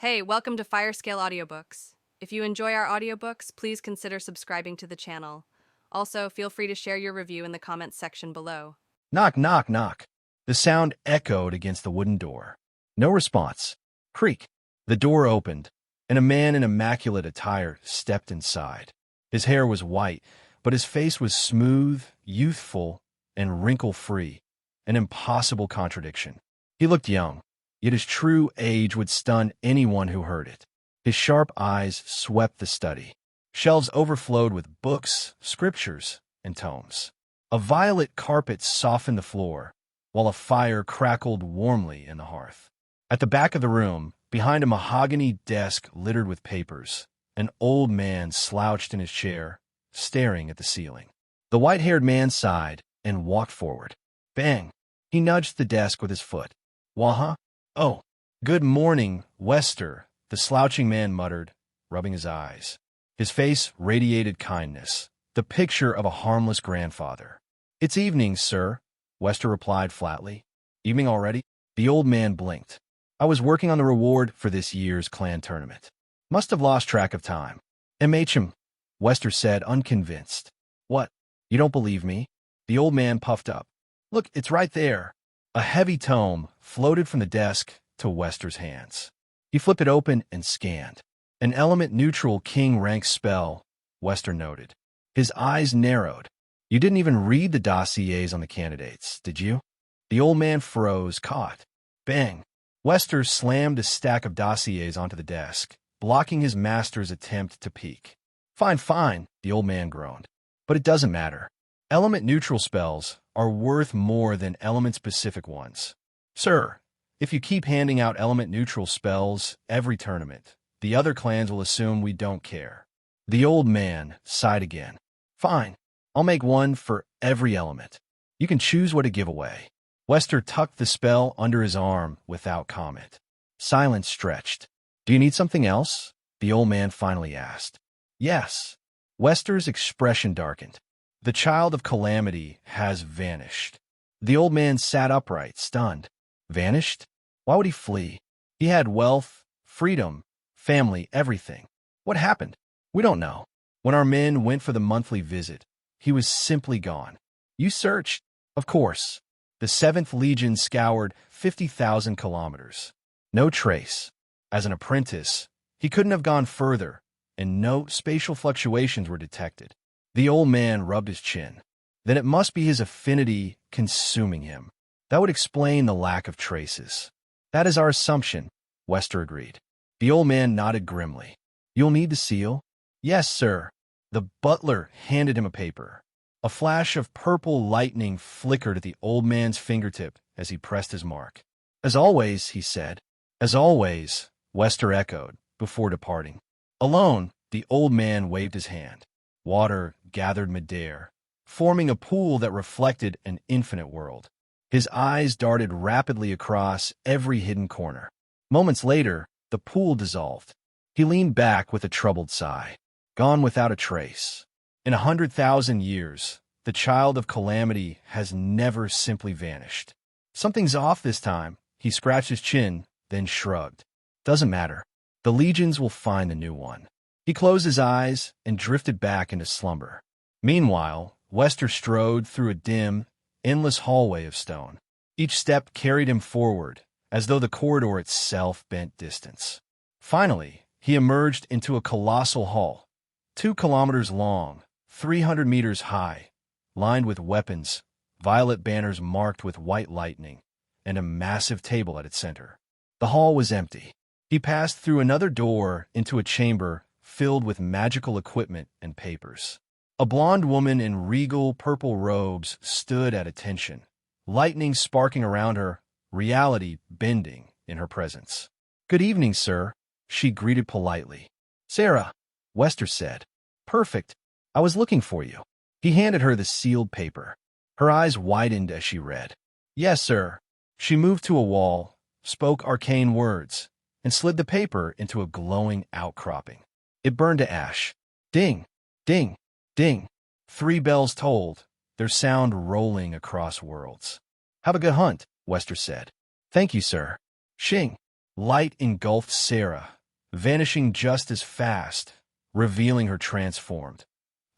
Hey, welcome to Firescale Audiobooks. If you enjoy our audiobooks, please consider subscribing to the channel. Also, feel free to share your review in the comments section below. Knock, knock, knock. The sound echoed against the wooden door. No response. Creak. The door opened, and a man in immaculate attire stepped inside. His hair was white, but his face was smooth, youthful, and wrinkle-free, an impossible contradiction. He looked young, yet his true age would stun anyone who heard it. His sharp eyes swept the study. Shelves overflowed with books, scriptures, and tomes. A violet carpet softened the floor, while a fire crackled warmly in the hearth. At the back of the room, behind a mahogany desk littered with papers, an old man slouched in his chair, staring at the ceiling. The white-haired man sighed and walked forward. Bang! He nudged the desk with his foot. Waha? Oh, good morning, Wester, the slouching man muttered, rubbing his eyes. His face radiated kindness, the picture of a harmless grandfather. It's evening, sir, Wester replied flatly. Evening already? The old man blinked. I was working on the reward for this year's clan tournament. Must have lost track of time. MHM, Wester said, unconvinced. What? You don't believe me? The old man puffed up. Look, it's right there. A heavy tome floated from the desk to Wester's hands. He flipped it open and scanned. An element-neutral king-rank spell, Wester noted. His eyes narrowed. You didn't even read the dossiers on the candidates, did you? The old man froze, caught. Bang! Wester slammed a stack of dossiers onto the desk, blocking his master's attempt to peek. Fine, fine, the old man groaned. But it doesn't matter. Element-neutral spells are worth more than element-specific ones. Sir, if you keep handing out element-neutral spells every tournament, the other clans will assume we don't care. The old man sighed again. Fine, I'll make one for every element. You can choose what to give away. Wester tucked the spell under his arm without comment. Silence stretched. Do you need something else? The old man finally asked. Yes. Wester's expression darkened. The child of calamity has vanished. The old man sat upright, stunned. Vanished? Why would he flee? He had wealth, freedom, family, everything. What happened? We don't know. When our men went for the monthly visit, he was simply gone. You searched? Of course. The 7th Legion scoured 50,000 kilometers. No trace. As an apprentice, he couldn't have gone further, and no spatial fluctuations were detected. The old man rubbed his chin. Then it must be his affinity consuming him. That would explain the lack of traces. That is our assumption, Wester agreed. The old man nodded grimly. You'll need the seal? Yes, sir. The butler handed him a paper. A flash of purple lightning flickered at the old man's fingertip as he pressed his mark. As always, he said. As always, Wester echoed, before departing. Alone, the old man waved his hand. Water gathered midair, forming a pool that reflected an infinite world. His eyes darted rapidly across every hidden corner. Moments later, the pool dissolved. He leaned back with a troubled sigh. Gone without a trace. In 100,000 years, the child of calamity has never simply vanished. Something's off this time. He scratched his chin, then shrugged. Doesn't matter. The legions will find the new one. He closed his eyes and drifted back into slumber. Meanwhile, Wester strode through a dim, endless hallway of stone. Each step carried him forward, as though the corridor itself bent distance. Finally, he emerged into a colossal hall, 2 kilometers long, 300 meters high, lined with weapons, violet banners marked with white lightning, and a massive table at its center. The hall was empty. He passed through another door into a chamber filled with magical equipment and papers. A blonde woman in regal purple robes stood at attention, lightning sparking around her, reality bending in her presence. Good evening, sir, she greeted politely. Sarah, Wester said. Perfect. I was looking for you. He handed her the sealed paper. Her eyes widened as she read. Yes, sir. She moved to a wall, spoke arcane words, and slid the paper into a glowing outcropping. It burned to ash. Ding, ding, ding. 3 bells tolled, their sound rolling across worlds. Have a good hunt, Wester said. Thank you, sir. Shing. Light engulfed Sarah, vanishing just as fast, revealing her transformed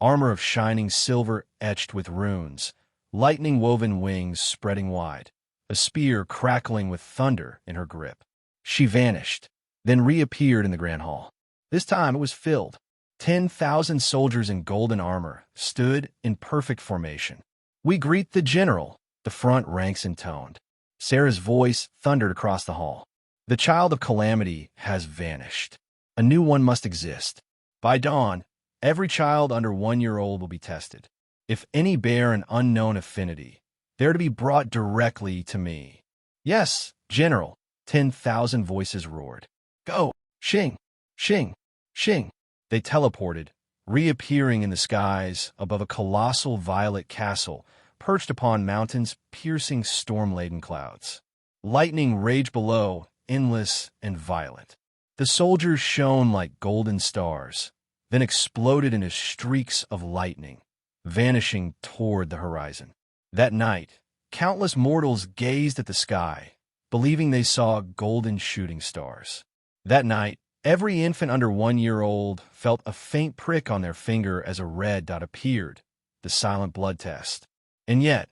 armor of shining silver etched with runes, lightning-woven wings spreading wide, a spear crackling with thunder in her grip. She vanished, then reappeared in the Grand Hall. This time it was filled. 10,000 soldiers in golden armor stood in perfect formation. "We greet the general," the front ranks intoned. Sarah's voice thundered across the hall. "The child of calamity has vanished. A new one must exist. By dawn, every child under 1 year old will be tested. If any bear an unknown affinity, they're to be brought directly to me." "Yes, General," 10,000 voices roared. "Go! Shing! Shing! Shing!" They teleported, reappearing in the skies above a colossal violet castle perched upon mountains piercing storm-laden clouds. Lightning raged below, endless and violent. The soldiers shone like golden stars, then exploded into streaks of lightning, vanishing toward the horizon. That night, countless mortals gazed at the sky, believing they saw golden shooting stars. That night, every infant under 1 year old felt a faint prick on their finger as a red dot appeared, the silent blood test. And yet,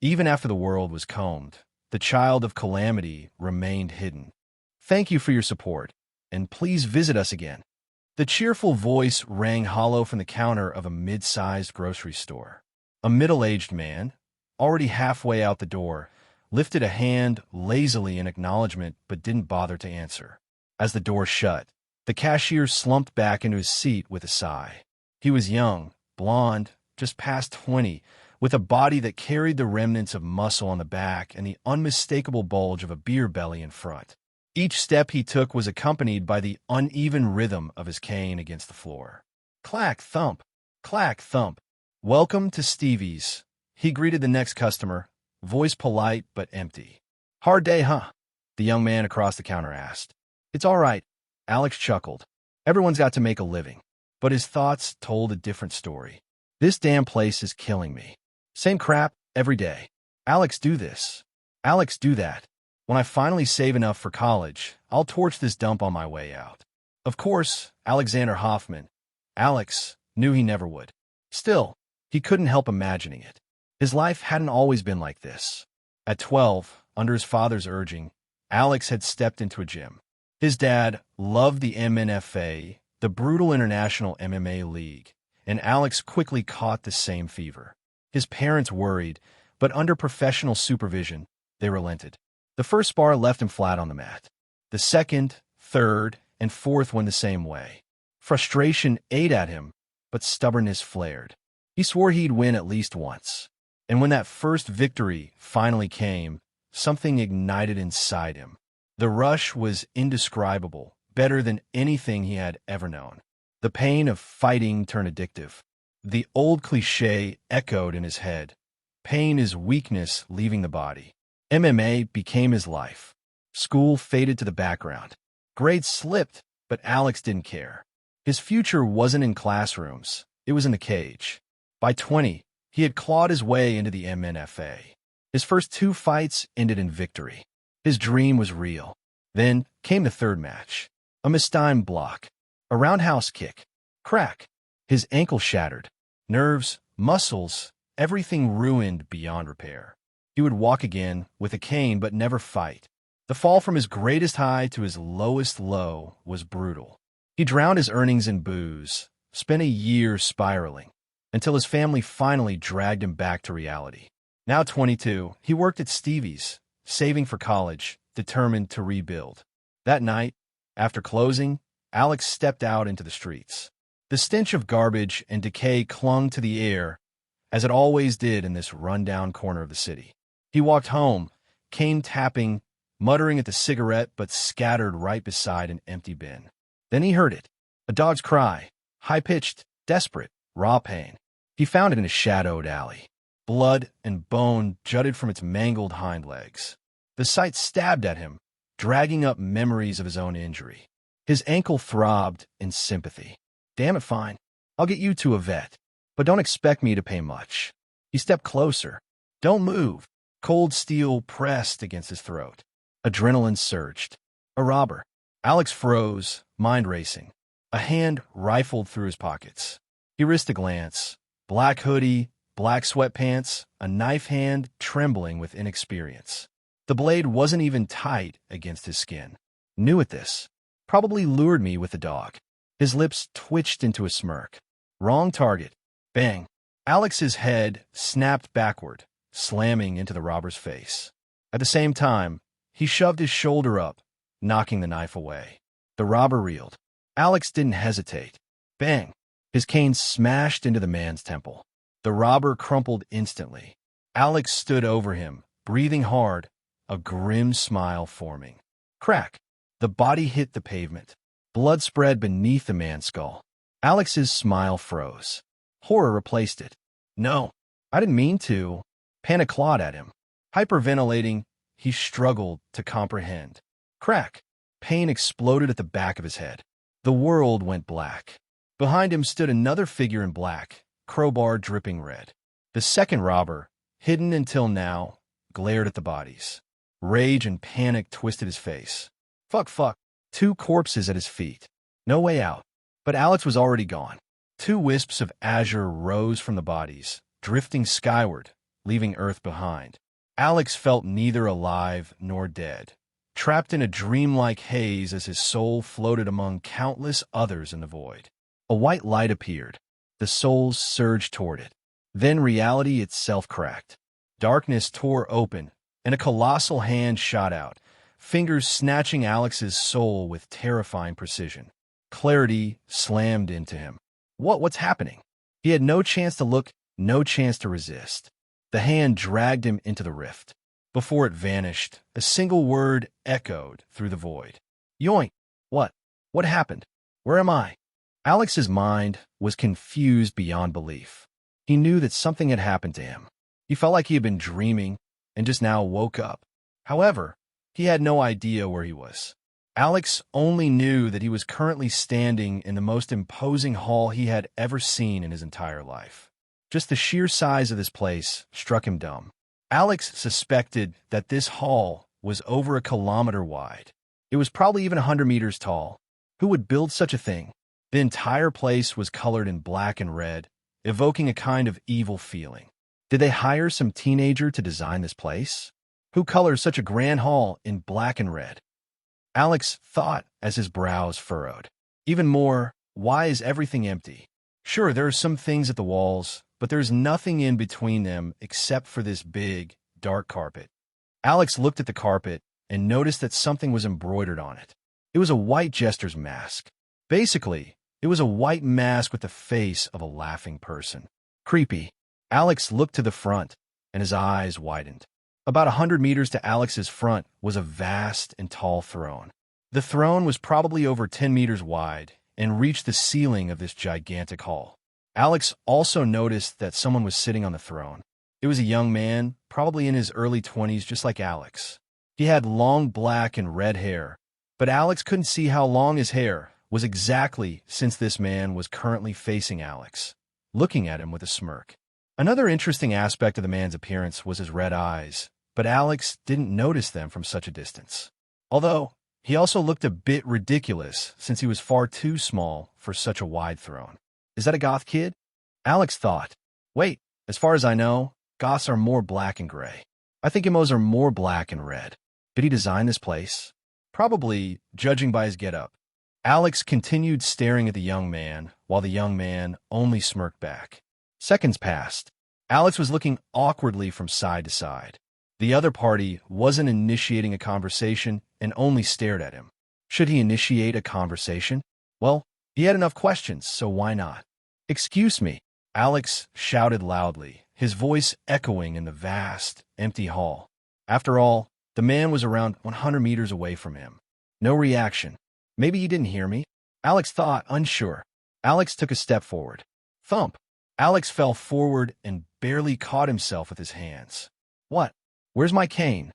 even after the world was combed, the child of calamity remained hidden. "Thank you for your support, and please visit us again." The cheerful voice rang hollow from the counter of a mid-sized grocery store. A middle-aged man, already halfway out the door, lifted a hand lazily in acknowledgement but didn't bother to answer. As the door shut, the cashier slumped back into his seat with a sigh. He was young, blonde, just past 20, with a body that carried the remnants of muscle on the back and the unmistakable bulge of a beer belly in front. Each step he took was accompanied by the uneven rhythm of his cane against the floor. Clack, thump, clack, thump. "Welcome to Stevie's," he greeted the next customer, voice polite but empty. "Hard day, huh?" the young man across the counter asked. "It's all right," Alex chuckled. "Everyone's got to make a living." But his thoughts told a different story. "This damn place is killing me. Same crap every day. Alex, do this. Alex, do that. When I finally save enough for college, I'll torch this dump on my way out." Of course, Alexander Hoffman, Alex, knew he never would. Still, he couldn't help imagining it. His life hadn't always been like this. At 12, under his father's urging, Alex had stepped into a gym. His dad loved the MNFA, the brutal international MMA league, and Alex quickly caught the same fever. His parents worried, but under professional supervision, they relented. The first spar left him flat on the mat. The second, third, and fourth went the same way. Frustration ate at him, but stubbornness flared. He swore he'd win at least once. And when that first victory finally came, something ignited inside him. The rush was indescribable, better than anything he had ever known. The pain of fighting turned addictive. The old cliché echoed in his head. Pain is weakness leaving the body. MMA became his life. School faded to the background. Grades slipped, but Alex didn't care. His future wasn't in classrooms. It was in the cage. By 20, he had clawed his way into the MNFA. His first 2 fights ended in victory. His dream was real. Then came the third match. A mistimed block. A roundhouse kick. Crack. His ankle shattered. Nerves, muscles, everything ruined beyond repair. He would walk again, with a cane, but never fight. The fall from his greatest high to his lowest low was brutal. He drowned his earnings in booze, spent a year spiraling, until his family finally dragged him back to reality. Now 22, he worked at Stevie's, saving for college, determined to rebuild. That night, after closing, Alex stepped out into the streets. The stench of garbage and decay clung to the air, as it always did in this run-down corner of the city. He walked home, cane tapping, muttering at the cigarette but scattered right beside an empty bin. Then he heard it, a dog's cry, high-pitched, desperate, raw pain. He found it in a shadowed alley. Blood and bone jutted from its mangled hind legs. The sight stabbed at him, dragging up memories of his own injury. His ankle throbbed in sympathy. "Damn it, fine. I'll get you to a vet, but don't expect me to pay much." He stepped closer. "Don't move." Cold steel pressed against his throat. Adrenaline surged. A robber. Alex froze, mind racing. A hand rifled through his pockets. He risked a glance. Black hoodie, black sweatpants, a knife hand trembling with inexperience. The blade wasn't even tight against his skin. Knew at this. Probably lured me with the dog. His lips twitched into a smirk. Wrong target. Bang. Alex's head snapped backward, slamming into the robber's face. At the same time, he shoved his shoulder up, knocking the knife away. The robber reeled. Alex didn't hesitate. Bang! His cane smashed into the man's temple. The robber crumpled instantly. Alex stood over him, breathing hard, a grim smile forming. Crack! The body hit the pavement. Blood spread beneath the man's skull. Alex's smile froze. Horror replaced it. No, I didn't mean to. Panic clawed at him. Hyperventilating, he struggled to comprehend. Crack! Pain exploded at the back of his head. The world went black. Behind him stood another figure in black, crowbar dripping red. The second robber, hidden until now, glared at the bodies. Rage and panic twisted his face. Fuck. Two corpses at his feet. No way out. But Alex was already gone. Two wisps of azure rose from the bodies, drifting skyward, leaving Earth behind. Alex felt neither alive nor dead, trapped in a dreamlike haze as his soul floated among countless others in the void. A white light appeared. The souls surged toward it. Then reality itself cracked. Darkness tore open, and a colossal hand shot out, fingers snatching Alex's soul with terrifying precision. Clarity slammed into him. What's happening? He had no chance to look, no chance to resist. The hand dragged him into the rift. Before it vanished, a single word echoed through the void. Yoink! What? What happened? Where am I? Alex's mind was confused beyond belief. He knew that something had happened to him. He felt like he had been dreaming and just now woke up. However, he had no idea where he was. Alex only knew that he was currently standing in the most imposing hall he had ever seen in his entire life. Just the sheer size of this place struck him dumb. Alex suspected that this hall was over 1 kilometer wide. It was probably even 100 meters tall. Who would build such a thing? The entire place was colored in black and red, evoking a kind of evil feeling. Did they hire some teenager to design this place? Who colors such a grand hall in black and red? Alex thought as his brows furrowed. Even more, why is everything empty? Sure, there are some things at the walls, but there's nothing in between them except for this big, dark carpet. Alex looked at the carpet and noticed that something was embroidered on it. It was a white jester's mask. Basically, it was a white mask with the face of a laughing person. Creepy. Alex looked to the front, and his eyes widened. About 100 meters to Alex's front was a vast and tall throne. The throne was probably over 10 meters wide and reached the ceiling of this gigantic hall. Alex also noticed that someone was sitting on the throne. It was a young man, probably in his early 20s, just like Alex. He had long black and red hair, but Alex couldn't see how long his hair was exactly since this man was currently facing Alex, looking at him with a smirk. Another interesting aspect of the man's appearance was his red eyes, but Alex didn't notice them from such a distance. Although, he also looked a bit ridiculous since he was far too small for such a wide throne. Is that a goth kid? Alex thought. Wait, as far as I know, goths are more black and gray. I think emos are more black and red. Did he design this place? Probably, judging by his getup. Alex continued staring at the young man, while the young man only smirked back. Seconds passed. Alex was looking awkwardly from side to side. The other party wasn't initiating a conversation and only stared at him. Should he initiate a conversation? Well, he had enough questions, so why not? Excuse me, Alex shouted loudly, his voice echoing in the vast, empty hall. After all, the man was around 100 meters away from him. No reaction. Maybe he didn't hear me? Alex thought, unsure. Alex took a step forward. Thump! Alex fell forward and barely caught himself with his hands. What? Where's my cane?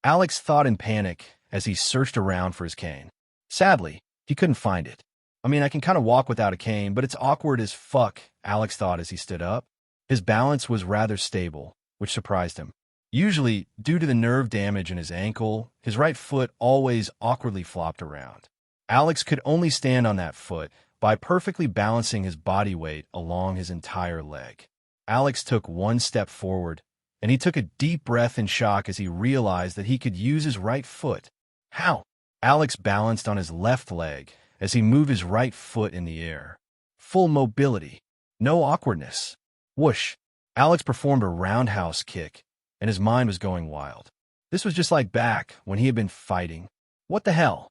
Alex thought in panic as he searched around for his cane. Sadly, he couldn't find it. I mean, I can kind of walk without a cane, but it's awkward as fuck, Alex thought as he stood up. His balance was rather stable, which surprised him. Usually, due to the nerve damage in his ankle, his right foot always awkwardly flopped around. Alex could only stand on that foot by perfectly balancing his body weight along his entire leg. Alex took one step forward, and he took a deep breath in shock as he realized that he could use his right foot. How? Alex balanced on his left leg as he moved his right foot in the air. Full mobility. No awkwardness. Whoosh. Alex performed a roundhouse kick, and his mind was going wild. This was just like back when he had been fighting. What the hell?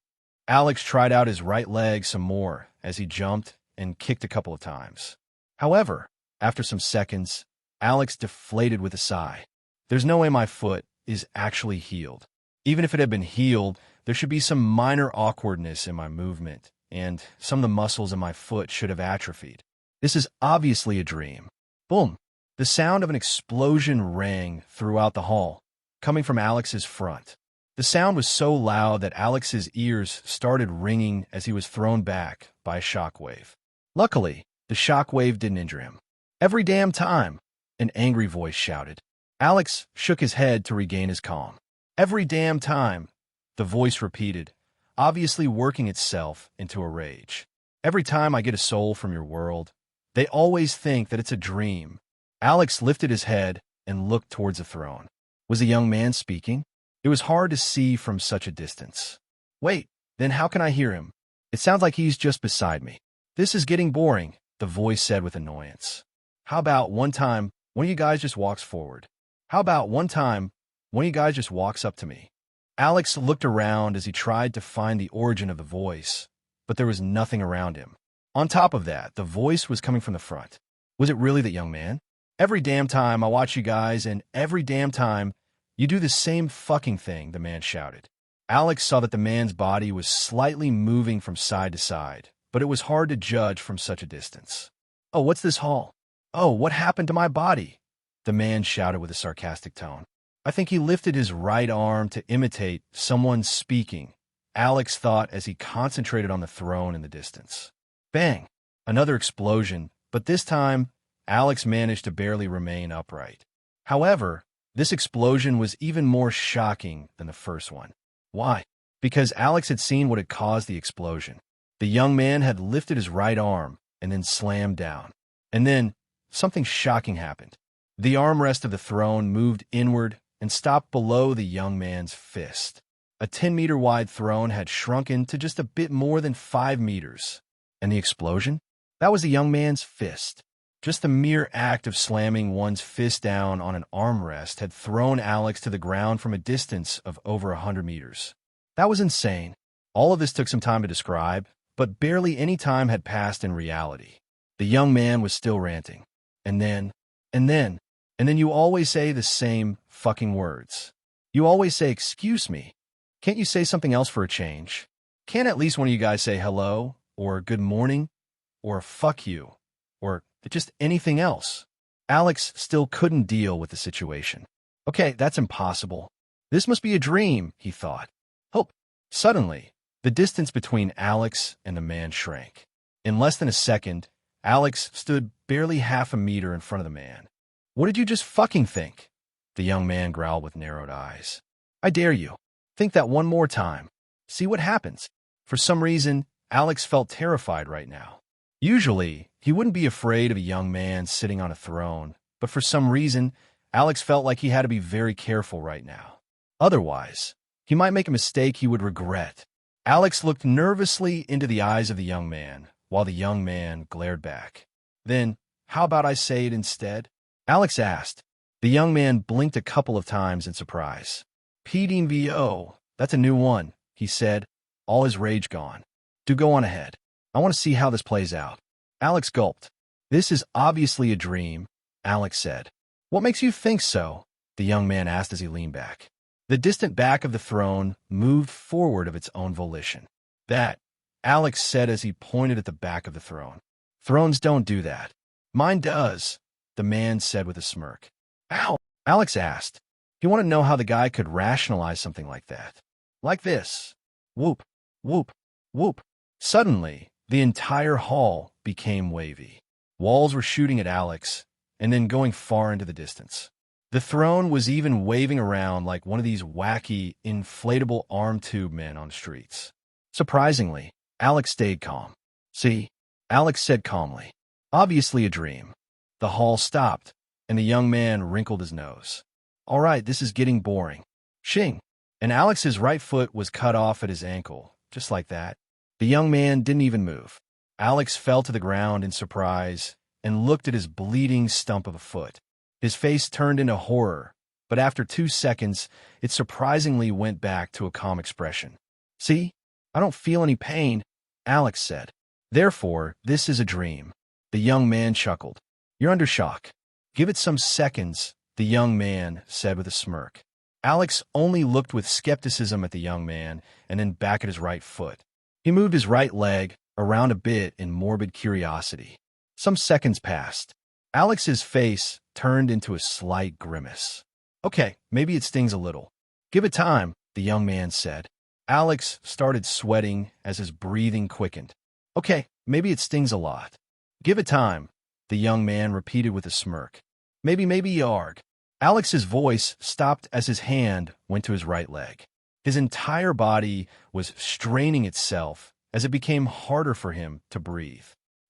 Alex tried out his right leg some more as he jumped and kicked a couple of times. However, after some seconds, Alex deflated with a sigh. There's no way my foot is actually healed. Even if it had been healed, there should be some minor awkwardness in my movement, and some of the muscles in my foot should have atrophied. This is obviously a dream. Boom! The sound of an explosion rang throughout the hall, coming from Alex's front. The sound was so loud that Alex's ears started ringing as he was thrown back by a shockwave. Luckily, the shockwave didn't injure him. Every damn time, an angry voice shouted. Alex shook his head to regain his calm. Every damn time, the voice repeated, obviously working itself into a rage. Every time I get a soul from your world, they always think that it's a dream. Alex lifted his head and looked towards the throne. Was the young man speaking? It was hard to see from such a distance. Wait, then how can I hear him? It sounds like he's just beside me. This is getting boring, the voice said with annoyance. How about one time one of you guys just walks forward? How about one time one of you guys just walks up to me? Alex looked around as he tried to find the origin of the voice, but there was nothing around him. On top of that, the voice was coming from the front. Was it really the young man? Every damn time I watch you guys, and every damn time you do the same fucking thing, the man shouted. Alex saw that the man's body was slightly moving from side to side, but it was hard to judge from such a distance. Oh, what's this hall? Oh, what happened to my body? The man shouted with a sarcastic tone. I think he lifted his right arm to imitate someone speaking, Alex thought as he concentrated on the throne in the distance. Bang! Another explosion, but this time, Alex managed to barely remain upright. However, this explosion was even more shocking than the first one. Why? Because Alex had seen what had caused the explosion. The young man had lifted his right arm and then slammed down. And then, something shocking happened. The armrest of the throne moved inward and stopped below the young man's fist. A 10-meter wide throne had shrunken to just a bit more than 5 meters. And the explosion? That was the young man's fist. Just the mere act of slamming one's fist down on an armrest had thrown Alex to the ground from a distance of over 100 meters. That was insane. All of this took some time to describe, but barely any time had passed in reality. The young man was still ranting. And then you always say the same fucking words. You always say, excuse me. Can't you say something else for a change? Can't at least one of you guys say hello, or good morning, or fuck you, or just anything else? Alex still couldn't deal with the situation. Okay, that's impossible. This must be a dream, he thought. Hope. Suddenly, the distance between Alex and the man shrank. In less than a second, Alex stood barely half a meter in front of the man. What did you just fucking think? The young man growled with narrowed eyes. I dare you. Think that one more time. See what happens. For some reason, Alex felt terrified right now. Usually, he wouldn't be afraid of a young man sitting on a throne, but for some reason, Alex felt like he had to be very careful right now. Otherwise, he might make a mistake he would regret. Alex looked nervously into the eyes of the young man, while the young man glared back. Then, how about I say it instead? Alex asked. The young man blinked a couple of times in surprise. PDVO, that's a new one, he said, all his rage gone. Do go on ahead. I want to see how this plays out. Alex gulped. This is obviously a dream, Alex said. What makes you think so? The young man asked as he leaned back. The distant back of the throne moved forward of its own volition. That, Alex said as he pointed at the back of the throne. Thrones don't do that. Mine does, the man said with a smirk. Ow, Alex asked. He wanted to know how the guy could rationalize something like that. Like this. Whoop, whoop, whoop. Suddenly, the entire hall became wavy. Walls were shooting at Alex, and then going far into the distance. The throne was even waving around like one of these wacky, inflatable arm tube men on streets. Surprisingly, Alex stayed calm. See, Alex said calmly. Obviously a dream. The hall stopped, and the young man wrinkled his nose. All right, this is getting boring. Shing. And Alex's right foot was cut off at his ankle, just like that. The young man didn't even move. Alex fell to the ground in surprise and looked at his bleeding stump of a foot. His face turned into horror, but after 2 seconds, it surprisingly went back to a calm expression. See, I don't feel any pain, Alex said. Therefore, this is a dream. The young man chuckled. You're under shock. Give it some seconds, the young man said with a smirk. Alex only looked with skepticism at the young man and then back at his right foot. He moved his right leg around a bit in morbid curiosity. Some seconds passed. Alex's face turned into a slight grimace. Okay, maybe it stings a little. Give it time, the young man said. Alex started sweating as his breathing quickened. Okay, maybe it stings a lot. Give it time, the young man repeated with a smirk. Maybe yarg. Alex's voice stopped as his hand went to his right leg. His entire body was straining itself as it became harder for him to breathe.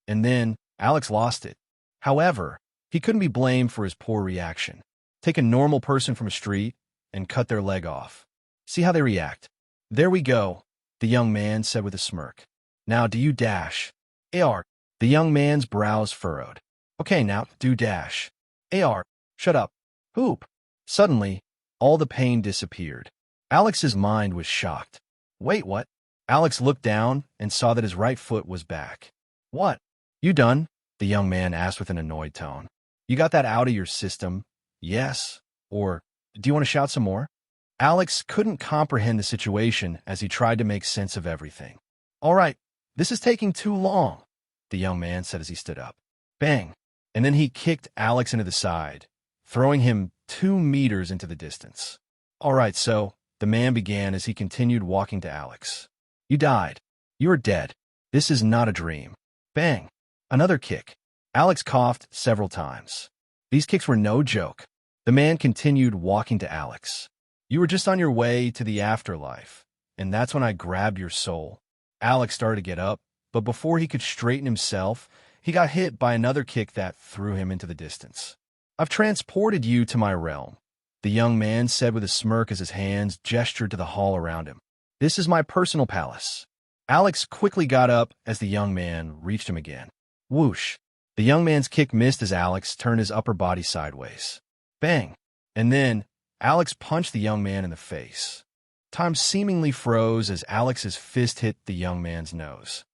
And then Alex lost it. However, he couldn't be blamed for his poor reaction. Take a normal person from a street and cut their leg off. See how they react. There we go, the young man said with a smirk. Now do you dash? AR. The young man's brows furrowed. Okay, now do dash. AR. Shut up. Hoop. Suddenly, all the pain disappeared. Alex's mind was shocked. Wait, what? Alex looked down and saw that his right foot was back. What? You done? The young man asked with an annoyed tone. You got that out of your system? Yes. Or, do you want to shout some more? Alex couldn't comprehend the situation as he tried to make sense of everything. All right, this is taking too long, the young man said as he stood up. Bang. And then he kicked Alex into the side, throwing him 2 meters into the distance. All right, so, the man began as he continued walking to Alex. You died. You are dead. This is not a dream. Bang. Another kick. Alex coughed several times. These kicks were no joke. The man continued walking to Alex. You were just on your way to the afterlife, and that's when I grabbed your soul. Alex started to get up, but before he could straighten himself, he got hit by another kick that threw him into the distance. I've transported you to my realm, the young man said with a smirk as his hands gestured to the hall around him. This is my personal palace. Alex quickly got up as the young man reached him again. Whoosh. The young man's kick missed as Alex turned his upper body sideways. Bang. And then, Alex punched the young man in the face. Time seemingly froze as Alex's fist hit the young man's nose.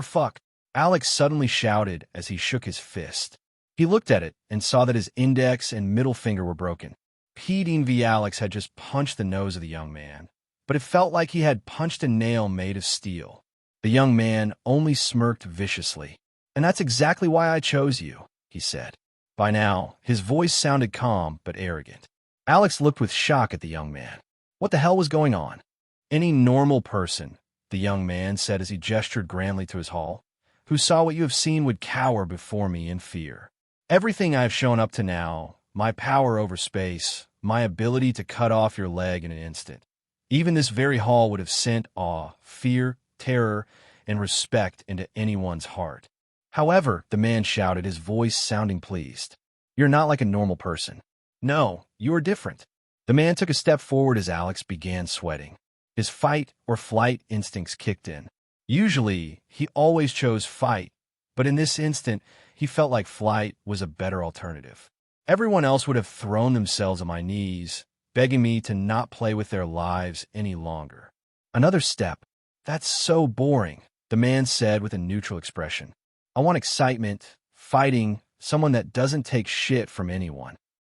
Fuck. Alex suddenly shouted as he shook his fist. He looked at it and saw that his index and middle finger were broken. P. V. Alex had just punched the nose of the young man, but it felt like he had punched a nail made of steel. The young man only smirked viciously. And that's exactly why I chose you, he said. By now, his voice sounded calm but arrogant. Alex looked with shock at the young man. What the hell was going on? Any normal person, the young man said as he gestured grandly to his hall, who saw what you have seen would cower before me in fear. Everything I have shown up to now, my power over space, my ability to cut off your leg in an instant, even this very hall would have sent awe, fear, terror, and respect into anyone's heart. However, the man shouted, his voice sounding pleased. You're not like a normal person. No, you are different. The man took a step forward as Alex began sweating. His fight or flight instincts kicked in. Usually, he always chose fight, but in this instant, he felt like flight was a better alternative. Everyone else would have thrown themselves on my knees, begging me to not play with their lives any longer. Another step. That's so boring, the man said with a neutral expression. I want excitement, fighting, someone that doesn't take shit from anyone.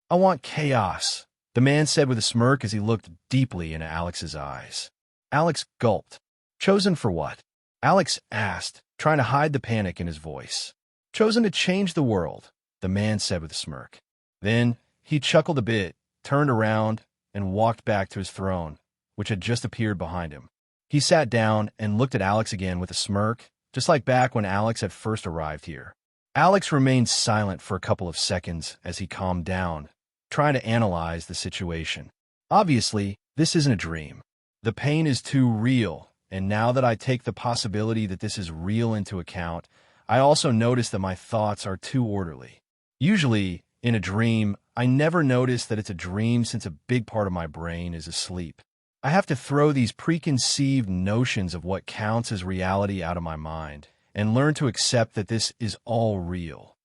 I want chaos, the man said with a smirk as he looked deeply into Alex's eyes. Alex gulped. Chosen for what? Alex asked, trying to hide the panic in his voice. Chosen to change the world, the man said with a smirk. Then he chuckled a bit, turned around, and walked back to his throne, which had just appeared behind him. He sat down and looked at Alex again with a smirk, just like back when Alex had first arrived here. Alex remained silent for a couple of seconds as he calmed down, trying to analyze the situation. Obviously, this isn't a dream. The pain is too real, and now that I take the possibility that this is real into account, I also notice that my thoughts are too orderly. Usually, in a dream, I never notice that it's a dream since a big part of my brain is asleep. I have to throw these preconceived notions of what counts as reality out of my mind and learn to accept that this is all real.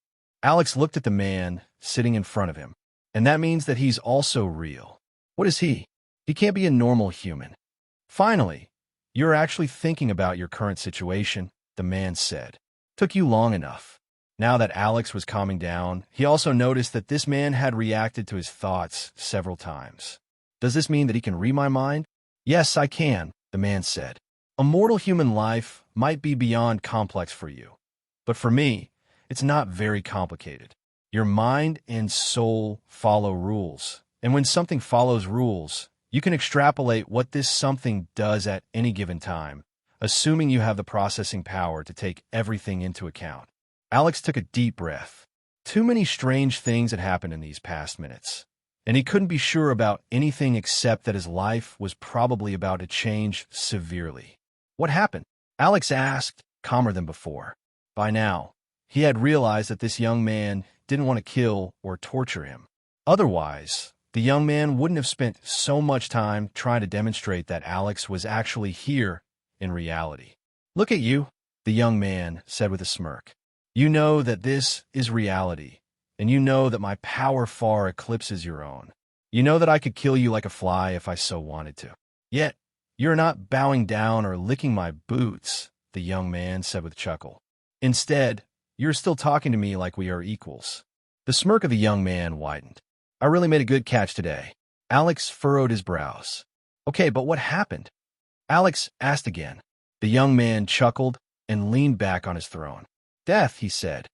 Alex looked at the man sitting in front of him, and that means that he's also real. What is he? He can't be a normal human. Finally, you're actually thinking about your current situation, the man said. Took you long enough. Now that Alex was calming down, he also noticed that this man had reacted to his thoughts several times. Does this mean that he can read my mind? Yes, I can, the man said. A mortal human life might be beyond complex for you, but for me, it's not very complicated. Your mind and soul follow rules, and when something follows rules, you can extrapolate what this something does at any given time, assuming you have the processing power to take everything into account. Alex took a deep breath. Too many strange things had happened in these past minutes, and he couldn't be sure about anything except that his life was probably about to change severely. What happened? Alex asked, calmer than before. By now, he had realized that this young man didn't want to kill or torture him. Otherwise, the young man wouldn't have spent so much time trying to demonstrate that Alex was actually here in reality. Look at you, the young man said with a smirk. You know that this is reality, and you know that my power far eclipses your own. You know that I could kill you like a fly if I so wanted to. Yet, you're not bowing down or licking my boots, the young man said with a chuckle. Instead, you're still talking to me like we are equals. The smirk of the young man widened. I really made a good catch today. Alex furrowed his brows. Okay, but what happened? Alex asked again. The young man chuckled and leaned back on his throne. Death, he said.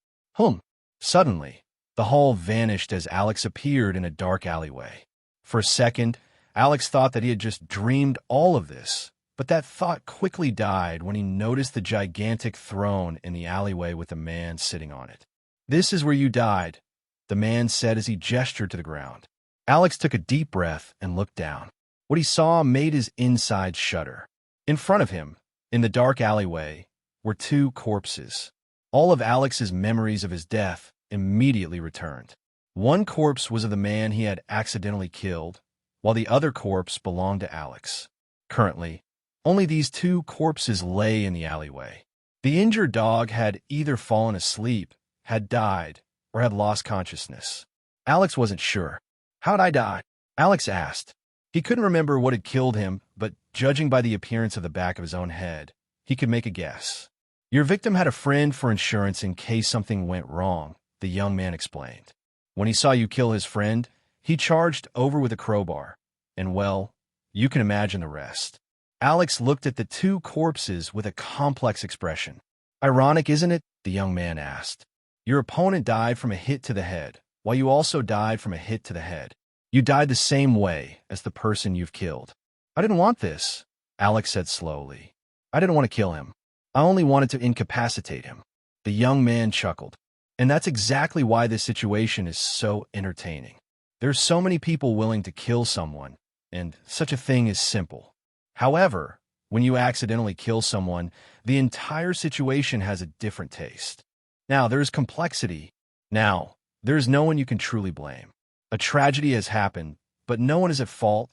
Suddenly, the hall vanished as Alex appeared in a dark alleyway. For a second, Alex thought that he had just dreamed all of this, but that thought quickly died when he noticed the gigantic throne in the alleyway with a man sitting on it. This is where you died, the man said as he gestured to the ground. Alex took a deep breath and looked down. What he saw made his insides shudder. In front of him, in the dark alleyway, were two corpses. All of Alex's memories of his death immediately returned. One corpse was of the man he had accidentally killed, while the other corpse belonged to Alex. Currently, only these two corpses lay in the alleyway. The injured dog had either fallen asleep, had died, or had lost consciousness. Alex wasn't sure. How'd I die? Alex asked. He couldn't remember what had killed him, but judging by the appearance of the back of his own head, he could make a guess. Your victim had a friend for insurance in case something went wrong, the young man explained. When he saw you kill his friend, he charged over with a crowbar, and well, you can imagine the rest. Alex looked at the two corpses with a complex expression. Ironic, isn't it? The young man asked. Your opponent died from a hit to the head, while you also died from a hit to the head. You died the same way as the person you've killed. I didn't want this, Alex said slowly. I didn't want to kill him. I only wanted to incapacitate him. The young man chuckled. And that's exactly why this situation is so entertaining. There's so many people willing to kill someone, and such a thing is simple. However, when you accidentally kill someone, the entire situation has a different taste. Now, there's complexity. Now, there's no one you can truly blame. A tragedy has happened, but no one is at fault,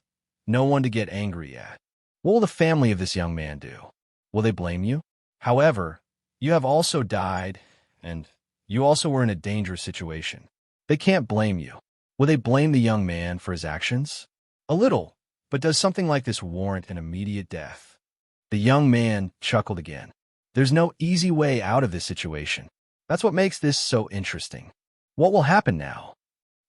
no one to get angry at. What will the family of this young man do? Will they blame you? However, you have also died, and you also were in a dangerous situation. They can't blame you. Will they blame the young man for his actions? A little, but does something like this warrant an immediate death? The young man chuckled again. There's no easy way out of this situation. That's what makes this so interesting. What will happen now?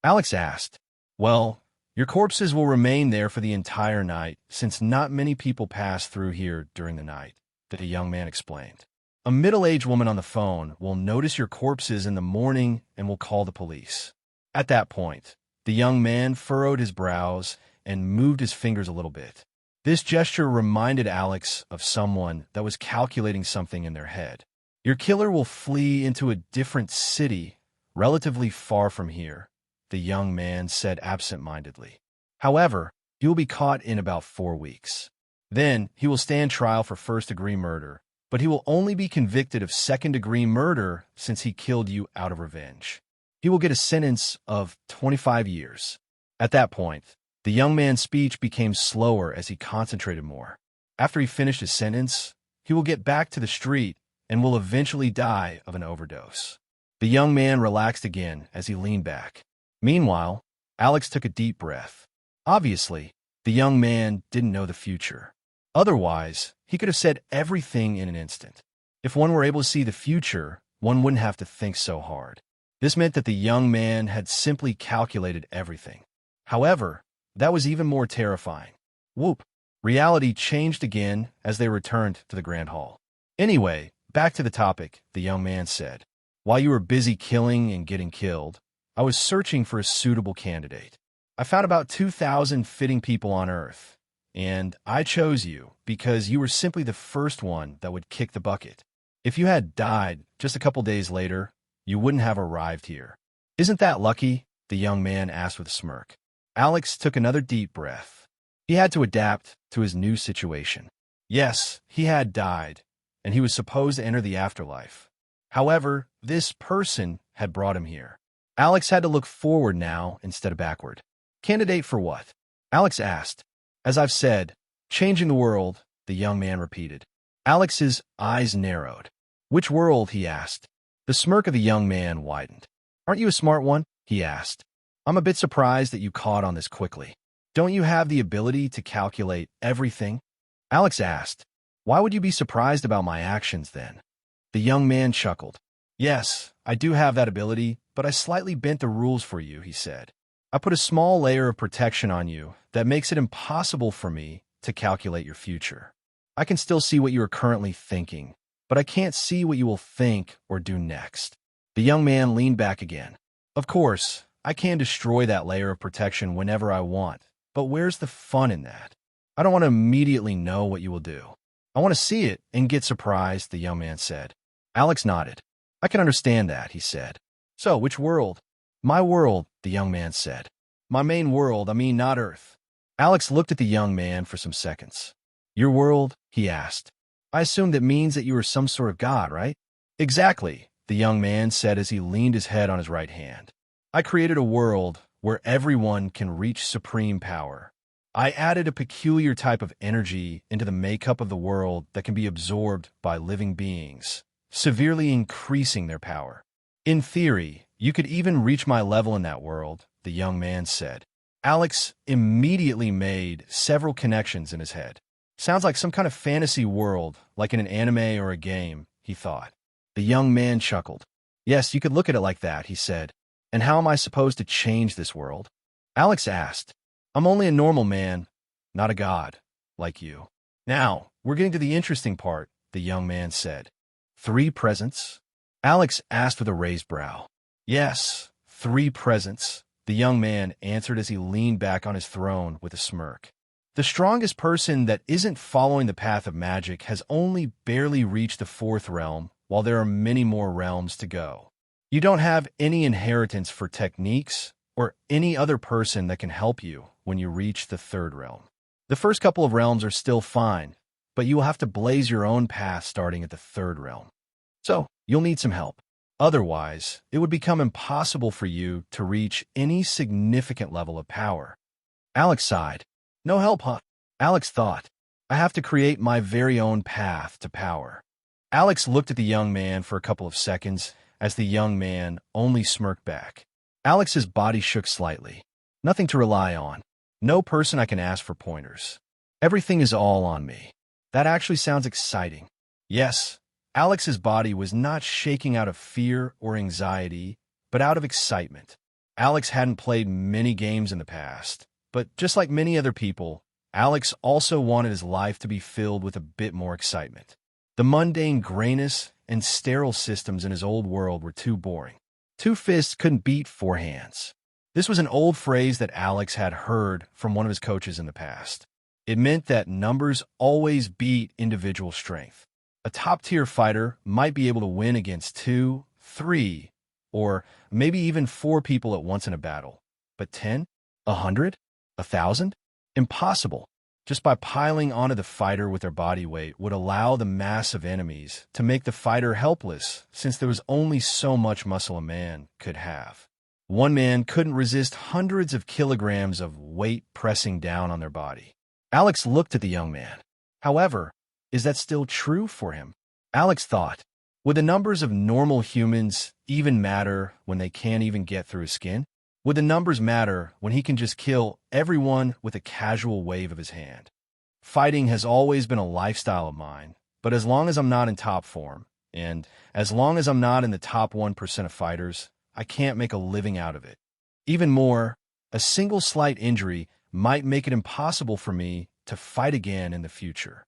Alex asked. Well, your corpses will remain there for the entire night, since not many people pass through here during the night, the young man explained. A middle-aged woman on the phone will notice your corpses in the morning and will call the police. At that point, the young man furrowed his brows and moved his fingers a little bit. This gesture reminded Alex of someone that was calculating something in their head. Your killer will flee into a different city, relatively far from here, the young man said absent-mindedly. However, he will be caught in about 4 weeks. Then he will stand trial for first-degree murder, but he will only be convicted of second-degree murder since he killed you out of revenge. He will get a sentence of 25 years. At that point, the young man's speech became slower as he concentrated more. After he finished his sentence, he will get back to the street and will eventually die of an overdose. The young man relaxed again as he leaned back. Meanwhile, Alex took a deep breath. Obviously, the young man didn't know the future. Otherwise, he could have said everything in an instant. If one were able to see the future, one wouldn't have to think so hard. This meant that the young man had simply calculated everything. However, that was even more terrifying. Whoop! Reality changed again as they returned to the Grand Hall. Anyway, back to the topic, the young man said. While you were busy killing and getting killed, I was searching for a suitable candidate. I found about 2,000 fitting people on Earth, and I chose you because you were simply the first one that would kick the bucket. If you had died just a couple days later, you wouldn't have arrived here. Isn't that lucky? The young man asked with a smirk. Alex took another deep breath. He had to adapt to his new situation. Yes, he had died, and he was supposed to enter the afterlife. However, this person had brought him here. Alex had to look forward now instead of backward. Candidate for what? Alex asked. As I've said, changing the world, the young man repeated. Alex's eyes narrowed. Which world? He asked. The smirk of the young man widened. Aren't you a smart one? He asked. I'm a bit surprised that you caught on this quickly. Don't you have the ability to calculate everything? Alex asked. Why would you be surprised about my actions then? The young man chuckled. Yes, I do have that ability, but I slightly bent the rules for you, he said. I put a small layer of protection on you that makes it impossible for me to calculate your future. I can still see what you are currently thinking, but I can't see what you will think or do next. The young man leaned back again. Of course, I can destroy that layer of protection whenever I want, but where's the fun in that? I don't want to immediately know what you will do. I want to see it and get surprised, the young man said. Alex nodded. I can understand that, he said. So, which world? My world, the young man said. My main world, I mean not Earth. Alex looked at the young man for some seconds. Your world? He asked. I assume that means that you are some sort of god, right? Exactly, the young man said as he leaned his head on his right hand. I created a world where everyone can reach supreme power. I added a peculiar type of energy into the makeup of the world that can be absorbed by living beings, severely increasing their power. In theory, you could even reach my level in that world, the young man said. Alex immediately made several connections in his head. Sounds like some kind of fantasy world, like in an anime or a game, he thought. The young man chuckled. Yes, you could look at it like that, he said. And how am I supposed to change this world? Alex asked. I'm only a normal man, not a god, like you. Now, we're getting to the interesting part, the young man said. 3 presents? Alex asked with a raised brow. Yes, 3 presents, the young man answered as he leaned back on his throne with a smirk. The strongest person that isn't following the path of magic has only barely reached the 4th realm, while there are many more realms to go. You don't have any inheritance for techniques or any other person that can help you when you reach the 3rd realm. The first couple of realms are still fine, but you will have to blaze your own path starting at the 3rd realm. So, you'll need some help. Otherwise, it would become impossible for you to reach any significant level of power. Alex sighed. No help, huh? Alex thought. I have to create my very own path to power. Alex looked at the young man for a couple of seconds as the young man only smirked back. Alex's body shook slightly. Nothing to rely on. No person I can ask for pointers. Everything is all on me. That actually sounds exciting. Yes, Alex's body was not shaking out of fear or anxiety, but out of excitement. Alex hadn't played many games in the past, but just like many other people, Alex also wanted his life to be filled with a bit more excitement. The mundane grayness and sterile systems in his old world were too boring. 2 fists couldn't beat 4 hands. This was an old phrase that Alex had heard from one of his coaches in the past. It meant that numbers always beat individual strength. A top-tier fighter might be able to win against 2, 3, or maybe even 4 people at once in a battle, But 10? 100? 1,000? Impossible. Just by piling onto the fighter with their body weight would allow the massive enemies to make the fighter helpless, since there was only so much muscle a man could have. One man couldn't resist hundreds of kilograms of weight pressing down on their body. Alex looked at the young man. However, is that still true for him? Alex thought, would the numbers of normal humans even matter when they can't even get through his skin? Would the numbers matter when he can just kill everyone with a casual wave of his hand? Fighting has always been a lifestyle of mine, but as long as I'm not in top form, and as long as I'm not in the top 1% of fighters, I can't make a living out of it. Even more, a single slight injury might make it impossible for me to fight again in the future.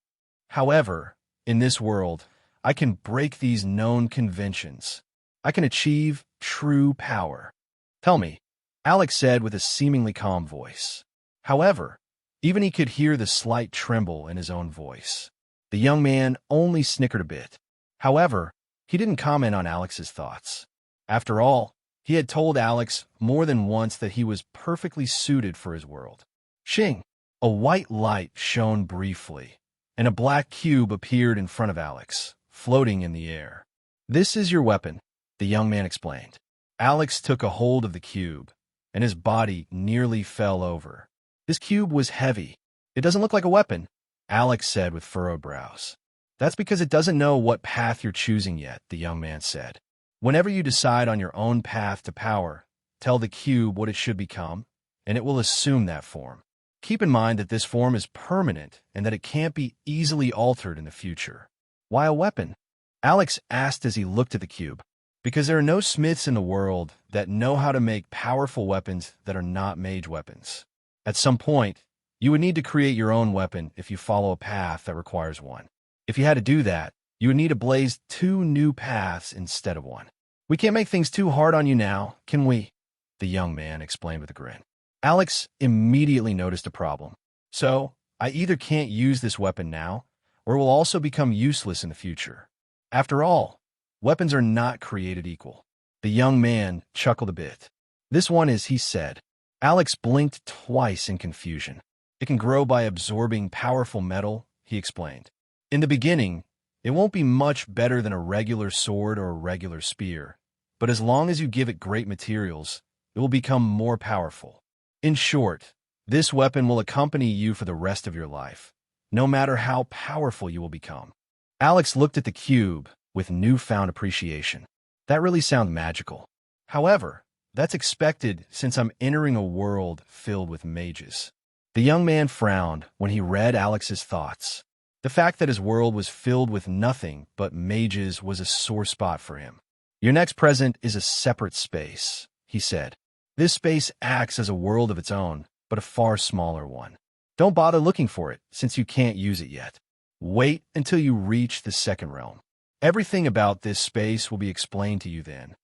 However, in this world, I can break these known conventions. I can achieve true power. Tell me, Alex said with a seemingly calm voice. However, even he could hear the slight tremble in his own voice. The young man only snickered a bit. However, he didn't comment on Alex's thoughts. After all, he had told Alex more than once that he was perfectly suited for his world. Shing! A white light shone briefly, and a black cube appeared in front of Alex, floating in the air. "This is your weapon," the young man explained. Alex took a hold of the cube, and his body nearly fell over. This cube was heavy. "It doesn't look like a weapon," Alex said with furrowed brows. "That's because it doesn't know what path you're choosing yet," the young man said. "Whenever you decide on your own path to power, tell the cube what it should become, and it will assume that form. Keep in mind that this form is permanent and that it can't be easily altered in the future." "Why a weapon?" Alex asked as he looked at the cube. "Because there are no smiths in the world that know how to make powerful weapons that are not mage weapons. At some point, you would need to create your own weapon if you follow a path that requires one. If you had to do that, you would need to blaze 2 new paths instead of one. We can't make things too hard on you now, can we?" the young man explained with a grin. Alex immediately noticed a problem. "So, I either can't use this weapon now, or it will also become useless in the future. After all, weapons are not created equal." The young man chuckled a bit. "This one is," he said. Alex blinked twice in confusion. "It can grow by absorbing powerful metal," he explained. "In the beginning, it won't be much better than a regular sword or a regular spear, but as long as you give it great materials, it will become more powerful. In short, this weapon will accompany you for the rest of your life, no matter how powerful you will become." Alex looked at the cube with newfound appreciation. "That really sounds magical. However, that's expected since I'm entering a world filled with mages." The young man frowned when he read Alex's thoughts. The fact that his world was filled with nothing but mages was a sore spot for him. "Your next present is a separate space," he said. "This space acts as a world of its own, but a far smaller one. Don't bother looking for it, since you can't use it yet. Wait until you reach the second realm. Everything about this space will be explained to you then."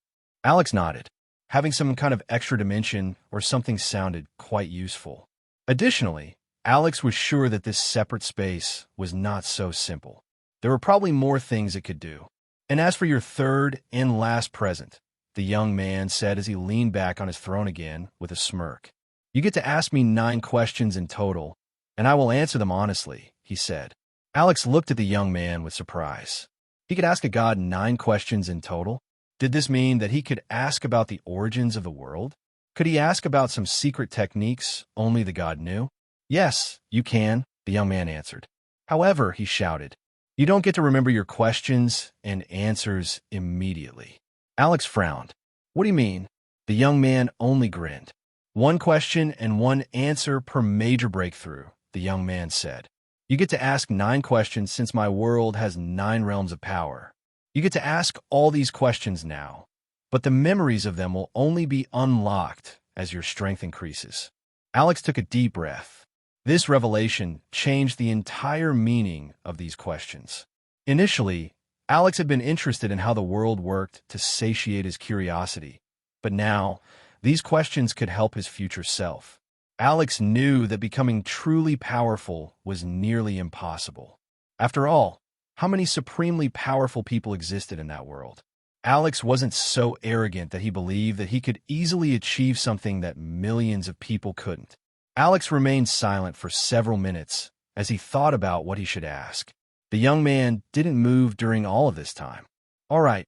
Alex nodded. Having some kind of extra dimension or something sounded quite useful. Additionally, Alex was sure that this separate space was not so simple. There were probably more things it could do. "And as for your third and last present," the young man said as he leaned back on his throne again with a smirk. "You get to ask me 9 questions in total, and I will answer them honestly," he said. Alex looked at the young man with surprise. He could ask a god 9 questions in total? Did this mean that he could ask about the origins of the world? Could he ask about some secret techniques only the god knew? "Yes, you can," the young man answered. "However," he shouted, "you don't get to remember your questions and answers immediately." Alex frowned. "What do you mean?" The young man only grinned. "1 question and 1 answer per major breakthrough," the young man said. "You get to ask 9 questions since my world has 9 realms of power. You get to ask all these questions now, but the memories of them will only be unlocked as your strength increases." Alex took a deep breath. This revelation changed the entire meaning of these questions. Initially, Alex had been interested in how the world worked to satiate his curiosity, but now, these questions could help his future self. Alex knew that becoming truly powerful was nearly impossible. After all, how many supremely powerful people existed in that world? Alex wasn't so arrogant that he believed that he could easily achieve something that millions of people couldn't. Alex remained silent for several minutes as he thought about what he should ask. The young man didn't move during all of this time. "All right,"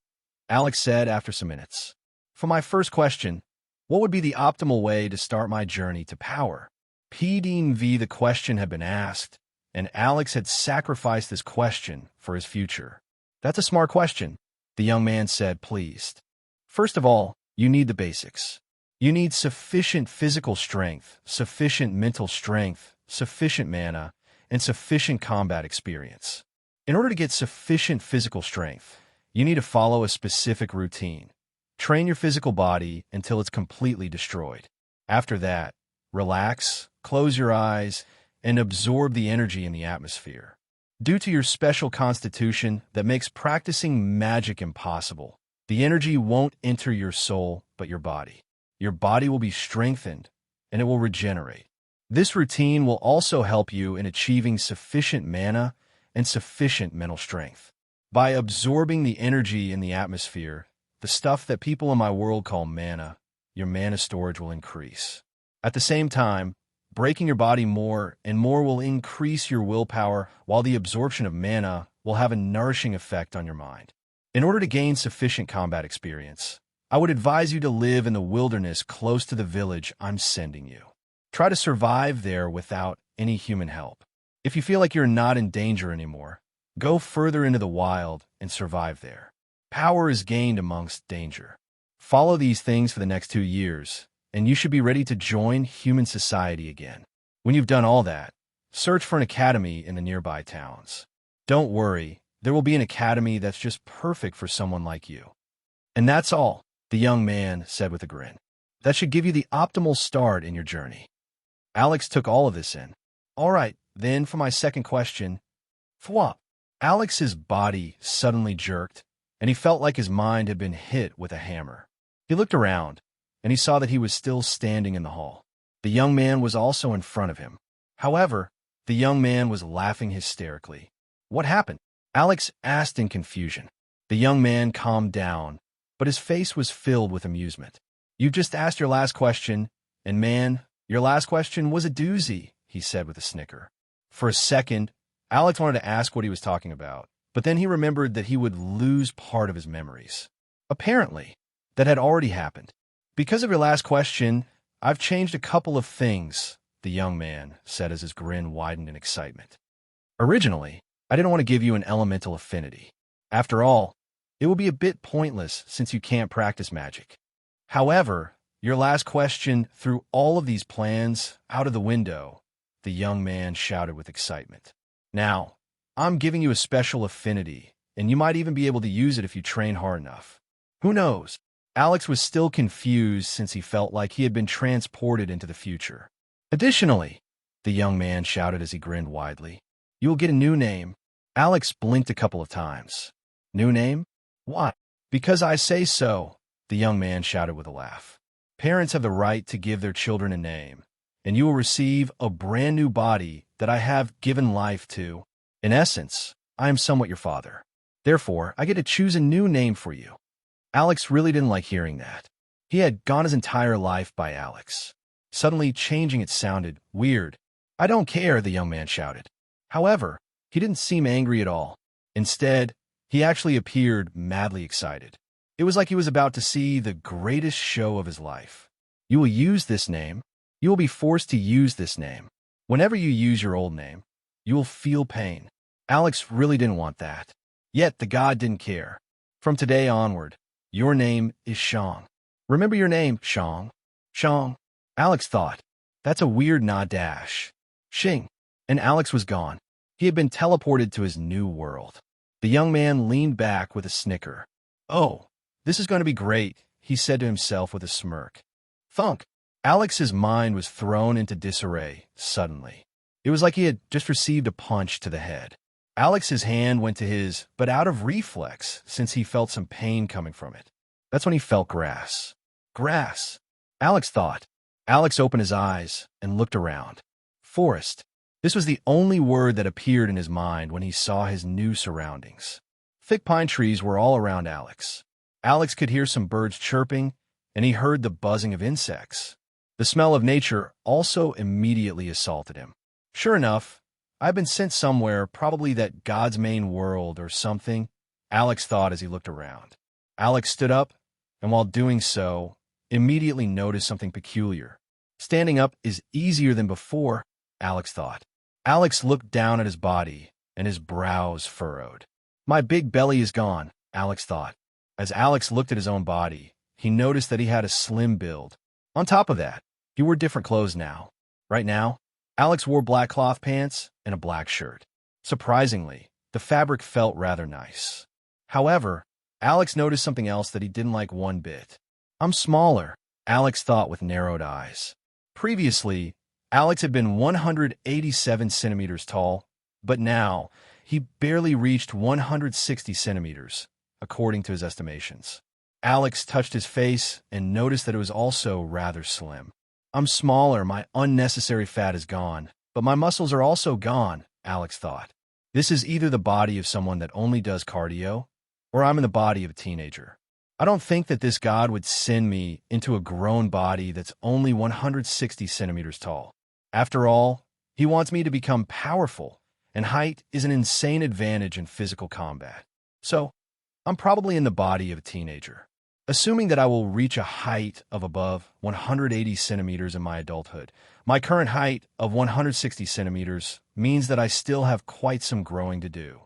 Alex said after some minutes. "For my first question, what would be the optimal way to start my journey to power?" PDV the question had been asked, and Alex had sacrificed this question for his future. "That's a smart question," the young man said, pleased. "First of all, you need the basics. You need sufficient physical strength, sufficient mental strength, sufficient mana, and sufficient combat experience. In order to get sufficient physical strength, you need to follow a specific routine. Train your physical body until it's completely destroyed. After that, relax, close your eyes, and absorb the energy in the atmosphere. Due to your special constitution that makes practicing magic impossible, the energy won't enter your soul but your body. Your body will be strengthened, and it will regenerate. This routine will also help you in achieving sufficient mana and sufficient mental strength. By absorbing the energy in the atmosphere, the stuff that people in my world call mana, your mana storage will increase. At the same time, breaking your body more and more will increase your willpower, while the absorption of mana will have a nourishing effect on your mind. In order to gain sufficient combat experience, I would advise you to live in the wilderness close to the village I'm sending you. Try to survive there without any human help. If you feel like you're not in danger anymore, go further into the wild and survive there. Power is gained amongst danger. Follow these things for the next 2 years, and you should be ready to join human society again. When you've done all that, search for an academy in the nearby towns. Don't worry, there will be an academy that's just perfect for someone like you. And that's all, the young man said with a grin. That should give you the optimal start in your journey. Alex took all of this in. All right, then for my second question. Thwop. Alex's body suddenly jerked, and he felt like his mind had been hit with a hammer. He looked around, and he saw that he was still standing in the hall. The young man was also in front of him. However, the young man was laughing hysterically. What happened? Alex asked in confusion. The young man calmed down, but his face was filled with amusement. "You just asked your last question, and man, your last question was a doozy," he said with a snicker. For a second, Alex wanted to ask what he was talking about, but then he remembered that he would lose part of his memories. Apparently, that had already happened. "Because of your last question, I've changed a couple of things," the young man said as his grin widened in excitement. "Originally, I didn't want to give you an elemental affinity. After all, it would be a bit pointless since you can't practice magic. However, your last question threw all of these plans out of the window," the young man shouted with excitement. "Now, I'm giving you a special affinity, and you might even be able to use it if you train hard enough. Who knows?" Alex was still confused since he felt like he had been transported into the future. "Additionally," the young man shouted as he grinned widely, "you will get a new name." Alex blinked a couple of times. "New name? Why?" "Because I say so," the young man shouted with a laugh. "Parents have the right to give their children a name, and you will receive a brand new body that I have given life to. In essence, I am somewhat your father. Therefore, I get to choose a new name for you." Alex really didn't like hearing that. He had gone his entire life by Alex. Suddenly changing it sounded weird. "I don't care," the young man shouted. However, he didn't seem angry at all. Instead, he actually appeared madly excited. It was like he was about to see the greatest show of his life. "You will use this name. You will be forced to use this name. Whenever you use your old name, you will feel pain." Alex really didn't want that. Yet the god didn't care. "From today onward, your name is Shang. Remember your name, Shang." "Shang," Alex thought. "That's a weird nod dash. Shing." And Alex was gone. He had been teleported to his new world. The young man leaned back with a snicker. "Oh, this is going to be great," he said to himself with a smirk. Thunk. Alex's mind was thrown into disarray suddenly. It was like he had just received a punch to the head. Alex's hand went to his, but out of reflex, since he felt some pain coming from it. That's when he felt grass. Grass, Alex thought. Alex opened his eyes and looked around. Forest. This was the only word that appeared in his mind when he saw his new surroundings. Thick pine trees were all around Alex. Alex could hear some birds chirping, and he heard the buzzing of insects. The smell of nature also immediately assaulted him. Sure enough, I've been sent somewhere, probably that God's main world or something, Alex thought as he looked around. Alex stood up, and while doing so, immediately noticed something peculiar. Standing up is easier than before, Alex thought. Alex looked down at his body, and his brows furrowed. My big belly is gone, Alex thought. As Alex looked at his own body, he noticed that he had a slim build. On top of that, he wore different clothes now. Right now, Alex wore black cloth pants and a black shirt. Surprisingly, the fabric felt rather nice. However, Alex noticed something else that he didn't like one bit. I'm smaller, Alex thought with narrowed eyes. Previously, Alex had been 187 centimeters tall, but now he barely reached 160 centimeters, according to his estimations. Alex touched his face and noticed that it was also rather slim. I'm smaller, my unnecessary fat is gone, but my muscles are also gone, Alex thought. This is either the body of someone that only does cardio, or I'm in the body of a teenager. I don't think that this God would send me into a grown body that's only 160 centimeters tall. After all, he wants me to become powerful, and height is an insane advantage in physical combat. So, I'm probably in the body of a teenager. Assuming that I will reach a height of above 180 centimeters in my adulthood, my current height of 160 centimeters means that I still have quite some growing to do.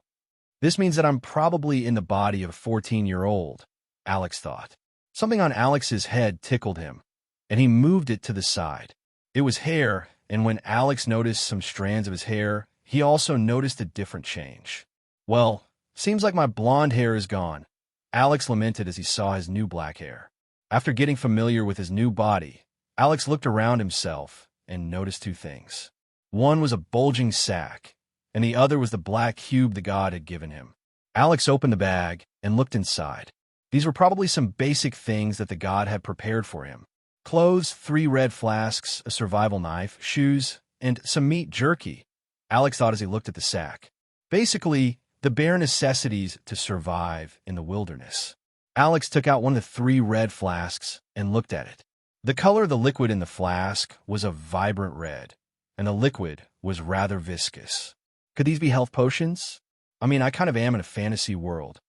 This means that I'm probably in the body of a 14-year-old, Alex thought. Something on Alex's head tickled him, and he moved it to the side. It was hair, and when Alex noticed some strands of his hair, he also noticed a different change. Well, seems like my blonde hair is gone, Alex lamented as he saw his new black hair. After getting familiar with his new body, Alex looked around himself and noticed two things. One was a bulging sack, and the other was the black cube the god had given him. Alex opened the bag and looked inside. These were probably some basic things that the god had prepared for him. Clothes, 3 red flasks, a survival knife, shoes, and some meat jerky, Alex thought as he looked at the sack. Basically, the bare necessities to survive in the wilderness. Alex took out one of the 3 red flasks and looked at it. The color of the liquid in the flask was a vibrant red, and the liquid was rather viscous. Could these be health potions? I mean, I kind of am in a fantasy world.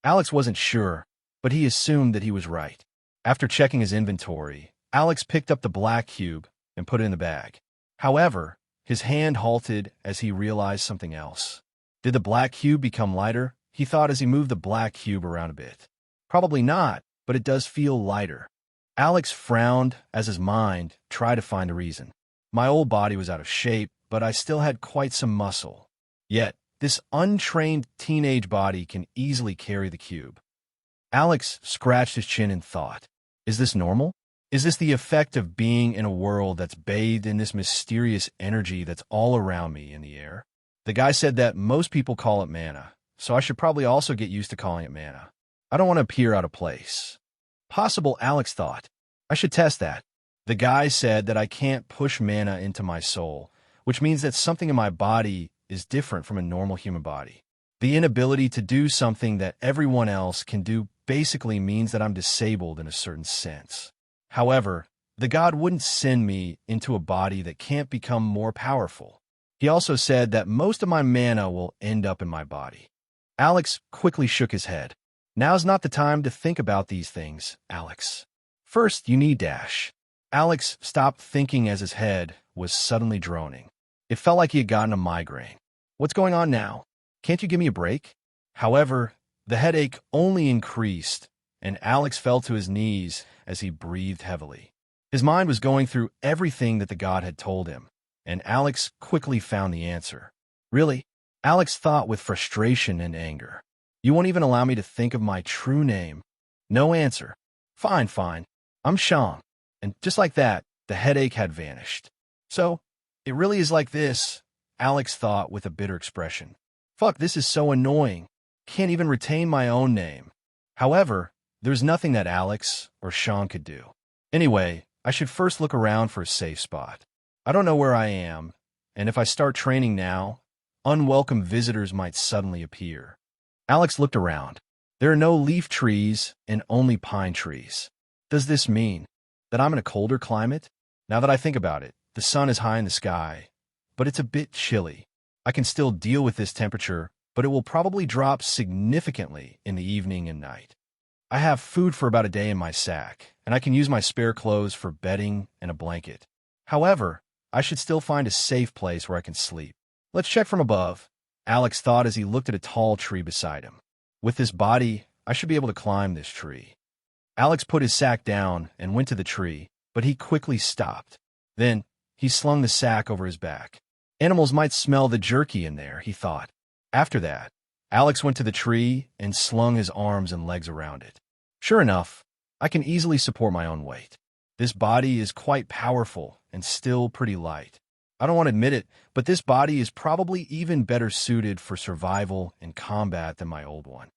Alex wasn't sure, but he assumed that he was right. After checking his inventory, Alex picked up the black cube and put it in the bag. However, his hand halted as he realized something else. Did the black cube become lighter? He thought as he moved the black cube around a bit. Probably not, but it does feel lighter. Alex frowned as his mind tried to find a reason. My old body was out of shape, but I still had quite some muscle. Yet, this untrained teenage body can easily carry the cube. Alex scratched his chin in thought. Is this normal? Is this the effect of being in a world that's bathed in this mysterious energy that's all around me in the air? The guy said that most people call it mana, so I should probably also get used to calling it mana. I don't want to appear out of place. Possible, Alex thought. I should test that. The guy said that I can't push mana into my soul, which means that something in my body is different from a normal human body. The inability to do something that everyone else can do basically means that I'm disabled in a certain sense. However, the god wouldn't send me into a body that can't become more powerful. He also said that most of my mana will end up in my body. Alex quickly shook his head. Now's not the time to think about these things, Alex. First, you need dash. Alex stopped thinking as his head was suddenly droning. It felt like he had gotten a migraine. What's going on now? Can't you give me a break? However, the headache only increased, and Alex fell to his knees as he breathed heavily. His mind was going through everything that the god had told him, and Alex quickly found the answer. Really? Alex thought with frustration and anger. You won't even allow me to think of my true name. No answer. Fine, fine. I'm Sean. And just like that, the headache had vanished. So, it really is like this, Alex thought with a bitter expression. Fuck, this is so annoying. Can't even retain my own name. However, there's nothing that Alex or Sean could do. Anyway, I should first look around for a safe spot. I don't know where I am, and if I start training now, unwelcome visitors might suddenly appear. Alex looked around. There are no leaf trees and only pine trees. Does this mean that I'm in a colder climate? Now that I think about it, the sun is high in the sky, but it's a bit chilly. I can still deal with this temperature, but it will probably drop significantly in the evening and night. I have food for about a day in my sack, and I can use my spare clothes for bedding and a blanket. However, I should still find a safe place where I can sleep. Let's check from above, Alex thought as he looked at a tall tree beside him. With this body, I should be able to climb this tree. Alex put his sack down and went to the tree, but he quickly stopped. Then, he slung the sack over his back. Animals might smell the jerky in there, he thought. After that, Alex went to the tree and slung his arms and legs around it. Sure enough, I can easily support my own weight. This body is quite powerful and still pretty light. I don't want to admit it, but this body is probably even better suited for survival and combat than my old one.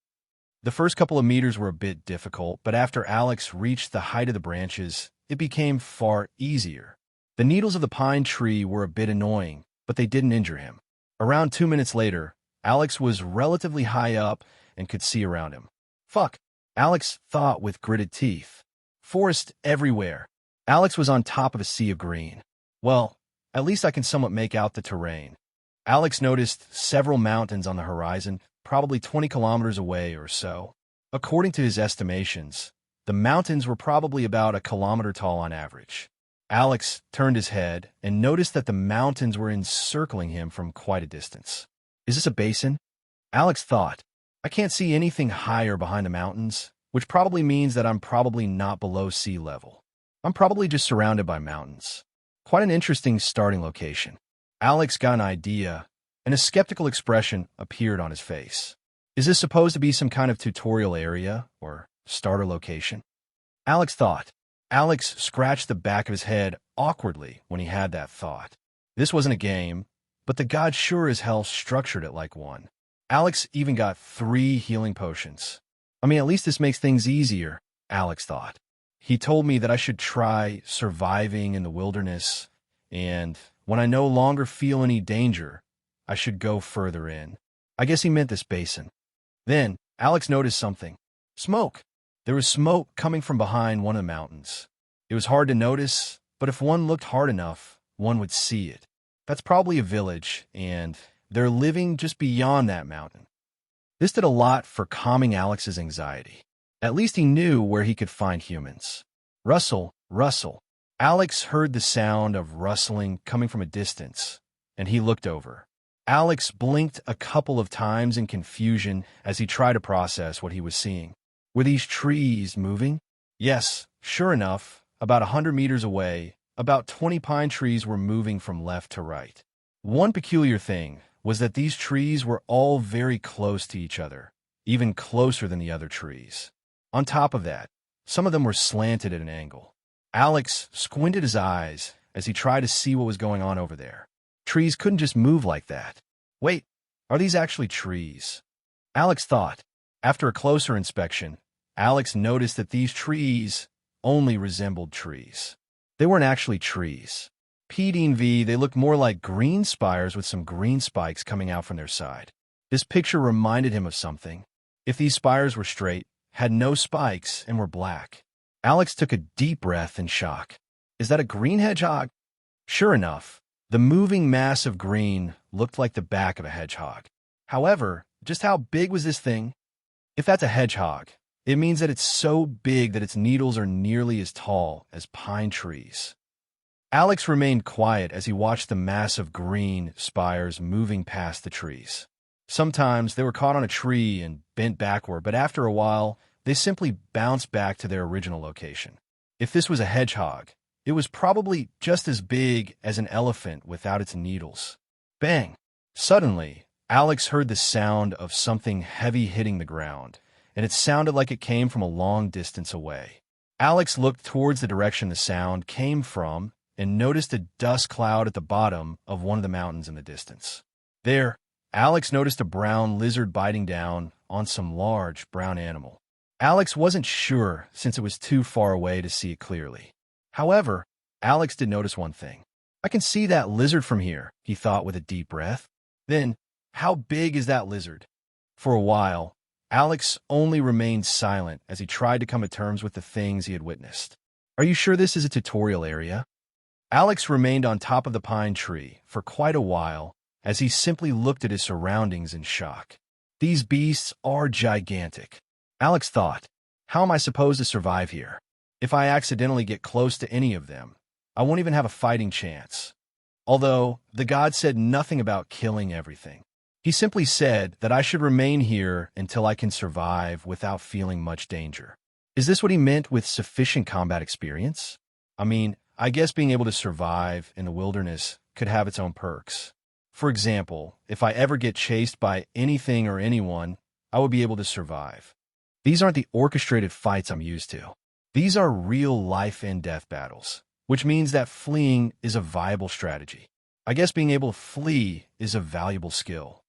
The first couple of meters were a bit difficult, but after Alex reached the height of the branches, it became far easier. The needles of the pine tree were a bit annoying, but they didn't injure him. Around 2 minutes later, Alex was relatively high up and could see around him. Fuck, Alex thought with gritted teeth. Forest everywhere. Alex was on top of a sea of green. Well, at least I can somewhat make out the terrain. Alex noticed several mountains on the horizon, probably 20 kilometers away or so. According to his estimations, the mountains were probably about a kilometer tall on average. Alex turned his head and noticed that the mountains were encircling him from quite a distance. Is this a basin? Alex thought. I can't see anything higher behind the mountains, which probably means that I'm probably not below sea level. I'm probably just surrounded by mountains. Quite an interesting starting location. Alex got an idea, and a skeptical expression appeared on his face. Is this supposed to be some kind of tutorial area or starter location? Alex thought. Alex scratched the back of his head awkwardly when he had that thought. This wasn't a game, but the god sure as hell structured it like one. Alex even got 3 healing potions. I mean, at least this makes things easier, Alex thought. He told me that I should try surviving in the wilderness, and when I no longer feel any danger, I should go further in. I guess he meant this basin. Then, Alex noticed something. Smoke. There was smoke coming from behind one of the mountains. It was hard to notice, but if one looked hard enough, one would see it. That's probably a village, and they're living just beyond that mountain. This did a lot for calming Alex's anxiety. At least he knew where he could find humans. Rustle, rustle. Alex heard the sound of rustling coming from a distance, and he looked over. Alex blinked a couple of times in confusion as he tried to process what he was seeing. Were these trees moving? Yes, sure enough, about 100 meters away, about 20 pine trees were moving from left to right. One peculiar thing was that these trees were all very close to each other, even closer than the other trees. On top of that, some of them were slanted at an angle. Alex squinted his eyes as he tried to see what was going on over there. Trees couldn't just move like that. Wait, are these actually trees? Alex thought. After a closer inspection, Alex noticed that these trees only resembled trees. They weren't actually trees. P.D.V. they looked more like green spires with some green spikes coming out from their side. This picture reminded him of something. If these spires were straight, had no spikes, and were black. Alex took a deep breath in shock. Is that a green hedgehog? Sure enough, the moving mass of green looked like the back of a hedgehog. However, just how big was this thing? If that's a hedgehog, it means that it's so big that its needles are nearly as tall as pine trees. Alex remained quiet as he watched the massive green spires moving past the trees. Sometimes they were caught on a tree and bent backward, but after a while, they simply bounced back to their original location. If this was a hedgehog, it was probably just as big as an elephant without its needles. Bang! Suddenly, Alex heard the sound of something heavy hitting the ground, and it sounded like it came from a long distance away. Alex looked towards the direction the sound came from and noticed a dust cloud at the bottom of one of the mountains in the distance. There, Alex noticed a brown lizard biting down on some large brown animal. Alex wasn't sure since it was too far away to see it clearly. However, Alex did notice one thing. I can see that lizard from here, he thought with a deep breath. Then, how big is that lizard? For a while, Alex only remained silent as he tried to come to terms with the things he had witnessed. Are you sure this is a tutorial area? Alex remained on top of the pine tree for quite a while as he simply looked at his surroundings in shock. These beasts are gigantic. Alex thought, how am I supposed to survive here? If I accidentally get close to any of them, I won't even have a fighting chance. Although the god said nothing about killing everything. He simply said that I should remain here until I can survive without feeling much danger. Is this what he meant with sufficient combat experience? I guess being able to survive in the wilderness could have its own perks. For example, if I ever get chased by anything or anyone, I would be able to survive. These aren't the orchestrated fights I'm used to. These are real life and death battles, which means that fleeing is a viable strategy. I guess being able to flee is a valuable skill.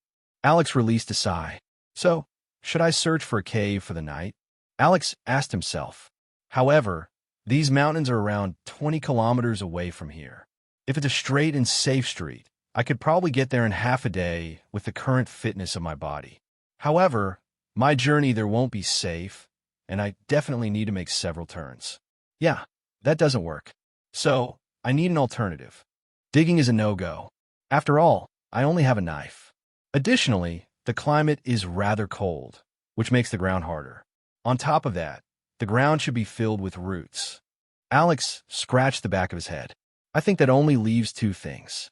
Alex released a sigh. So, should I search for a cave for the night? Alex asked himself. However, these mountains are around 20 kilometers away from here. If it's a straight and safe street, I could probably get there in half a day with the current fitness of my body. However, my journey there won't be safe, and I definitely need to make several turns. Yeah, that doesn't work. So, I need an alternative. Digging is a no-go. After all, I only have a knife. Additionally, the climate is rather cold, which makes the ground harder. On top of that, the ground should be filled with roots. Alex scratched the back of his head. I think that only leaves two things.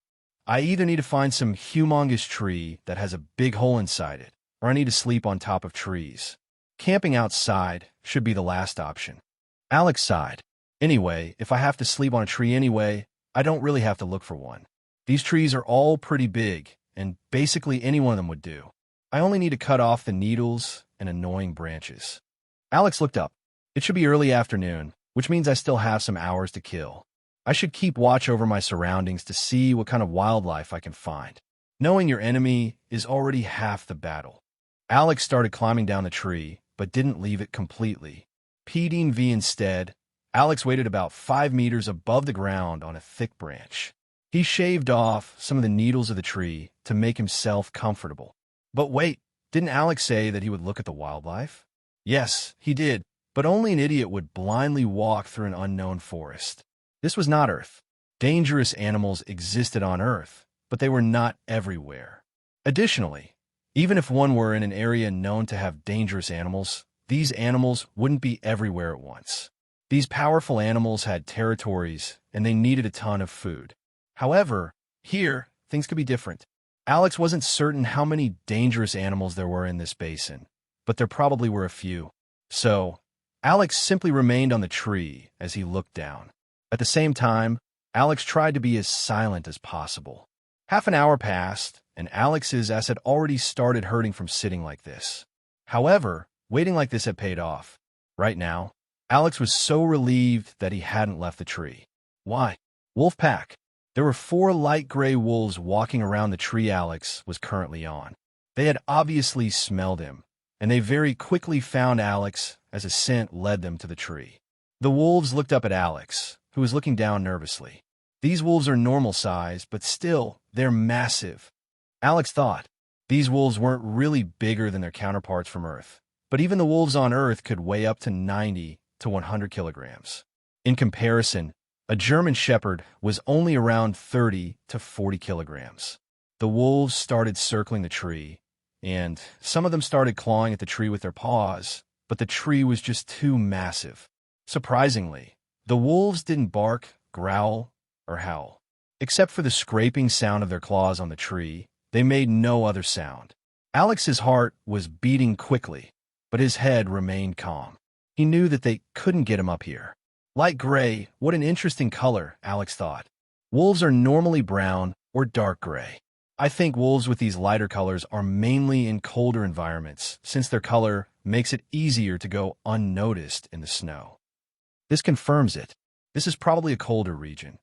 I either need to find some humongous tree that has a big hole inside it, or I need to sleep on top of trees. Camping outside should be the last option. Alex sighed. Anyway, if I have to sleep on a tree anyway, I don't really have to look for one. These trees are all pretty big, and basically any one of them would do. I only need to cut off the needles and annoying branches. Alex looked up. It should be early afternoon, which means I still have some hours to kill. I should keep watch over my surroundings to see what kind of wildlife I can find. Knowing your enemy is already half the battle. Alex started climbing down the tree, but didn't leave it completely. Peeding V instead, Alex waited about 5 meters above the ground on a thick branch. He shaved off some of the needles of the tree to make himself comfortable. But wait, didn't Alex say that he would look at the wildlife? Yes, he did, but only an idiot would blindly walk through an unknown forest. This was not Earth. Dangerous animals existed on Earth, but they were not everywhere. Additionally, even if one were in an area known to have dangerous animals, these animals wouldn't be everywhere at once. These powerful animals had territories, and they needed a ton of food. However, here, things could be different. Alex wasn't certain how many dangerous animals there were in this basin, but there probably were a few. So, Alex simply remained on the tree as he looked down. At the same time, Alex tried to be as silent as possible. Half an hour passed, and Alex's ass had already started hurting from sitting like this. However, waiting like this had paid off. Right now, Alex was so relieved that he hadn't left the tree. Why? Wolf pack. There were 4 light gray wolves walking around the tree Alex was currently on. They had obviously smelled him, and they very quickly found Alex as a scent led them to the tree. The wolves looked up at Alex, who was looking down nervously. These wolves are normal size, but still, they're massive. Alex thought, these wolves weren't really bigger than their counterparts from Earth, but even the wolves on Earth could weigh up to 90 to 100 kilograms. In comparison, a German Shepherd was only around 30 to 40 kilograms. The wolves started circling the tree, and some of them started clawing at the tree with their paws, but the tree was just too massive. Surprisingly, the wolves didn't bark, growl, or howl. Except for the scraping sound of their claws on the tree, they made no other sound. Alex's heart was beating quickly, but his head remained calm. He knew that they couldn't get him up here. Light gray, what an interesting color, Alex thought. Wolves are normally brown or dark gray. I think wolves with these lighter colors are mainly in colder environments, since their color makes it easier to go unnoticed in the snow. This confirms it. This is probably a colder region.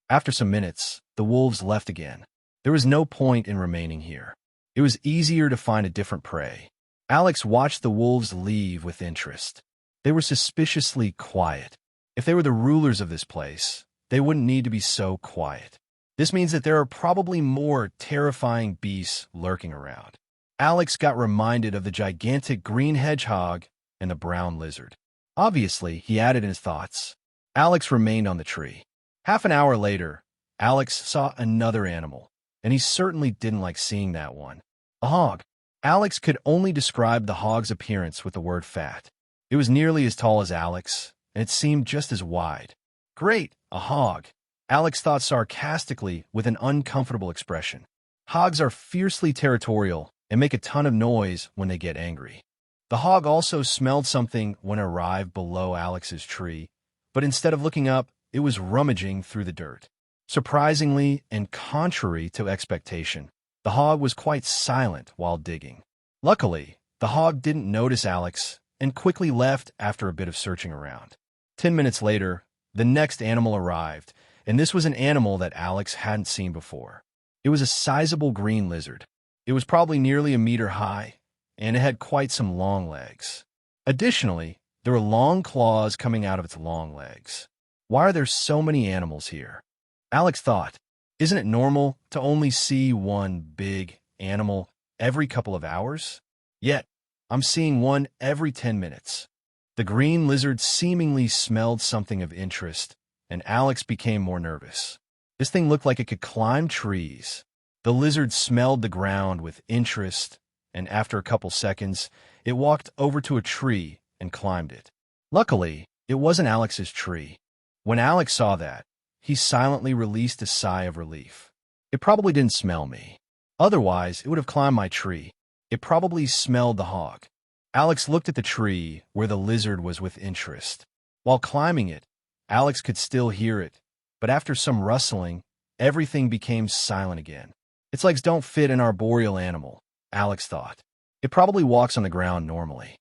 After some minutes, the wolves left again. There was no point in remaining here. It was easier to find a different prey. Alex watched the wolves leave with interest. They were suspiciously quiet. If they were the rulers of this place, they wouldn't need to be so quiet. This means that there are probably more terrifying beasts lurking around. Alex got reminded of the gigantic green hedgehog and the brown lizard. Obviously, he added in his thoughts. Alex remained on the tree. Half an hour later, Alex saw another animal, and he certainly didn't like seeing that one. A hog. Alex could only describe the hog's appearance with the word fat. It was nearly as tall as Alex, and it seemed just as wide. Great, a hog, Alex thought sarcastically with an uncomfortable expression. Hogs are fiercely territorial and make a ton of noise when they get angry. The hog also smelled something when it arrived below Alex's tree, but instead of looking up, it was rummaging through the dirt. Surprisingly and contrary to expectation, the hog was quite silent while digging. Luckily, the hog didn't notice Alex and quickly left after a bit of searching around. 10 minutes later, the next animal arrived, and this was an animal that Alex hadn't seen before. It was a sizable green lizard. It was probably nearly a meter high, and it had quite some long legs. Additionally, there were long claws coming out of its long legs. Why are there so many animals here? Alex thought, isn't it normal to only see one big animal every couple of hours? Yet, I'm seeing one every 10 minutes. The green lizard seemingly smelled something of interest, and Alex became more nervous. This thing looked like it could climb trees. The lizard smelled the ground with interest, and after a couple seconds, it walked over to a tree and climbed it. Luckily, it wasn't Alex's tree. When Alex saw that, he silently released a sigh of relief. It probably didn't smell me. Otherwise, it would have climbed my tree. It probably smelled the hog. Alex looked at the tree where the lizard was with interest. While climbing it, Alex could still hear it, but after some rustling, everything became silent again. Its legs don't fit an arboreal animal, Alex thought. It probably walks on the ground normally.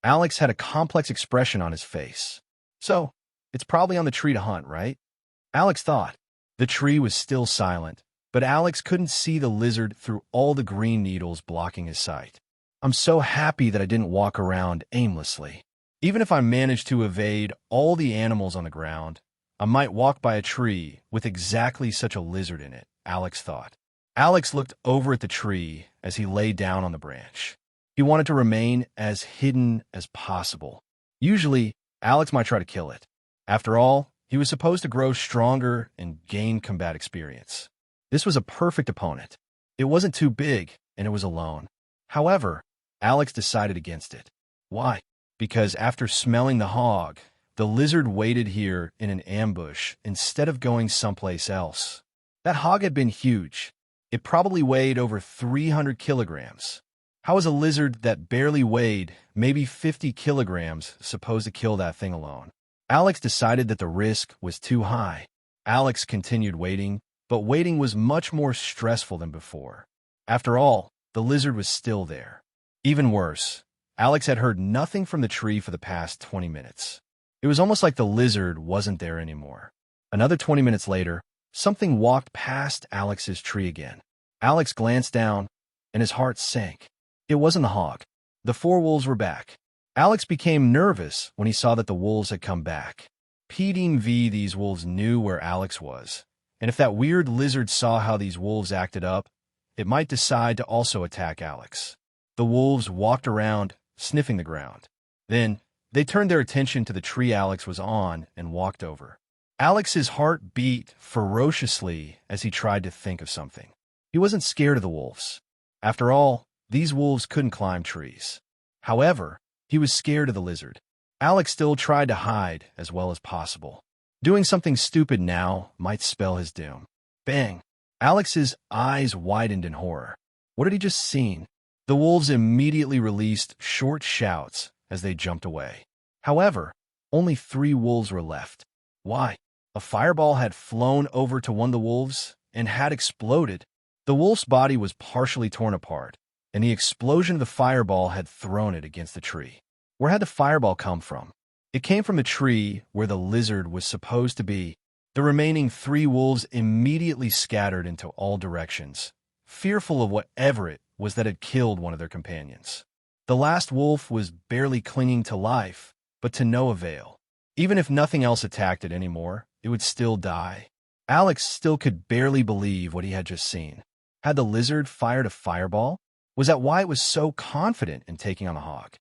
Alex had a complex expression on his face. So, it's probably on the tree to hunt, right? Alex thought. The tree was still silent, but Alex couldn't see the lizard through all the green needles blocking his sight. I'm so happy that I didn't walk around aimlessly. Even if I managed to evade all the animals on the ground, I might walk by a tree with exactly such a lizard in it, Alex thought. Alex looked over at the tree as he lay down on the branch. He wanted to remain as hidden as possible. Usually, Alex might try to kill it. After all, he was supposed to grow stronger and gain combat experience. This was a perfect opponent. It wasn't too big, and it was alone. However, Alex decided against it. Why? Because after smelling the hog, the lizard waited here in an ambush instead of going someplace else. That hog had been huge. It probably weighed over 300 kilograms. How was a lizard that barely weighed maybe 50 kilograms supposed to kill that thing alone? Alex decided that the risk was too high. Alex continued waiting, but waiting was much more stressful than before. After all, the lizard was still there. Even worse, Alex had heard nothing from the tree for the past 20 minutes. It was almost like the lizard wasn't there anymore. Another 20 minutes later, something walked past Alex's tree again. Alex glanced down, and his heart sank. It wasn't the hog. The 4 wolves were back. Alex became nervous when he saw that the wolves had come back. These wolves knew where Alex was, and if that weird lizard saw how these wolves acted up, it might decide to also attack Alex. The wolves walked around, sniffing the ground. Then, they turned their attention to the tree Alex was on and walked over. Alex's heart beat ferociously as he tried to think of something. He wasn't scared of the wolves. After all, these wolves couldn't climb trees. However, he was scared of the lizard. Alex still tried to hide as well as possible. Doing something stupid now might spell his doom. Bang! Alex's eyes widened in horror. What had he just seen? The wolves immediately released short shouts as they jumped away. However, only 3 wolves were left. Why? A fireball had flown over to one of the wolves and had exploded. The wolf's body was partially torn apart, and the explosion of the fireball had thrown it against the tree. Where had the fireball come from? It came from the tree where the lizard was supposed to be. The remaining 3 wolves immediately scattered into all directions, fearful of whatever it was that had killed one of their companions. The last wolf was barely clinging to life, but to no avail. Even if nothing else attacked it anymore, it would still die. Alex still could barely believe what he had just seen. Had the lizard fired a fireball? Was that why it was so confident in taking on the hawk?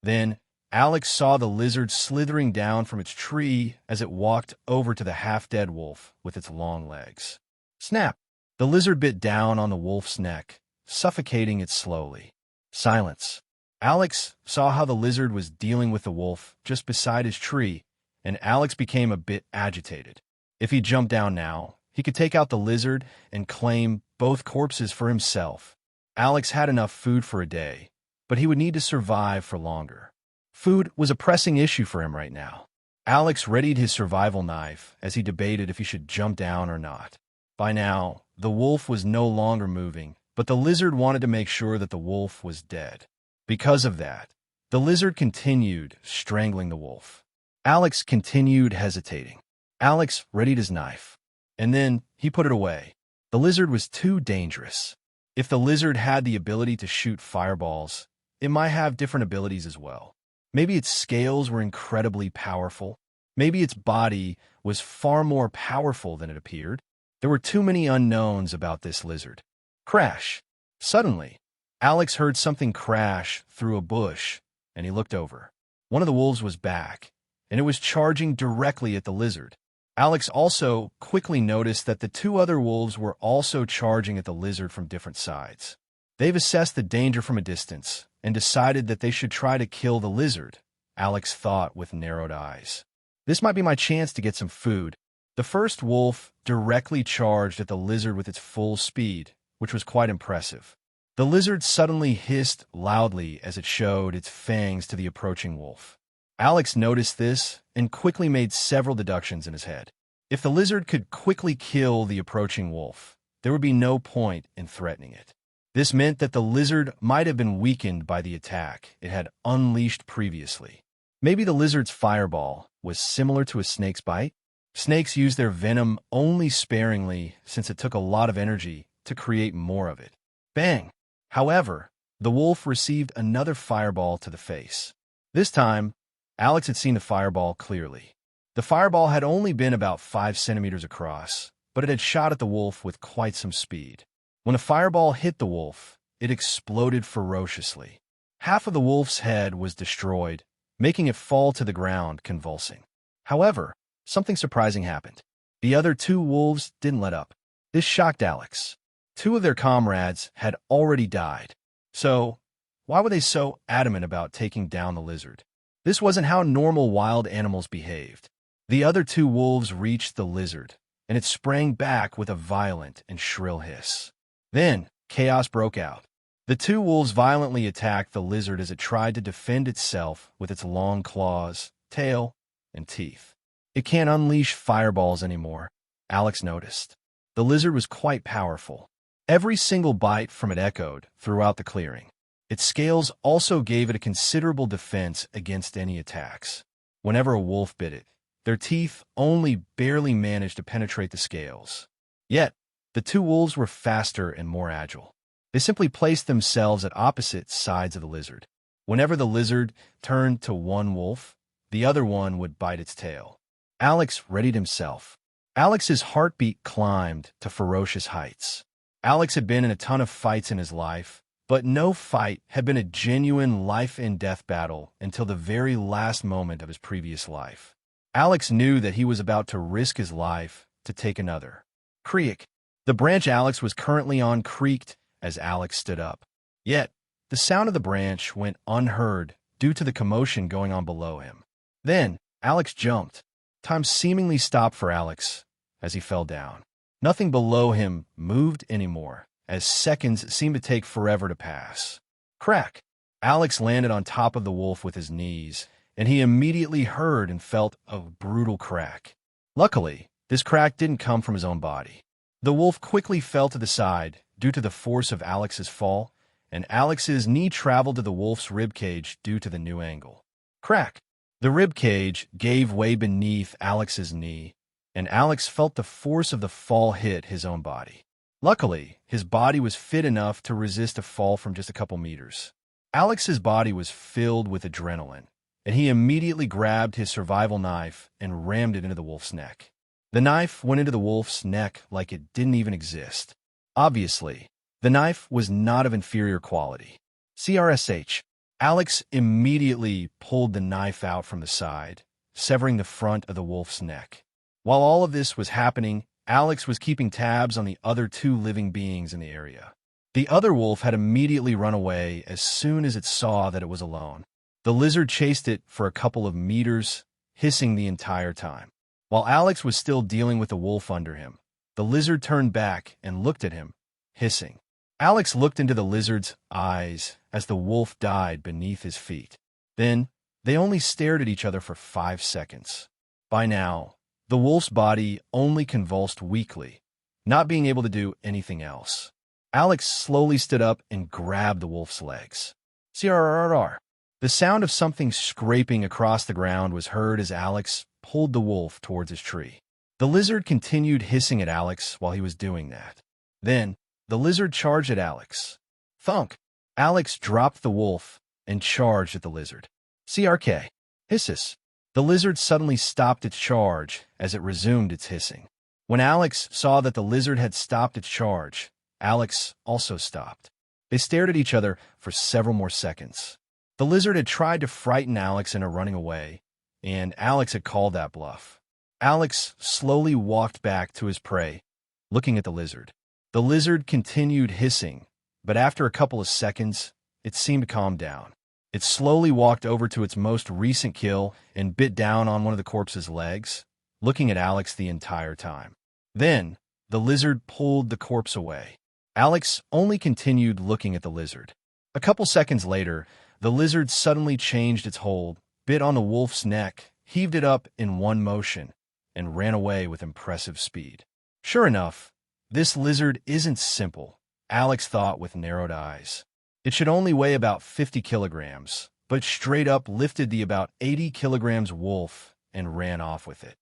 Then, Alex saw the lizard slithering down from its tree as it walked over to the half-dead wolf with its long legs. Snap! The lizard bit down on the wolf's neck, suffocating it slowly. Silence. Alex saw how the lizard was dealing with the wolf just beside his tree, and Alex became a bit agitated. If he jumped down now, he could take out the lizard and claim both corpses for himself. Alex had enough food for a day, but he would need to survive for longer. Food was a pressing issue for him right now. Alex readied his survival knife as he debated if he should jump down or not. By now, the wolf was no longer moving, but the lizard wanted to make sure that the wolf was dead. Because of that, the lizard continued strangling the wolf. Alex continued hesitating. Alex readied his knife, and then he put it away. The lizard was too dangerous. If the lizard had the ability to shoot fireballs, it might have different abilities as well. Maybe its scales were incredibly powerful. Maybe its body was far more powerful than it appeared. There were too many unknowns about this lizard. Crash! Suddenly, Alex heard something crash through a bush, and he looked over. One of the wolves was back, and it was charging directly at the lizard. Alex also quickly noticed that the two other wolves were also charging at the lizard from different sides. They've assessed the danger from a distance and decided that they should try to kill the lizard, Alex thought with narrowed eyes. This might be my chance to get some food. The first wolf directly charged at the lizard with its full speed, which was quite impressive. The lizard suddenly hissed loudly as it showed its fangs to the approaching wolf. Alex noticed this and quickly made several deductions in his head. If the lizard could quickly kill the approaching wolf, there would be no point in threatening it. This meant that the lizard might have been weakened by the attack it had unleashed previously. Maybe the lizard's fireball was similar to a snake's bite? Snakes use their venom only sparingly since it took a lot of energy to create more of it. Bang! However, the wolf received another fireball to the face. This time, Alex had seen the fireball clearly. The fireball had only been about 5 centimeters across, but it had shot at the wolf with quite some speed. When the fireball hit the wolf, it exploded ferociously. Half of the wolf's head was destroyed, making it fall to the ground, convulsing. However, something surprising happened. The other two wolves didn't let up. This shocked Alex. 2 of their comrades had already died. So, why were they so adamant about taking down the lizard? This wasn't how normal wild animals behaved. The other 2 wolves reached the lizard, and it sprang back with a violent and shrill hiss. Then, chaos broke out. The 2 wolves violently attacked the lizard as it tried to defend itself with its long claws, tail, and teeth. It can't unleash fireballs anymore, Alex noticed. The lizard was quite powerful. Every single bite from it echoed throughout the clearing. Its scales also gave it a considerable defense against any attacks. Whenever a wolf bit it, their teeth only barely managed to penetrate the scales. Yet, the 2 wolves were faster and more agile. They simply placed themselves at opposite sides of the lizard. Whenever the lizard turned to one wolf, the other one would bite its tail. Alex readied himself. Alex's heartbeat climbed to ferocious heights. Alex had been in a ton of fights in his life, but no fight had been a genuine life-and-death battle until the very last moment of his previous life. Alex knew that he was about to risk his life to take another. Creak. The branch Alex was currently on creaked as Alex stood up. Yet, the sound of the branch went unheard due to the commotion going on below him. Then, Alex jumped. Time seemingly stopped for Alex as he fell down. Nothing below him moved anymore, as seconds seemed to take forever to pass. Crack! Alex landed on top of the wolf with his knees, and he immediately heard and felt a brutal crack. Luckily, this crack didn't come from his own body. The wolf quickly fell to the side due to the force of Alex's fall, and Alex's knee traveled to the wolf's ribcage due to the new angle. Crack! The ribcage gave way beneath Alex's knee, and Alex felt the force of the fall hit his own body. Luckily, his body was fit enough to resist a fall from just a couple meters. Alex's body was filled with adrenaline, and he immediately grabbed his survival knife and rammed it into the wolf's neck. The knife went into the wolf's neck like it didn't even exist. Obviously, The knife was not of inferior quality. CRSH. Alex immediately pulled the knife out from the side, severing the front of the wolf's neck. While all of this was happening, Alex was keeping tabs on the other two living beings in the area. The other wolf had immediately run away as soon as it saw that it was alone. The lizard chased it for a couple of meters, hissing the entire time. While Alex was still dealing with the wolf under him, the lizard turned back and looked at him, hissing. Alex looked into the lizard's eyes as the wolf died beneath his feet. Then, they only stared at each other for 5 seconds. By now, the wolf's body only convulsed weakly, not being able to do anything else. Alex slowly stood up and grabbed the wolf's legs. CRRR. The sound of something scraping across the ground was heard as Alex pulled the wolf towards his tree. The lizard continued hissing at Alex while he was doing that. Then, the lizard charged at Alex. Thunk! Alex dropped the wolf and charged at the lizard. CRK. Hisses. The lizard suddenly stopped its charge as it resumed its hissing. When Alex saw that the lizard had stopped its charge, Alex also stopped. They stared at each other for several more seconds. The lizard had tried to frighten Alex into running away, and Alex had called that bluff. Alex slowly walked back to his prey, looking at the lizard. The lizard continued hissing, but after a couple of seconds, it seemed to calm down. It slowly walked over to its most recent kill and bit down on one of the corpse's legs, looking at Alex the entire time. Then, the lizard pulled the corpse away. Alex only continued looking at the lizard. A couple seconds later, the lizard suddenly changed its hold, bit on the wolf's neck, heaved it up in one motion, and ran away with impressive speed. Sure enough, this lizard isn't simple, Alex thought with narrowed eyes. It should only weigh about 50 kilograms, but straight up lifted the about 80 kilograms wolf and ran off with it.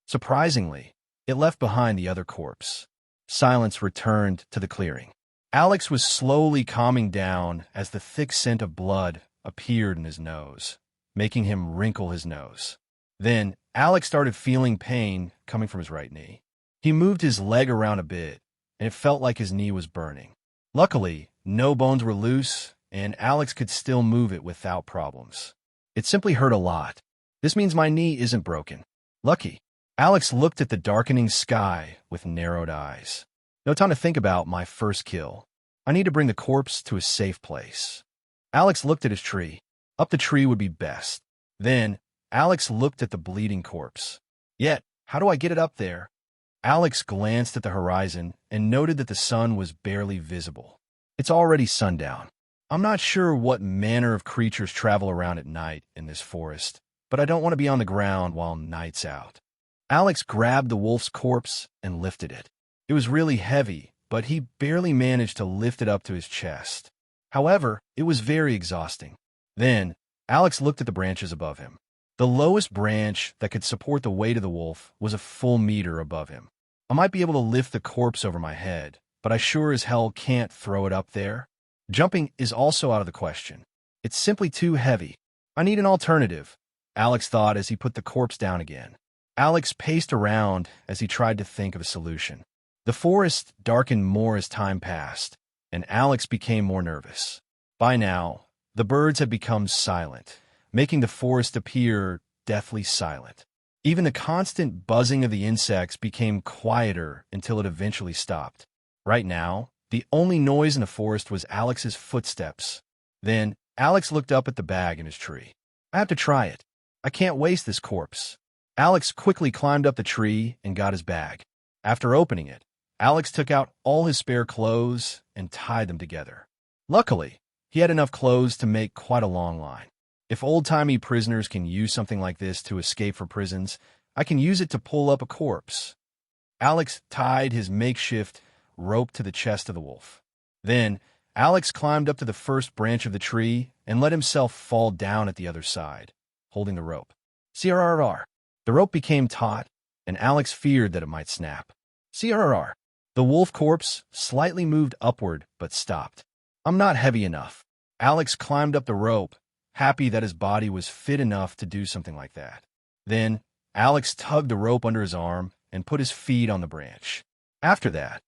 Surprisingly, it left behind the other corpse. Silence returned to the clearing. Alex was slowly calming down as the thick scent of blood appeared in his nose, making him wrinkle his nose. Then, Alex started feeling pain coming from his right knee. He moved his leg around a bit, and it felt like his knee was burning. Luckily, no bones were loose, and Alex could still move it without problems. It simply hurt a lot. This means my knee isn't broken. Lucky. Alex looked at the darkening sky with narrowed eyes. No time to think about my first kill. I need to bring the corpse to a safe place. Alex looked at his tree. Up the tree would be best. Then, Alex looked at the bleeding corpse. Yet, how do I get it up there? Alex glanced at the horizon and noted that the sun was barely visible. It's already sundown. I'm not sure what manner of creatures travel around at night in this forest, but I don't want to be on the ground while night's out. Alex grabbed the wolf's corpse and lifted it. It was really heavy, but he barely managed to lift it up to his chest. However, it was very exhausting. Then, Alex looked at the branches above him. The lowest branch that could support the weight of the wolf was a full meter above him. I might be able to lift the corpse over my head, but I sure as hell can't throw it up there. Jumping is also out of the question. It's simply too heavy. I need an alternative, Alex thought as he put the corpse down again. Alex paced around as he tried to think of a solution. The forest darkened more as time passed, and Alex became more nervous. By now, the birds had become silent, making the forest appear deathly silent. Even the constant buzzing of the insects became quieter until it eventually stopped. Right now, the only noise in the forest was Alex's footsteps. Then, Alex looked up at the bag in his tree. I have to try it. I can't waste this corpse. Alex quickly climbed up the tree and got his bag. After opening it, Alex took out all his spare clothes and tied them together. Luckily, he had enough clothes to make quite a long line. If old-timey prisoners can use something like this to escape from prisons, I can use it to pull up a corpse. Alex tied his makeshift rope to the chest of the wolf. Then, Alex climbed up to the first branch of the tree and let himself fall down at the other side, holding the rope. CRRR. The rope became taut, and Alex feared that it might snap. CRRR. The wolf corpse slightly moved upward but stopped. I'm not heavy enough. Alex climbed up the rope, happy that his body was fit enough to do something like that. Then, Alex tugged the rope under his arm and put his feet on the branch. After that,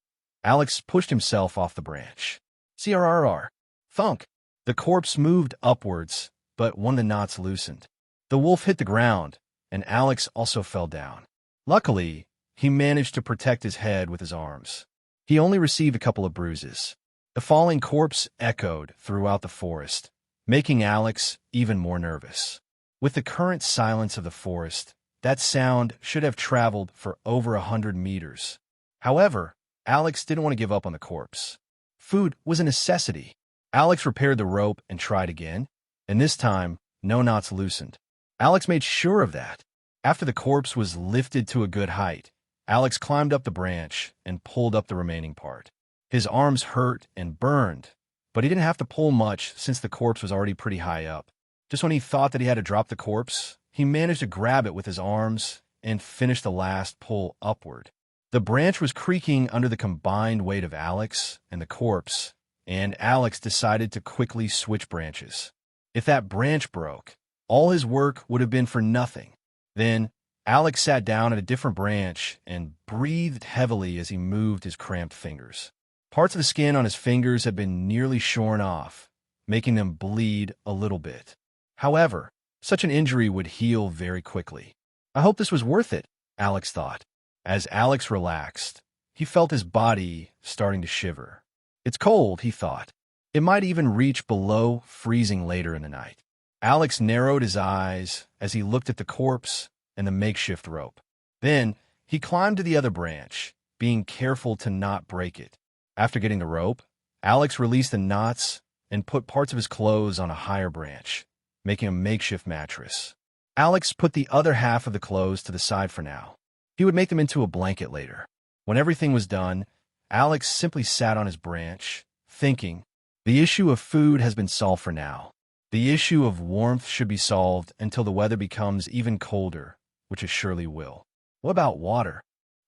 Alex pushed himself off the branch. CRRR. Thunk. The corpse moved upwards, but one of the knots loosened. The wolf hit the ground, and Alex also fell down. Luckily, he managed to protect his head with his arms. He only received a couple of bruises. The falling corpse echoed throughout the forest, making Alex even more nervous. With the current silence of the forest, that sound should have traveled for over 100 meters. However, Alex didn't want to give up on the corpse. Food was a necessity. Alex repaired the rope and tried again, and this time, no knots loosened. Alex made sure of that. After the corpse was lifted to a good height, Alex climbed up the branch and pulled up the remaining part. His arms hurt and burned, but he didn't have to pull much since the corpse was already pretty high up. Just when he thought that he had to drop the corpse, he managed to grab it with his arms and finish the last pull upward. The branch was creaking under the combined weight of Alex and the corpse, and Alex decided to quickly switch branches. If that branch broke, all his work would have been for nothing. Then, Alex sat down at a different branch and breathed heavily as he moved his cramped fingers. Parts of the skin on his fingers had been nearly shorn off, making them bleed a little bit. However, such an injury would heal very quickly. I hope this was worth it, Alex thought. As Alex relaxed, he felt his body starting to shiver. It's cold, he thought. It might even reach below freezing later in the night. Alex narrowed his eyes as he looked at the corpse and the makeshift rope. Then, he climbed to the other branch, being careful to not break it. After getting the rope, Alex released the knots and put parts of his clothes on a higher branch, making a makeshift mattress. Alex put the other half of the clothes to the side for now. He would make them into a blanket later. When everything was done, Alex simply sat on his branch, thinking, the issue of food has been solved for now. The issue of warmth should be solved until the weather becomes even colder, which it surely will. What about water?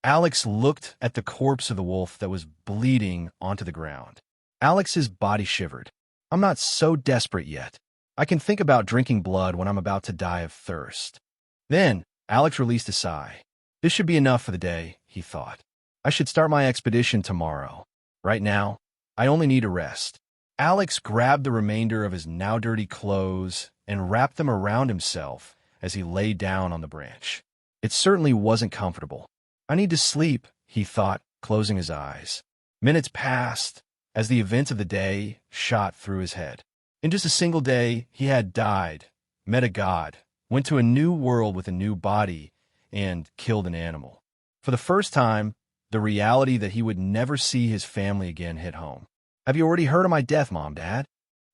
Alex looked at the corpse of the wolf that was bleeding onto the ground. Alex's body shivered. I'm not so desperate yet. I can think about drinking blood when I'm about to die of thirst. Then, Alex released a sigh. This should be enough for the day, he thought. I should start my expedition tomorrow. Right now, I only need a rest. Alex grabbed the remainder of his now dirty clothes and wrapped them around himself as he lay down on the branch. It certainly wasn't comfortable. I need to sleep, he thought, closing his eyes. Minutes passed as the events of the day shot through his head. In just a single day, he had died, met a god, went to a new world with a new body, and killed an animal. For the first time, the reality that he would never see his family again hit home. Have you already heard of my death, Mom, Dad?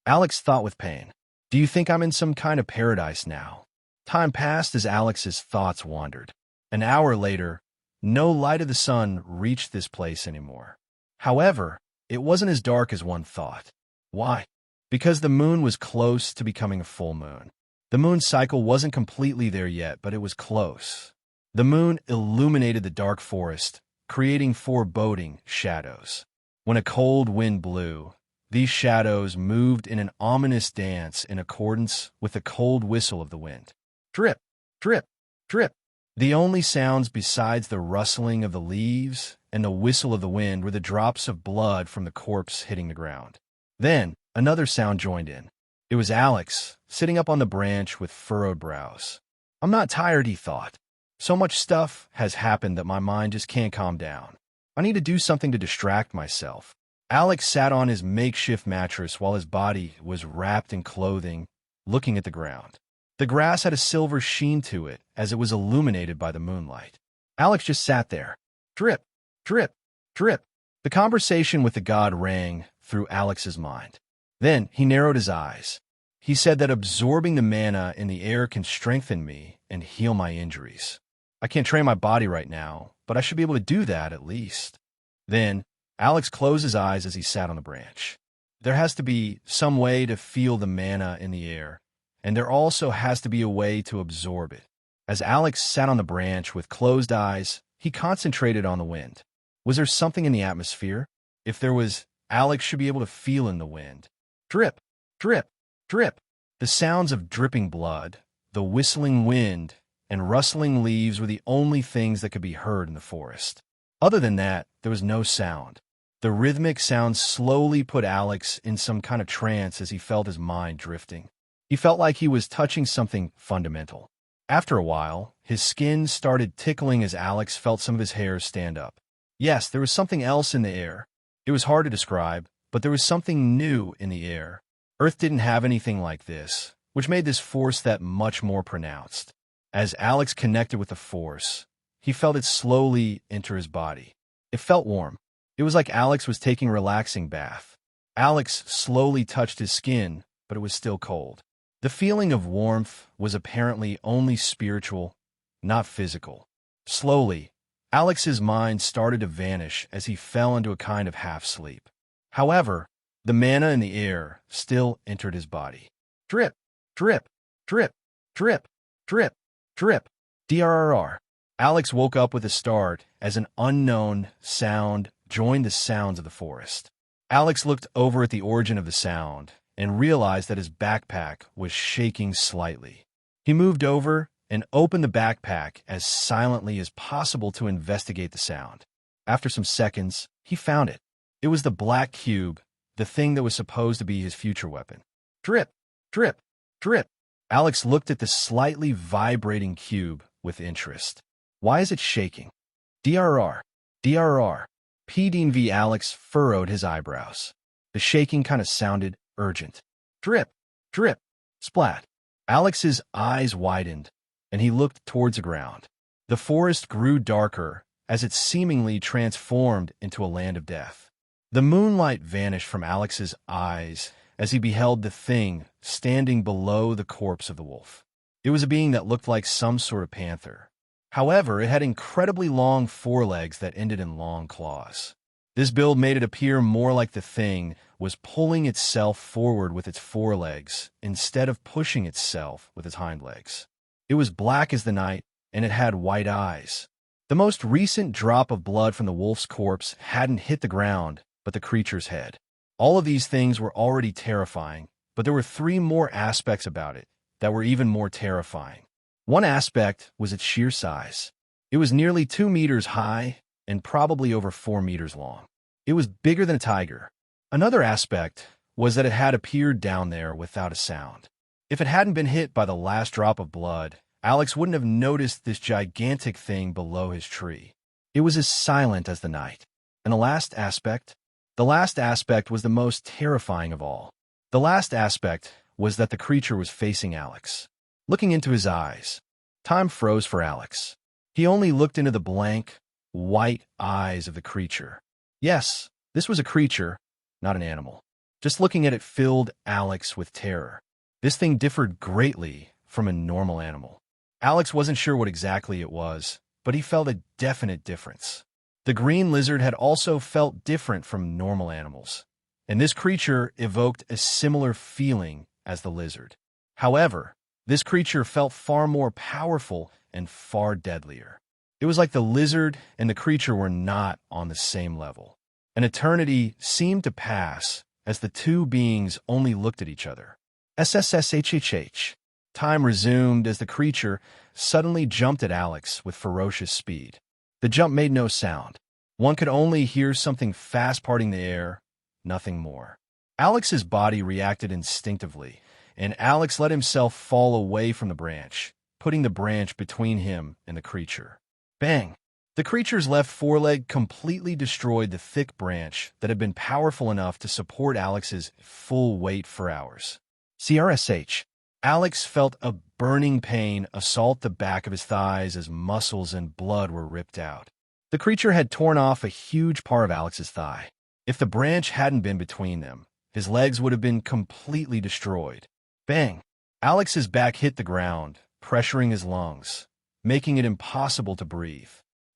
Alex thought with pain. Do you think I'm in some kind of paradise now? Time passed as Alex's thoughts wandered. An hour later, no light of the sun reached this place anymore. However, it wasn't as dark as one thought. Why? Because the moon was close to becoming a full moon. The moon cycle wasn't completely there yet, but it was close. The moon illuminated the dark forest, creating foreboding shadows. When a cold wind blew, these shadows moved in an ominous dance in accordance with the cold whistle of the wind. Drip, drip, drip. The only sounds besides the rustling of the leaves and the whistle of the wind were the drops of blood from the corpse hitting the ground. Then, another sound joined in. It was Alex, sitting up on the branch with furrowed brows. I'm not tired, he thought. So much stuff has happened that my mind just can't calm down. I need to do something to distract myself. Alex sat on his makeshift mattress while his body was wrapped in clothing, looking at the ground. The grass had a silver sheen to it as it was illuminated by the moonlight. Alex just sat there. Drip, drip, drip. The conversation with the god rang through Alex's mind. Then he narrowed his eyes. He said that absorbing the mana in the air can strengthen me and heal my injuries. I can't train my body right now, but I should be able to do that at least. Then, Alex closed his eyes as he sat on the branch. There has to be some way to feel the mana in the air, and there also has to be a way to absorb it. As Alex sat on the branch with closed eyes, he concentrated on the wind. Was there something in the atmosphere? If there was, Alex should be able to feel in the wind. Drip, drip, drip. The sounds of dripping blood, the whistling wind, and rustling leaves were the only things that could be heard in the forest. Other than that, there was no sound. The rhythmic sound slowly put Alex in some kind of trance as he felt his mind drifting. He felt like he was touching something fundamental. After a while, his skin started tickling as Alex felt some of his hairs stand up. Yes, there was something else in the air. It was hard to describe, but there was something new in the air. Earth didn't have anything like this, which made this force that much more pronounced. As Alex connected with the force, he felt it slowly enter his body. It felt warm. It was like Alex was taking a relaxing bath. Alex slowly touched his skin, but it was still cold. The feeling of warmth was apparently only spiritual, not physical. Slowly, Alex's mind started to vanish as he fell into a kind of half-sleep. However, the mana in the air still entered his body. Drip, drip, drip, drip, drip, drip, drrr. Alex woke up with a start as an unknown sound joined the sounds of the forest. Alex looked over at the origin of the sound and realized that his backpack was shaking slightly. He moved over and opened the backpack as silently as possible to investigate the sound. After some seconds, he found it. It was the black cube, the thing that was supposed to be his future weapon. Drip, drip, drip. Alex looked at the slightly vibrating cube with interest. Why is it shaking? DRR, DRR. PDV. Alex furrowed his eyebrows. The shaking kind of sounded urgent. Drip, drip, splat. Alex's eyes widened, and he looked towards the ground. The forest grew darker as it seemingly transformed into a land of death. The moonlight vanished from Alex's eyes as he beheld the thing standing below the corpse of the wolf. It was a being that looked like some sort of panther. However, it had incredibly long forelegs that ended in long claws. This build made it appear more like the thing was pulling itself forward with its forelegs instead of pushing itself with its hind legs. It was black as the night, and it had white eyes. The most recent drop of blood from the wolf's corpse hadn't hit the ground, but the creature's head. All of these things were already terrifying, but there were 3 more aspects about it that were even more terrifying. One aspect was its sheer size. It was nearly 2 meters high and probably over 4 meters long. It was bigger than a tiger. Another aspect was that it had appeared down there without a sound. If it hadn't been hit by the last drop of blood, Alex wouldn't have noticed this gigantic thing below his tree. It was as silent as the night. And the last aspect was the most terrifying of all. The last aspect was that the creature was facing Alex. Looking into his eyes, time froze for Alex. He only looked into the blank, white eyes of the creature. Yes, this was a creature, not an animal. Just looking at it filled Alex with terror. This thing differed greatly from a normal animal. Alex wasn't sure what exactly it was, but he felt a definite difference. The green lizard had also felt different from normal animals, and this creature evoked a similar feeling as the lizard. However, this creature felt far more powerful and far deadlier. It was like the lizard and the creature were not on the same level. An eternity seemed to pass as the two beings only looked at each other. SSSHHH. Time resumed as the creature suddenly jumped at Alex with ferocious speed. The jump made no sound. One could only hear something fast parting the air, nothing more. Alex's body reacted instinctively, and Alex let himself fall away from the branch, putting the branch between him and the creature. Bang! The creature's left foreleg completely destroyed the thick branch that had been powerful enough to support Alex's full weight for hours. CRSH. Alex felt a burning pain assault the back of his thighs as muscles and blood were ripped out. The creature had torn off a huge part of Alex's thigh. If the branch hadn't been between them, his legs would have been completely destroyed. Bang! Alex's back hit the ground, pressuring his lungs, making it impossible to breathe.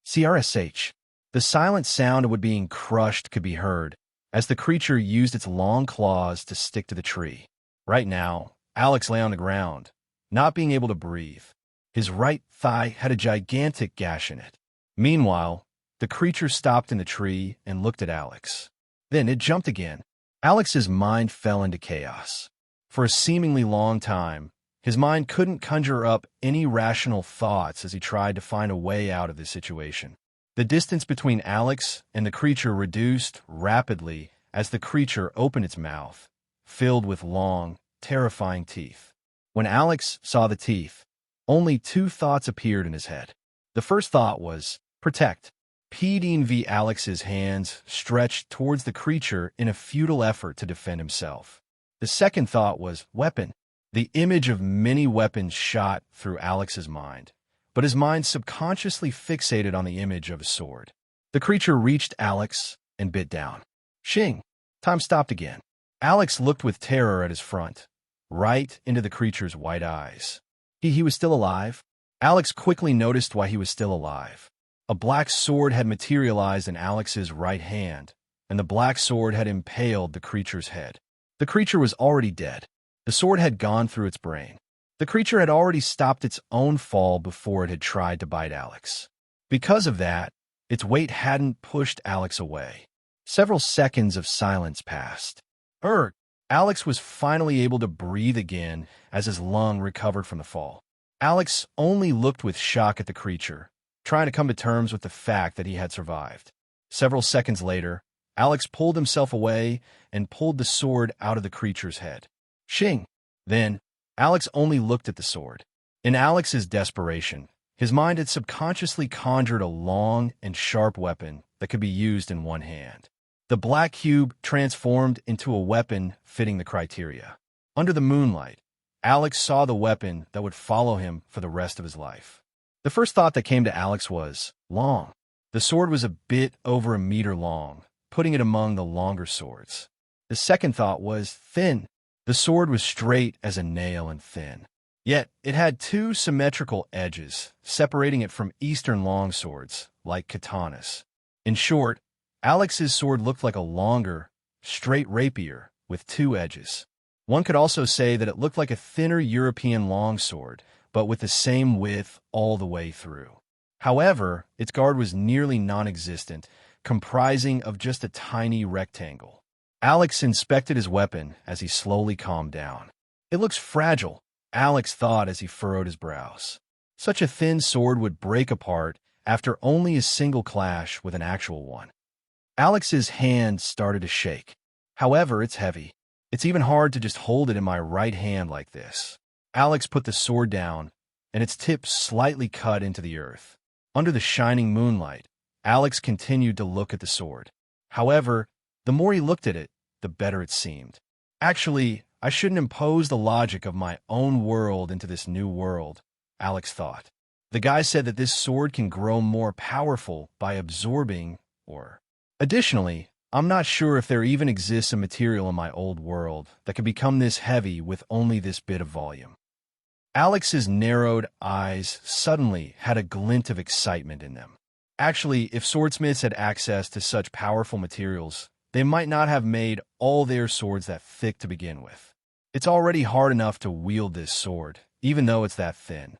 CRSH. The silent sound of what being crushed could be heard as the creature used its long claws to stick to the tree. Right now, Alex lay on the ground, not being able to breathe. His right thigh had a gigantic gash in it. Meanwhile, the creature stopped in the tree and looked at Alex. Then it jumped again. Alex's mind fell into chaos. For a seemingly long time, his mind couldn't conjure up any rational thoughts as he tried to find a way out of this situation. The distance between Alex and the creature reduced rapidly as the creature opened its mouth, filled with long, terrifying teeth. When Alex saw the teeth, only two thoughts appeared in his head. The first thought was, protect. PDV Alex's hands stretched towards the creature in a futile effort to defend himself. The second thought was, weapon. The image of many weapons shot through Alex's mind, but his mind subconsciously fixated on the image of a sword. The creature reached Alex and bit down. Shing! Time stopped again. Alex looked with terror at his front, right into the creature's white eyes. He was still alive? Alex quickly noticed why he was still alive. A black sword had materialized in Alex's right hand, and the black sword had impaled the creature's head. The creature was already dead. The sword had gone through its brain. The creature had already stopped its own fall before it had tried to bite Alex. Because of that, its weight hadn't pushed Alex away. Several seconds of silence passed. Alex was finally able to breathe again as his lung recovered from the fall. Alex only looked with shock at the creature, trying to come to terms with the fact that he had survived. Several seconds later, Alex pulled himself away and pulled the sword out of the creature's head. Shing! Then, Alex only looked at the sword. In Alex's desperation, his mind had subconsciously conjured a long and sharp weapon that could be used in one hand. The black cube transformed into a weapon fitting the criteria. Under the moonlight, Alex saw the weapon that would follow him for the rest of his life. The first thought that came to Alex was, long. The sword was a bit over a meter long, putting it among the longer swords. The second thought was, thin. The sword was straight as a nail and thin. Yet, it had two symmetrical edges, separating it from Eastern longswords, like katanas. In short, Alex's sword looked like a longer, straight rapier with two edges. One could also say that it looked like a thinner European longsword, but with the same width all the way through. However, its guard was nearly non-existent, comprising of just a tiny rectangle. Alex inspected his weapon as he slowly calmed down. It looks fragile, Alex thought as he furrowed his brows. Such a thin sword would break apart after only a single clash with an actual one. Alex's hand started to shake. However, it's heavy. It's even hard to just hold it in my right hand like this. Alex put the sword down, and its tip slightly cut into the earth. Under the shining moonlight, Alex continued to look at the sword. However, the more he looked at it, the better it seemed. Actually, I shouldn't impose the logic of my own world into this new world, Alex thought. The guy said that this sword can grow more powerful by absorbing or... Additionally, I'm not sure if there even exists a material in my old world that could become this heavy with only this bit of volume. Alex's narrowed eyes suddenly had a glint of excitement in them. Actually, if swordsmiths had access to such powerful materials, they might not have made all their swords that thick to begin with. It's already hard enough to wield this sword, even though it's that thin.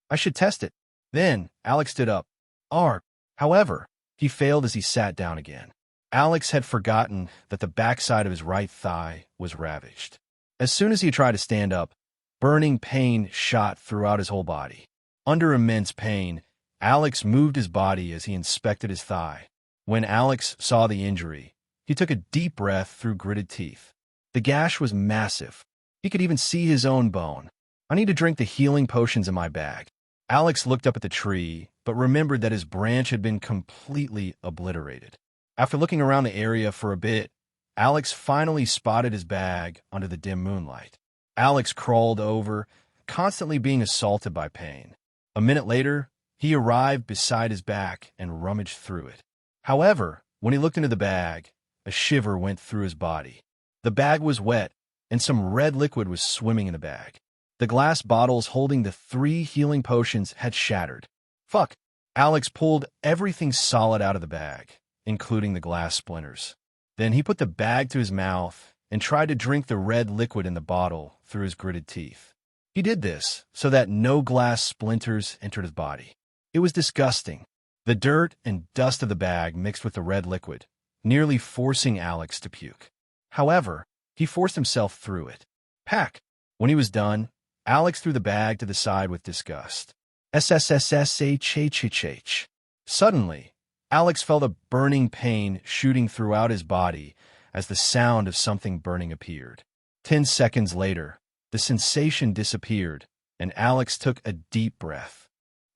I should test it. Then, Alex stood up. However, he failed as he sat down again. Alex had forgotten that the backside of his right thigh was ravaged. As soon as he tried to stand up, burning pain shot throughout his whole body. Under immense pain, Alex moved his body as he inspected his thigh. When Alex saw the injury, he took a deep breath through gritted teeth. The gash was massive. He could even see his own bone. I need to drink the healing potions in my bag. Alex looked up at the tree, but remembered that his branch had been completely obliterated. After looking around the area for a bit, Alex finally spotted his bag under the dim moonlight. Alex crawled over, constantly being assaulted by pain. A minute later, he arrived beside his back and rummaged through it. However, when he looked into the bag, a shiver went through his body. The bag was wet, and some red liquid was swimming in the bag. The glass bottles holding the 3 healing potions had shattered. Fuck! Alex pulled everything solid out of the bag, including the glass splinters. Then he put the bag to his mouth and tried to drink the red liquid in the bottle through his gritted teeth. He did this so that no glass splinters entered his body. It was disgusting. The dirt and dust of the bag mixed with the red liquid, nearly forcing Alex to puke. However, he forced himself through it. Pack! When he was done, Alex threw the bag to the side with disgust. SSSSHHHH. Suddenly, Alex felt a burning pain shooting throughout his body as the sound of something burning appeared. 10 seconds later, the sensation disappeared, and Alex took a deep breath.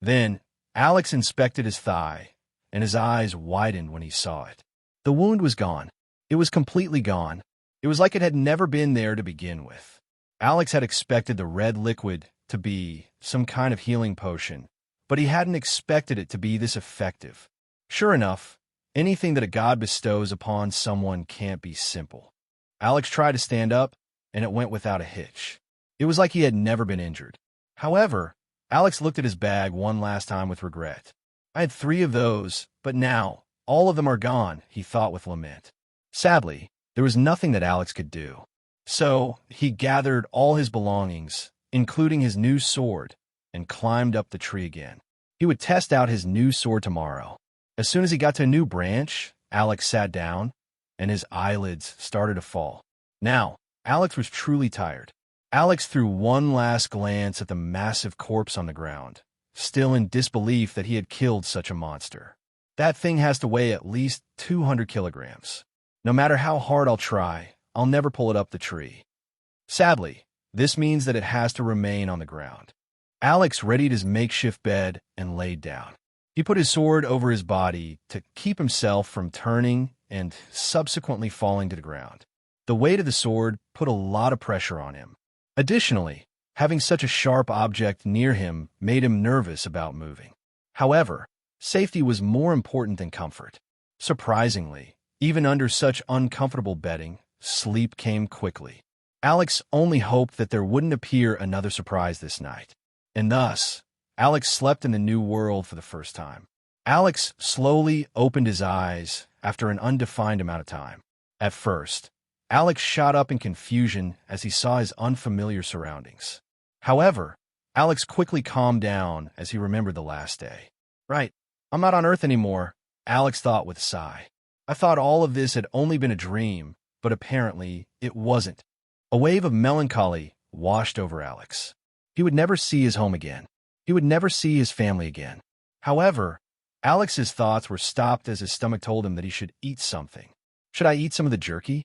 Then, Alex inspected his thigh, and his eyes widened when he saw it. The wound was gone. It was completely gone. It was like it had never been there to begin with. Alex had expected the red liquid to be some kind of healing potion, but he hadn't expected it to be this effective. Sure enough, anything that a god bestows upon someone can't be simple. Alex tried to stand up, and it went without a hitch. It was like he had never been injured. However, Alex looked at his bag one last time with regret. I had 3 of those, but now, all of them are gone, he thought with lament. Sadly, there was nothing that Alex could do. So, he gathered all his belongings, including his new sword, and climbed up the tree again. He would test out his new sword tomorrow. As soon as he got to a new branch, Alex sat down, and his eyelids started to fall. Now, Alex was truly tired. Alex threw one last glance at the massive corpse on the ground, still in disbelief that he had killed such a monster. That thing has to weigh at least 200 kilograms. No matter how hard I'll try, I'll never pull it up the tree. Sadly, this means that it has to remain on the ground. Alex readied his makeshift bed and laid down. He put his sword over his body to keep himself from turning and subsequently falling to the ground. The weight of the sword put a lot of pressure on him. Additionally, having such a sharp object near him made him nervous about moving. However, safety was more important than comfort. Surprisingly, even under such uncomfortable bedding, sleep came quickly. Alex only hoped that there wouldn't appear another surprise this night. And thus, Alex slept in the new world for the first time. Alex slowly opened his eyes after an undefined amount of time. At first, Alex shot up in confusion as he saw his unfamiliar surroundings. However, Alex quickly calmed down as he remembered the last day. Right, I'm not on Earth anymore, Alex thought with a sigh. I thought all of this had only been a dream, but apparently it wasn't. A wave of melancholy washed over Alex. He would never see his home again. He would never see his family again. However, Alex's thoughts were stopped as his stomach told him that he should eat something. Should I eat some of the jerky?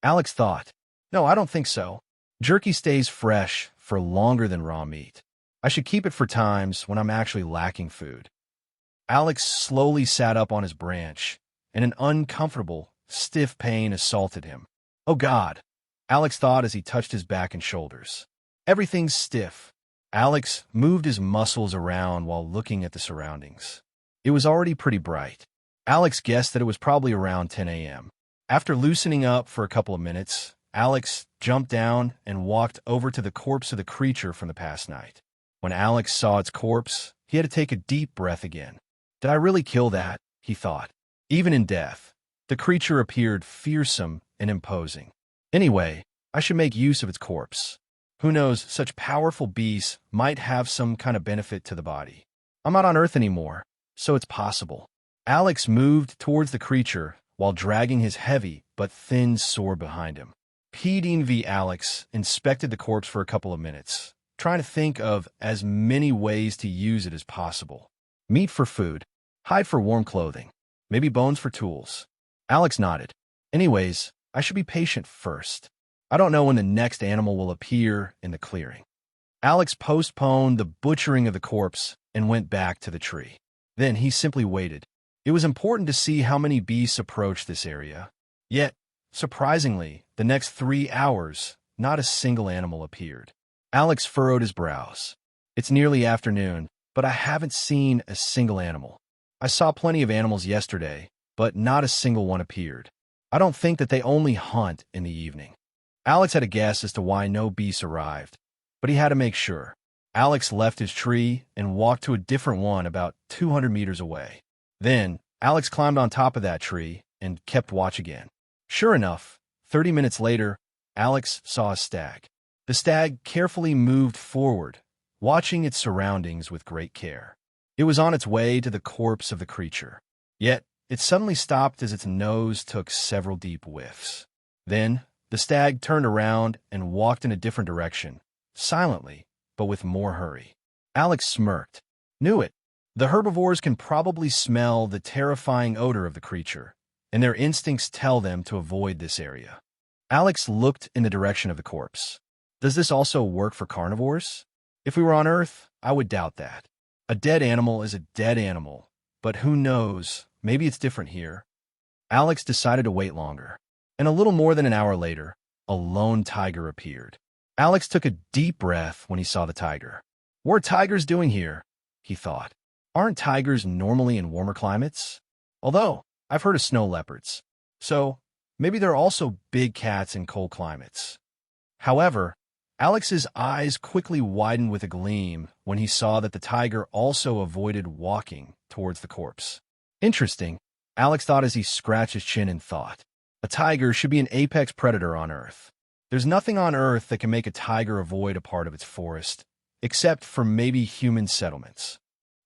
Alex thought. No, I don't think so. Jerky stays fresh for longer than raw meat. I should keep it for times when I'm actually lacking food. Alex slowly sat up on his branch, and an uncomfortable, stiff pain assaulted him. Oh God, Alex thought as he touched his back and shoulders. Everything's stiff. Alex moved his muscles around while looking at the surroundings. It was already pretty bright. Alex guessed that it was probably around 10 a.m. After loosening up for a couple of minutes, Alex jumped down and walked over to the corpse of the creature from the past night. When Alex saw its corpse, he had to take a deep breath again. Did I really kill that? He thought. Even in death, the creature appeared fearsome and imposing. Anyway, I should make use of its corpse. Who knows, such powerful beasts might have some kind of benefit to the body. I'm not on Earth anymore, so it's possible. Alex moved towards the creature while dragging his heavy but thin sword behind him. PDV Alex inspected the corpse for a couple of minutes, trying to think of as many ways to use it as possible. Meat for food, hide for warm clothing, maybe bones for tools. Alex nodded. Anyways, I should be patient first. I don't know when the next animal will appear in the clearing. Alex postponed the butchering of the corpse and went back to the tree. Then he simply waited. It was important to see how many beasts approached this area. Yet, surprisingly, the next 3 hours, not a single animal appeared. Alex furrowed his brows. It's nearly afternoon, but I haven't seen a single animal. I saw plenty of animals yesterday, but not a single one appeared. I don't think that they only hunt in the evening. Alex had a guess as to why no beasts arrived, but he had to make sure. Alex left his tree and walked to a different one about 200 meters away. Then, Alex climbed on top of that tree and kept watch again. Sure enough, 30 minutes later, Alex saw a stag. The stag carefully moved forward, watching its surroundings with great care. It was on its way to the corpse of the creature. Yet, it suddenly stopped as its nose took several deep whiffs. Then, the stag turned around and walked in a different direction, silently, but with more hurry. Alex smirked. Knew it. The herbivores can probably smell the terrifying odor of the creature, and their instincts tell them to avoid this area. Alex looked in the direction of the corpse. Does this also work for carnivores? If we were on Earth, I would doubt that. A dead animal is a dead animal, but who knows, maybe it's different here. Alex decided to wait longer, and a little more than an hour later, a lone tiger appeared. Alex took a deep breath when he saw the tiger. What are tigers doing here? He thought. Aren't tigers normally in warmer climates? Although, I've heard of snow leopards, so maybe there are also big cats in cold climates. However, Alex's eyes quickly widened with a gleam when he saw that the tiger also avoided walking towards the corpse. Interesting, Alex thought as he scratched his chin and thought. A tiger should be an apex predator on Earth. There's nothing on Earth that can make a tiger avoid a part of its forest, except for maybe human settlements.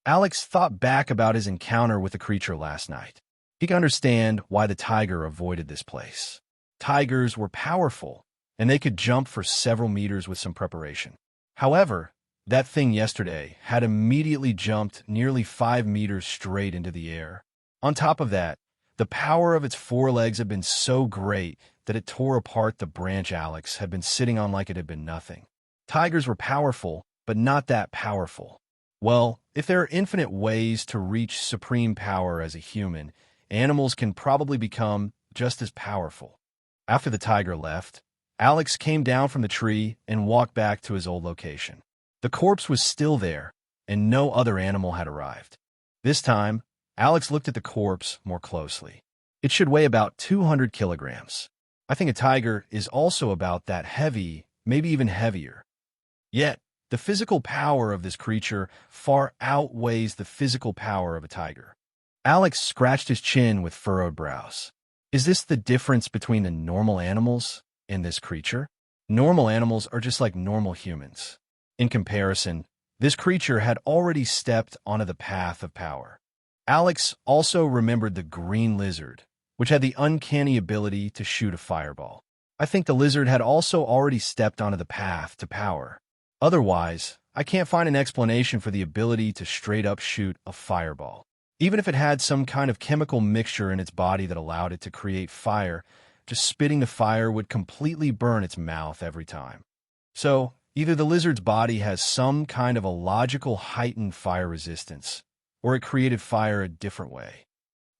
Alex thought back about his encounter with the creature last night. He could understand why the tiger avoided this place. Tigers were powerful, and they could jump for several meters with some preparation. However, that thing yesterday had immediately jumped nearly 5 meters straight into the air. On top of that, the power of its forelegs had been so great that it tore apart the branch Alex had been sitting on like it had been nothing. Tigers were powerful, but not that powerful. Well, if there are infinite ways to reach supreme power as a human, animals can probably become just as powerful. After the tiger left, Alex came down from the tree and walked back to his old location. The corpse was still there, and no other animal had arrived. This time, Alex looked at the corpse more closely. It should weigh about 200 kilograms. I think a tiger is also about that heavy, maybe even heavier. Yet, the physical power of this creature far outweighs the physical power of a tiger. Alex scratched his chin with furrowed brows. Is this the difference between the normal animals and this creature? Normal animals are just like normal humans. In comparison, this creature had already stepped onto the path of power. Alex also remembered the green lizard, which had the uncanny ability to shoot a fireball. I think the lizard had also already stepped onto the path to power. Otherwise, I can't find an explanation for the ability to straight up shoot a fireball. Even if it had some kind of chemical mixture in its body that allowed it to create fire, just spitting the fire would completely burn its mouth every time. So, either the lizard's body has some kind of a logical heightened fire resistance, or it created fire a different way.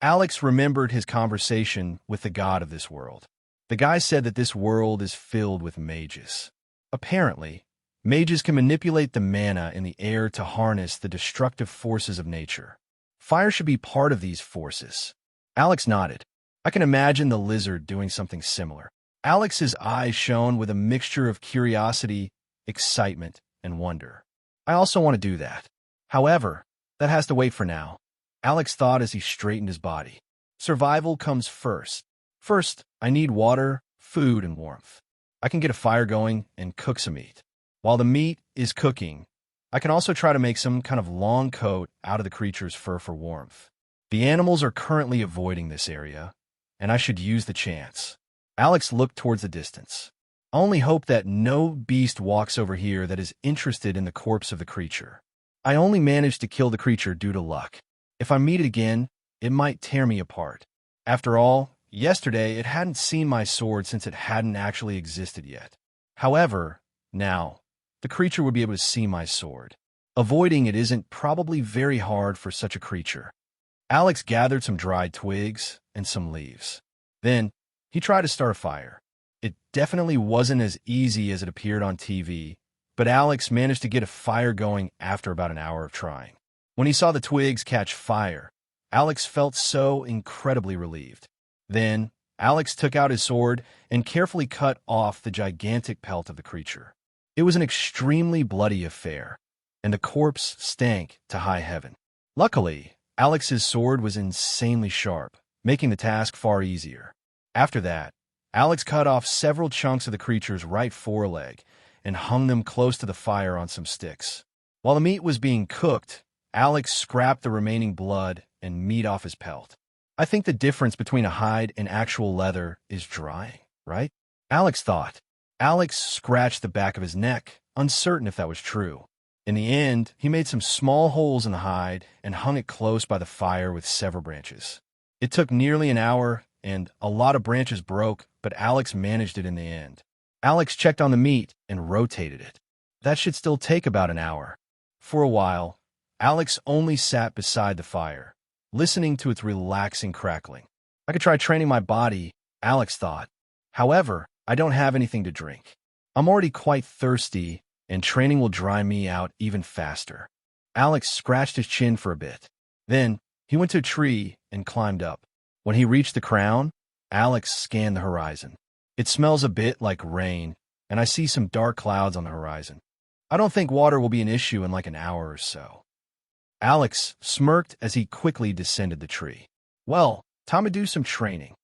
Alex remembered his conversation with the god of this world. The guy said that this world is filled with mages. Apparently, mages can manipulate the mana in the air to harness the destructive forces of nature. Fire should be part of these forces. Alex nodded. I can imagine the lizard doing something similar. Alex's eyes shone with a mixture of curiosity, excitement, and wonder. I also want to do that. However, that has to wait for now. Alex thought as he straightened his body. Survival comes first. First, I need water, food, and warmth. I can get a fire going and cook some meat. While the meat is cooking, I can also try to make some kind of long coat out of the creature's fur for warmth. The animals are currently avoiding this area, and I should use the chance. Alex looked towards the distance. I only hope that no beast walks over here that is interested in the corpse of the creature. I only managed to kill the creature due to luck. If I meet it again, it might tear me apart. After all, yesterday it hadn't seen my sword since it hadn't actually existed yet. However, now, the creature would be able to see my sword. Avoiding it isn't probably very hard for such a creature. Alex gathered some dried twigs and some leaves. Then, he tried to start a fire. It definitely wasn't as easy as it appeared on TV, but Alex managed to get a fire going after about an hour of trying. When he saw the twigs catch fire, Alex felt so incredibly relieved. Then, Alex took out his sword and carefully cut off the gigantic pelt of the creature. It was an extremely bloody affair, and the corpse stank to high heaven. Luckily, Alex's sword was insanely sharp, making the task far easier. After that, Alex cut off several chunks of the creature's right foreleg and hung them close to the fire on some sticks. While the meat was being cooked, Alex scrapped the remaining blood and meat off his pelt. I think the difference between a hide and actual leather is drying, right? Alex thought. Alex scratched the back of his neck, uncertain if that was true. In the end, he made some small holes in the hide and hung it close by the fire with several branches. It took nearly an hour, and a lot of branches broke, but Alex managed it in the end. Alex checked on the meat and rotated it. That should still take about an hour. For a while, Alex only sat beside the fire, listening to its relaxing crackling. I could try training my body, Alex thought. However, I don't have anything to drink. I'm already quite thirsty, and training will dry me out even faster. Alex scratched his chin for a bit. Then, he went to a tree and climbed up. When he reached the crown, Alex scanned the horizon. It smells a bit like rain, and I see some dark clouds on the horizon. I don't think water will be an issue in like an hour or so. Alex smirked as he quickly descended the tree. Well, time to do some training.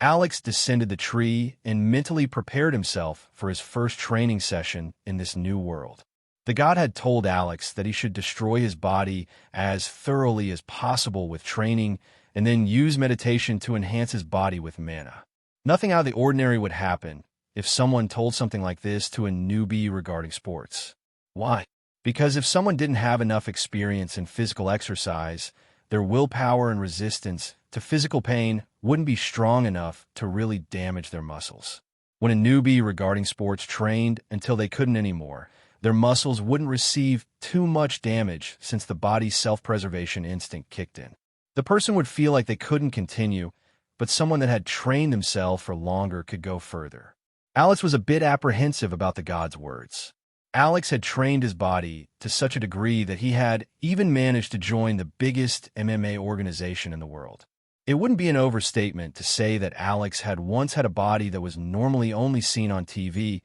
Alex descended the tree and mentally prepared himself for his first training session in this new world. The god had told Alex that he should destroy his body as thoroughly as possible with training and then use meditation to enhance his body with mana. Nothing out of the ordinary would happen if someone told something like this to a newbie regarding sports. Why? Because if someone didn't have enough experience in physical exercise, their willpower and resistance to physical pain wouldn't be strong enough to really damage their muscles. When a newbie regarding sports trained until they couldn't anymore, their muscles wouldn't receive too much damage since the body's self-preservation instinct kicked in. The person would feel like they couldn't continue, but someone that had trained themselves for longer could go further. Alex was a bit apprehensive about the god's words. Alex had trained his body to such a degree that he had even managed to join the biggest MMA organization in the world. It wouldn't be an overstatement to say that Alex had once had a body that was normally only seen on TV,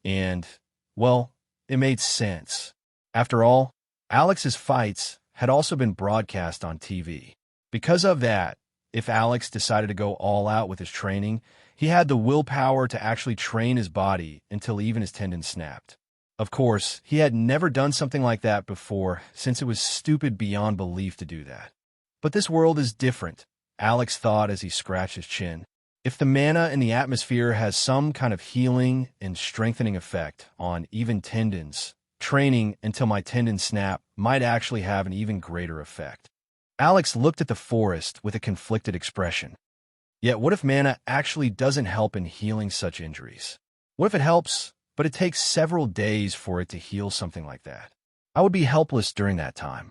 and, well, it made sense. After all, Alex's fights had also been broadcast on TV. Because of that, if Alex decided to go all out with his training, he had the willpower to actually train his body until even his tendons snapped. Of course, he had never done something like that before, since it was stupid beyond belief to do that. But this world is different, Alex thought as he scratched his chin. If the mana in the atmosphere has some kind of healing and strengthening effect on even tendons, training until my tendons snap might actually have an even greater effect. Alex looked at the forest with a conflicted expression. Yet what if mana actually doesn't help in healing such injuries? What if it helps, but it takes several days for it to heal something like that? I would be helpless during that time.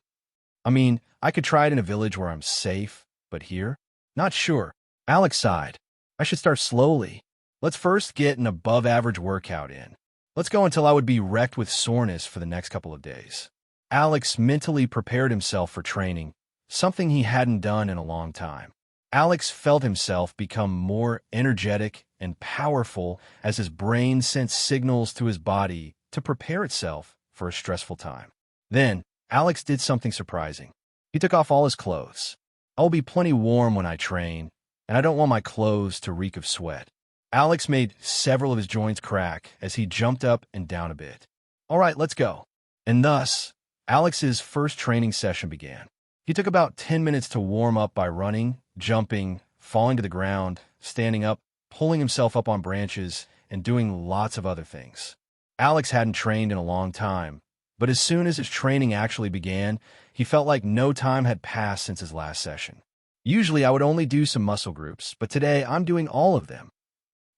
I mean, I could try it in a village where I'm safe, but here? Not sure. Alex sighed. I should start slowly. Let's first get an above-average workout in. Let's go until I would be wrecked with soreness for the next couple of days. Alex mentally prepared himself for training, something he hadn't done in a long time. Alex felt himself become more energetic and powerful as his brain sent signals to his body to prepare itself for a stressful time. Then, Alex did something surprising. He took off all his clothes. I'll be plenty warm when I train, and I don't want my clothes to reek of sweat. Alex made several of his joints crack as he jumped up and down a bit. All right, let's go. And thus, Alex's first training session began. He took about 10 minutes to warm up by running, jumping, falling to the ground, standing up, pulling himself up on branches, and doing lots of other things. Alex hadn't trained in a long time, but as soon as his training actually began, he felt like no time had passed since his last session. Usually I would only do some muscle groups, but today I'm doing all of them.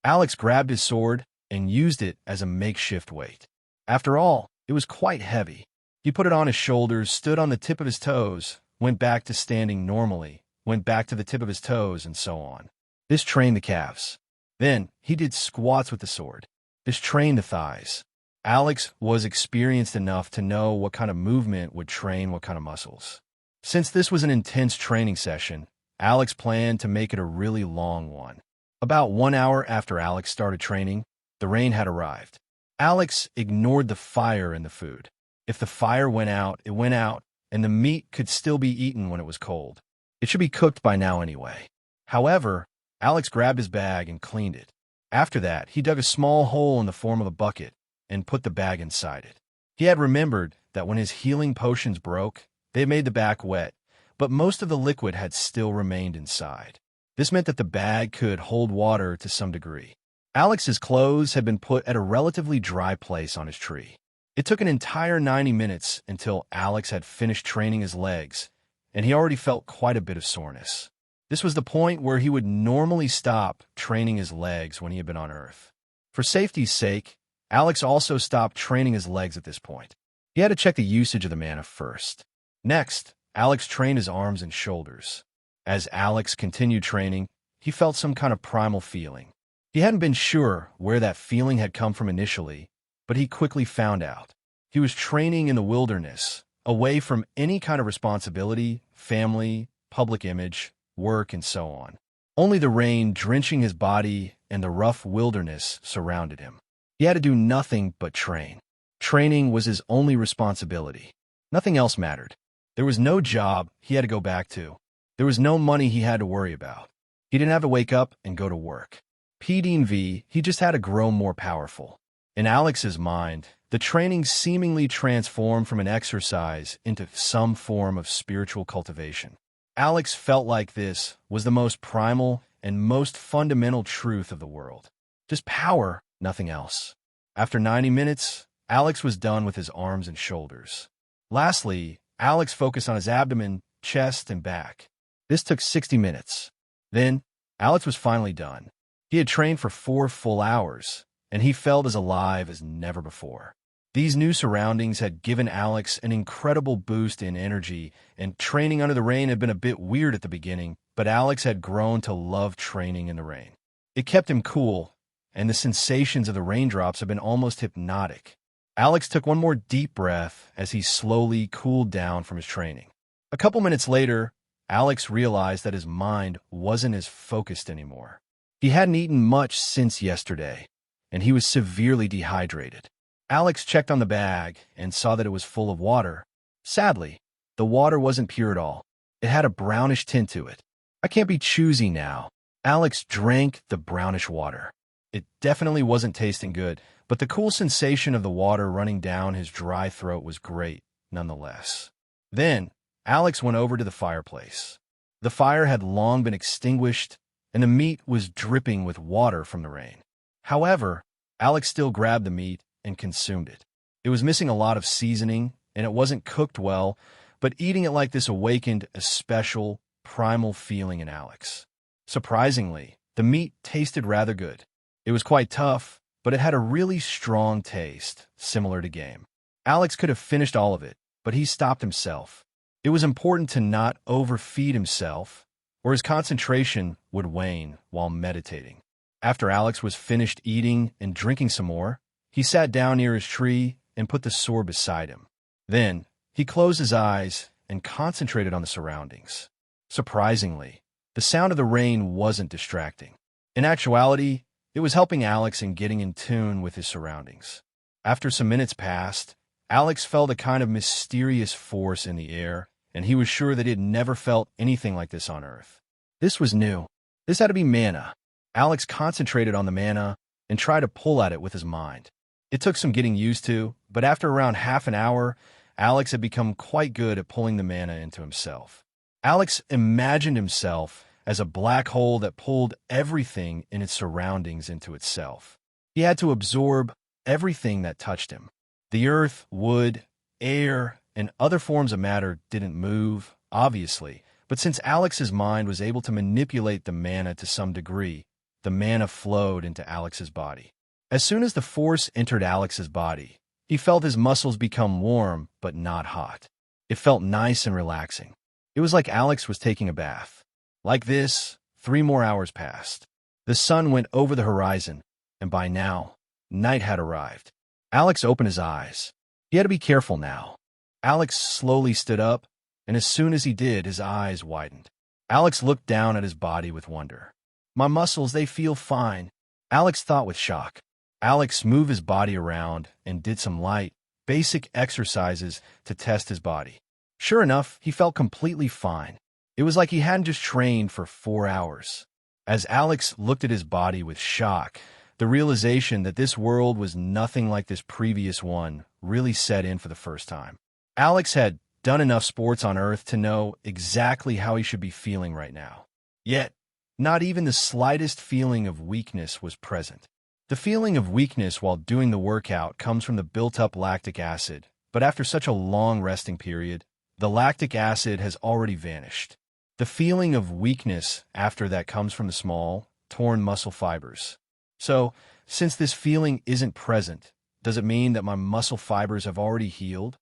Alex grabbed his sword and used it as a makeshift weight. After all, it was quite heavy. He put it on his shoulders, stood on the tip of his toes, went back to standing normally, went back to the tip of his toes, and so on. This trained the calves. Then he did squats with the sword. This trained the thighs. Alex was experienced enough to know what kind of movement would train what kind of muscles. Since this was an intense training session, Alex planned to make it a really long one. About 1 hour after Alex started training, the rain had arrived. Alex ignored the fire in the food. If the fire went out, it went out, and the meat could still be eaten when it was cold. It should be cooked by now anyway. However, Alex grabbed his bag and cleaned it. After that, he dug a small hole in the form of a bucket and put the bag inside it. He had remembered that when his healing potions broke, they made the bag wet, but most of the liquid had still remained inside. This meant that the bag could hold water to some degree. Alex's clothes had been put at a relatively dry place on his tree. It took an entire 90 minutes until Alex had finished training his legs, and he already felt quite a bit of soreness. This was the point where he would normally stop training his legs when he had been on Earth. For safety's sake, Alex also stopped training his legs at this point. He had to check the usage of the mana first. Next, Alex trained his arms and shoulders. As Alex continued training, he felt some kind of primal feeling. He hadn't been sure where that feeling had come from initially, but he quickly found out. He was training in the wilderness, away from any kind of responsibility, family, public image, work, and so on. Only the rain drenching his body and the rough wilderness surrounded him. He had to do nothing but train. Training was his only responsibility. Nothing else mattered. There was no job he had to go back to. There was no money he had to worry about. He didn't have to wake up and go to work. He just had to grow more powerful. In Alex's mind, the training seemingly transformed from an exercise into some form of spiritual cultivation. Alex felt like this was the most primal and most fundamental truth of the world. Just power, nothing else. After 90 minutes, Alex was done with his arms and shoulders. Lastly, Alex focused on his abdomen, chest, and back. This took 60 minutes. Then, Alex was finally done. He had trained for 4 full hours, and he felt as alive as never before. These new surroundings had given Alex an incredible boost in energy, and training under the rain had been a bit weird at the beginning, but Alex had grown to love training in the rain. It kept him cool, and the sensations of the raindrops had been almost hypnotic. Alex took one more deep breath as he slowly cooled down from his training. A couple minutes later, Alex realized that his mind wasn't as focused anymore. He hadn't eaten much since yesterday, and he was severely dehydrated. Alex checked on the bag and saw that it was full of water. Sadly, the water wasn't pure at all. It had a brownish tint to it. I can't be choosy now. Alex drank the brownish water. It definitely wasn't tasting good, but the cool sensation of the water running down his dry throat was great, nonetheless. Then, Alex went over to the fireplace. The fire had long been extinguished, and the meat was dripping with water from the rain. However, Alex still grabbed the meat and consumed it. It was missing a lot of seasoning, and it wasn't cooked well, but eating it like this awakened a special, primal feeling in Alex. Surprisingly, the meat tasted rather good. It was quite tough, but it had a really strong taste, similar to game. Alex could have finished all of it, but he stopped himself. It was important to not overfeed himself, or his concentration would wane while meditating. After Alex was finished eating and drinking some more, he sat down near his tree and put the sword beside him. Then, he closed his eyes and concentrated on the surroundings. Surprisingly, the sound of the rain wasn't distracting. In actuality, it was helping Alex in getting in tune with his surroundings. After some minutes passed, Alex felt a kind of mysterious force in the air, and he was sure that he had never felt anything like this on Earth. This was new. This had to be mana. Alex concentrated on the mana and tried to pull at it with his mind. It took some getting used to, but after around half an hour, Alex had become quite good at pulling the mana into himself. Alex imagined himself as a black hole that pulled everything in its surroundings into itself. He had to absorb everything that touched him. The earth, wood, air, and other forms of matter didn't move, obviously, but since Alex's mind was able to manipulate the mana to some degree, the mana flowed into Alex's body. As soon as the force entered Alex's body, he felt his muscles become warm but not hot. It felt nice and relaxing. It was like Alex was taking a bath. Like this, 3 more hours passed. The sun went over the horizon, and by now, night had arrived. Alex opened his eyes. He had to be careful now. Alex slowly stood up, and as soon as he did, his eyes widened. Alex looked down at his body with wonder. My muscles, they feel fine, Alex thought with shock. Alex moved his body around and did some light, basic exercises to test his body. Sure enough, he felt completely fine. It was like he hadn't just trained for 4 hours. As Alex looked at his body with shock, the realization that this world was nothing like this previous one really set in for the first time. Alex had done enough sports on Earth to know exactly how he should be feeling right now. Yet, not even the slightest feeling of weakness was present. The feeling of weakness while doing the workout comes from the built-up lactic acid, but after such a long resting period, the lactic acid has already vanished. The feeling of weakness after that comes from the small, torn muscle fibers. So, since this feeling isn't present, does it mean that my muscle fibers have already healed?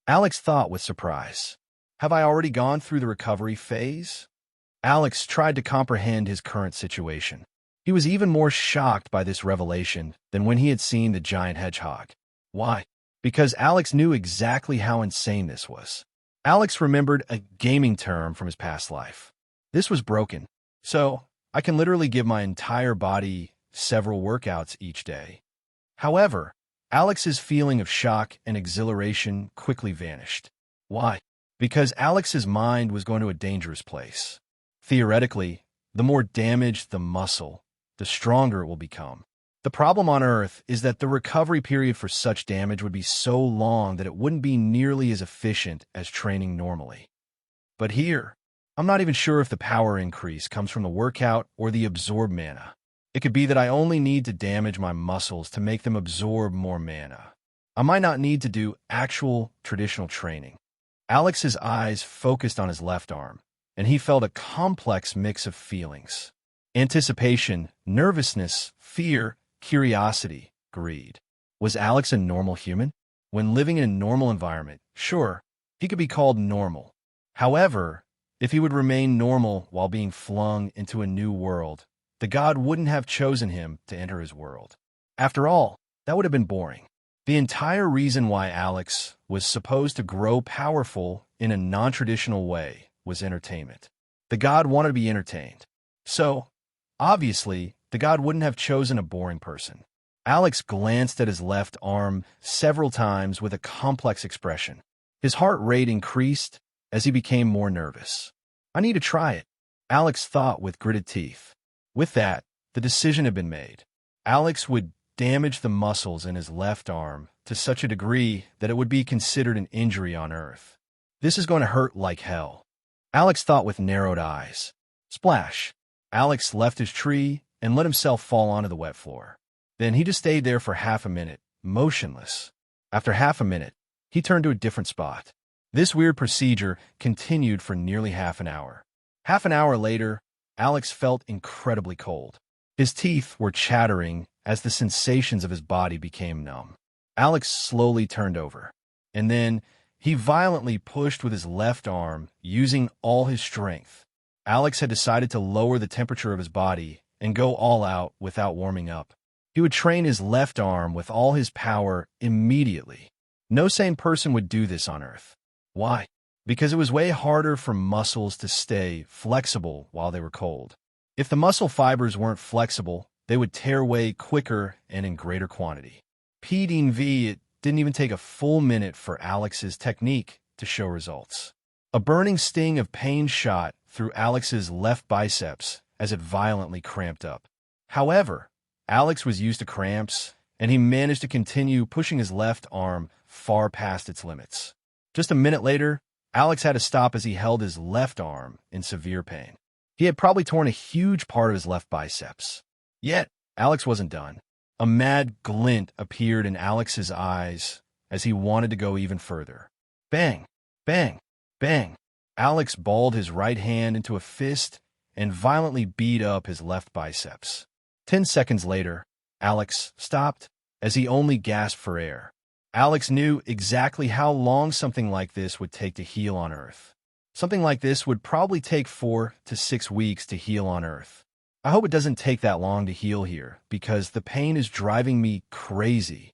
Alex thought with surprise. Have I already gone through the recovery phase? Alex tried to comprehend his current situation. He was even more shocked by this revelation than when he had seen the giant hedgehog. Why? Because Alex knew exactly how insane this was. Alex remembered a gaming term from his past life. This was broken, so I can literally give my entire body several workouts each day. However, Alex's feeling of shock and exhilaration quickly vanished. Why? Because Alex's mind was going to a dangerous place. Theoretically, the more damaged the muscle, the stronger it will become. The problem on Earth is that the recovery period for such damage would be so long that it wouldn't be nearly as efficient as training normally. But here, I'm not even sure if the power increase comes from the workout or the absorbed mana. It could be that I only need to damage my muscles to make them absorb more mana. I might not need to do actual traditional training. Alex's eyes focused on his left arm, and he felt a complex mix of feelings. Anticipation, nervousness, fear, curiosity, greed. Was Alex a normal human? When living in a normal environment, sure, he could be called normal. However, if he would remain normal while being flung into a new world, the god wouldn't have chosen him to enter his world. After all, that would have been boring. The entire reason why Alex was supposed to grow powerful in a non-traditional way was entertainment. The god wanted to be entertained. So, obviously, the god wouldn't have chosen a boring person. Alex glanced at his left arm several times with a complex expression. His heart rate increased as he became more nervous. I need to try it, Alex thought with gritted teeth. With that, the decision had been made. Alex would damage the muscles in his left arm to such a degree that it would be considered an injury on Earth. This is going to hurt like hell, Alex thought with narrowed eyes. Splash! Alex left his tree and let himself fall onto the wet floor. Then he just stayed there for half a minute, motionless. After half a minute, he turned to a different spot. This weird procedure continued for nearly half an hour. Half an hour later, Alex felt incredibly cold. His teeth were chattering as the sensations of his body became numb. Alex slowly turned over, and then he violently pushed with his left arm, using all his strength. Alex had decided to lower the temperature of his body and go all out without warming up. He would train his left arm with all his power immediately. No sane person would do this on Earth. Why? Because it was way harder for muscles to stay flexible while they were cold. If the muscle fibers weren't flexible, they would tear away quicker and in greater quantity. PDV, it didn't even take a full minute for Alex's technique to show results. A burning sting of pain shot through Alex's left biceps as it violently cramped up. However, Alex was used to cramps, and he managed to continue pushing his left arm far past its limits. Just a minute later, Alex had to stop as he held his left arm in severe pain. He had probably torn a huge part of his left biceps. Yet, Alex wasn't done. A mad glint appeared in Alex's eyes as he wanted to go even further. Bang! Bang! Bang! Alex balled his right hand into a fist and violently beat up his left biceps. 10 seconds later, Alex stopped as he only gasped for air. Alex knew exactly how long something like this would take to heal on Earth. Something like this would probably take 4 to 6 weeks to heal on Earth. I hope it doesn't take that long to heal here, because the pain is driving me crazy.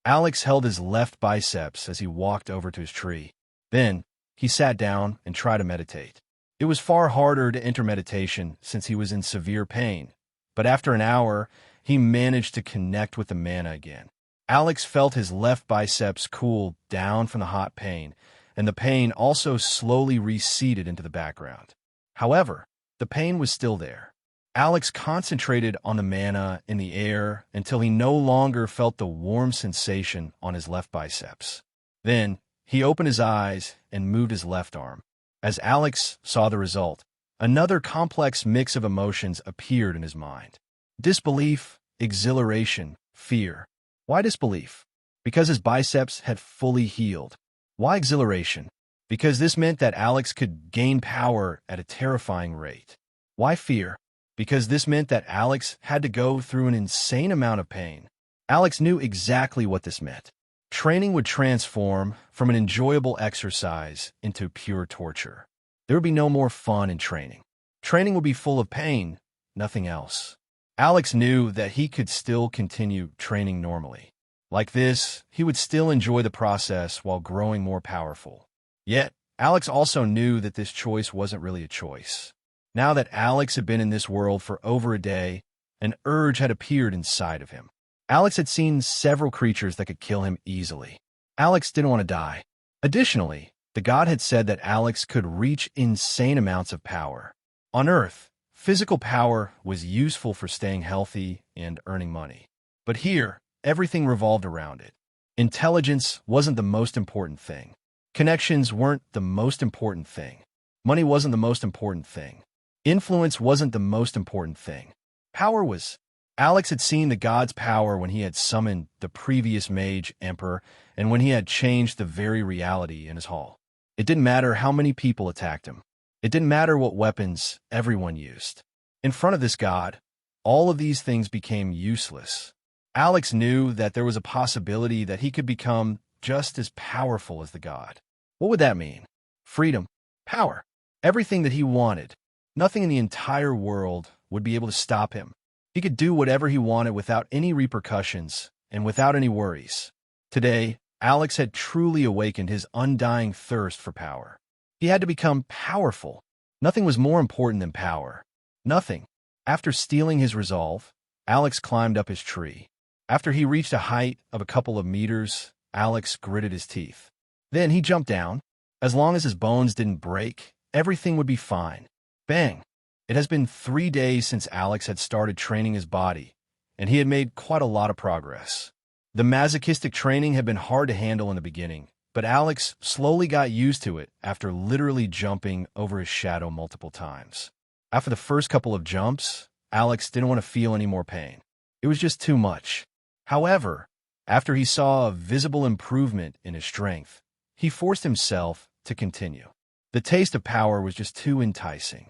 Alex held his left biceps as he walked over to his tree. Then, he sat down and tried to meditate. It was far harder to enter meditation since he was in severe pain, but after an hour, he managed to connect with the mana again. Alex felt his left biceps cool down from the hot pain, and the pain also slowly receded into the background. However, the pain was still there. Alex concentrated on the mana in the air until he no longer felt the warm sensation on his left biceps. Then, he opened his eyes and moved his left arm. As Alex saw the result, another complex mix of emotions appeared in his mind. Disbelief, exhilaration, fear. Why disbelief? Because his biceps had fully healed. Why exhilaration? Because this meant that Alex could gain power at a terrifying rate. Why fear? Because this meant that Alex had to go through an insane amount of pain. Alex knew exactly what this meant. Training would transform from an enjoyable exercise into pure torture. There would be no more fun in training. Training would be full of pain, nothing else. Alex knew that he could still continue training normally. Like this, he would still enjoy the process while growing more powerful. Yet, Alex also knew that this choice wasn't really a choice. Now that Alex had been in this world for over a day, an urge had appeared inside of him. Alex had seen several creatures that could kill him easily. Alex didn't want to die. Additionally, the god had said that Alex could reach insane amounts of power. On Earth, physical power was useful for staying healthy and earning money. But here, everything revolved around it. Intelligence wasn't the most important thing. Connections weren't the most important thing. Money wasn't the most important thing. Influence wasn't the most important thing. Power was. Alex had seen the god's power when he had summoned the previous mage emperor and when he had changed the very reality in his hall. It didn't matter how many people attacked him. It didn't matter what weapons everyone used. In front of this god, all of these things became useless. Alex knew that there was a possibility that he could become just as powerful as the god. What would that mean? Freedom, power, everything that he wanted. Nothing in the entire world would be able to stop him. He could do whatever he wanted without any repercussions and without any worries. Today, Alex had truly awakened his undying thirst for power. He had to become powerful. Nothing was more important than power. Nothing. After stealing his resolve, Alex climbed up his tree. After he reached a height of a couple of meters, Alex gritted his teeth. Then he jumped down. As long as his bones didn't break, everything would be fine. Bang! It has been 3 days since Alex had started training his body, and he had made quite a lot of progress. The masochistic training had been hard to handle in the beginning, but Alex slowly got used to it after literally jumping over his shadow multiple times. After the first couple of jumps, Alex didn't want to feel any more pain. It was just too much. However, after he saw a visible improvement in his strength, he forced himself to continue. The taste of power was just too enticing.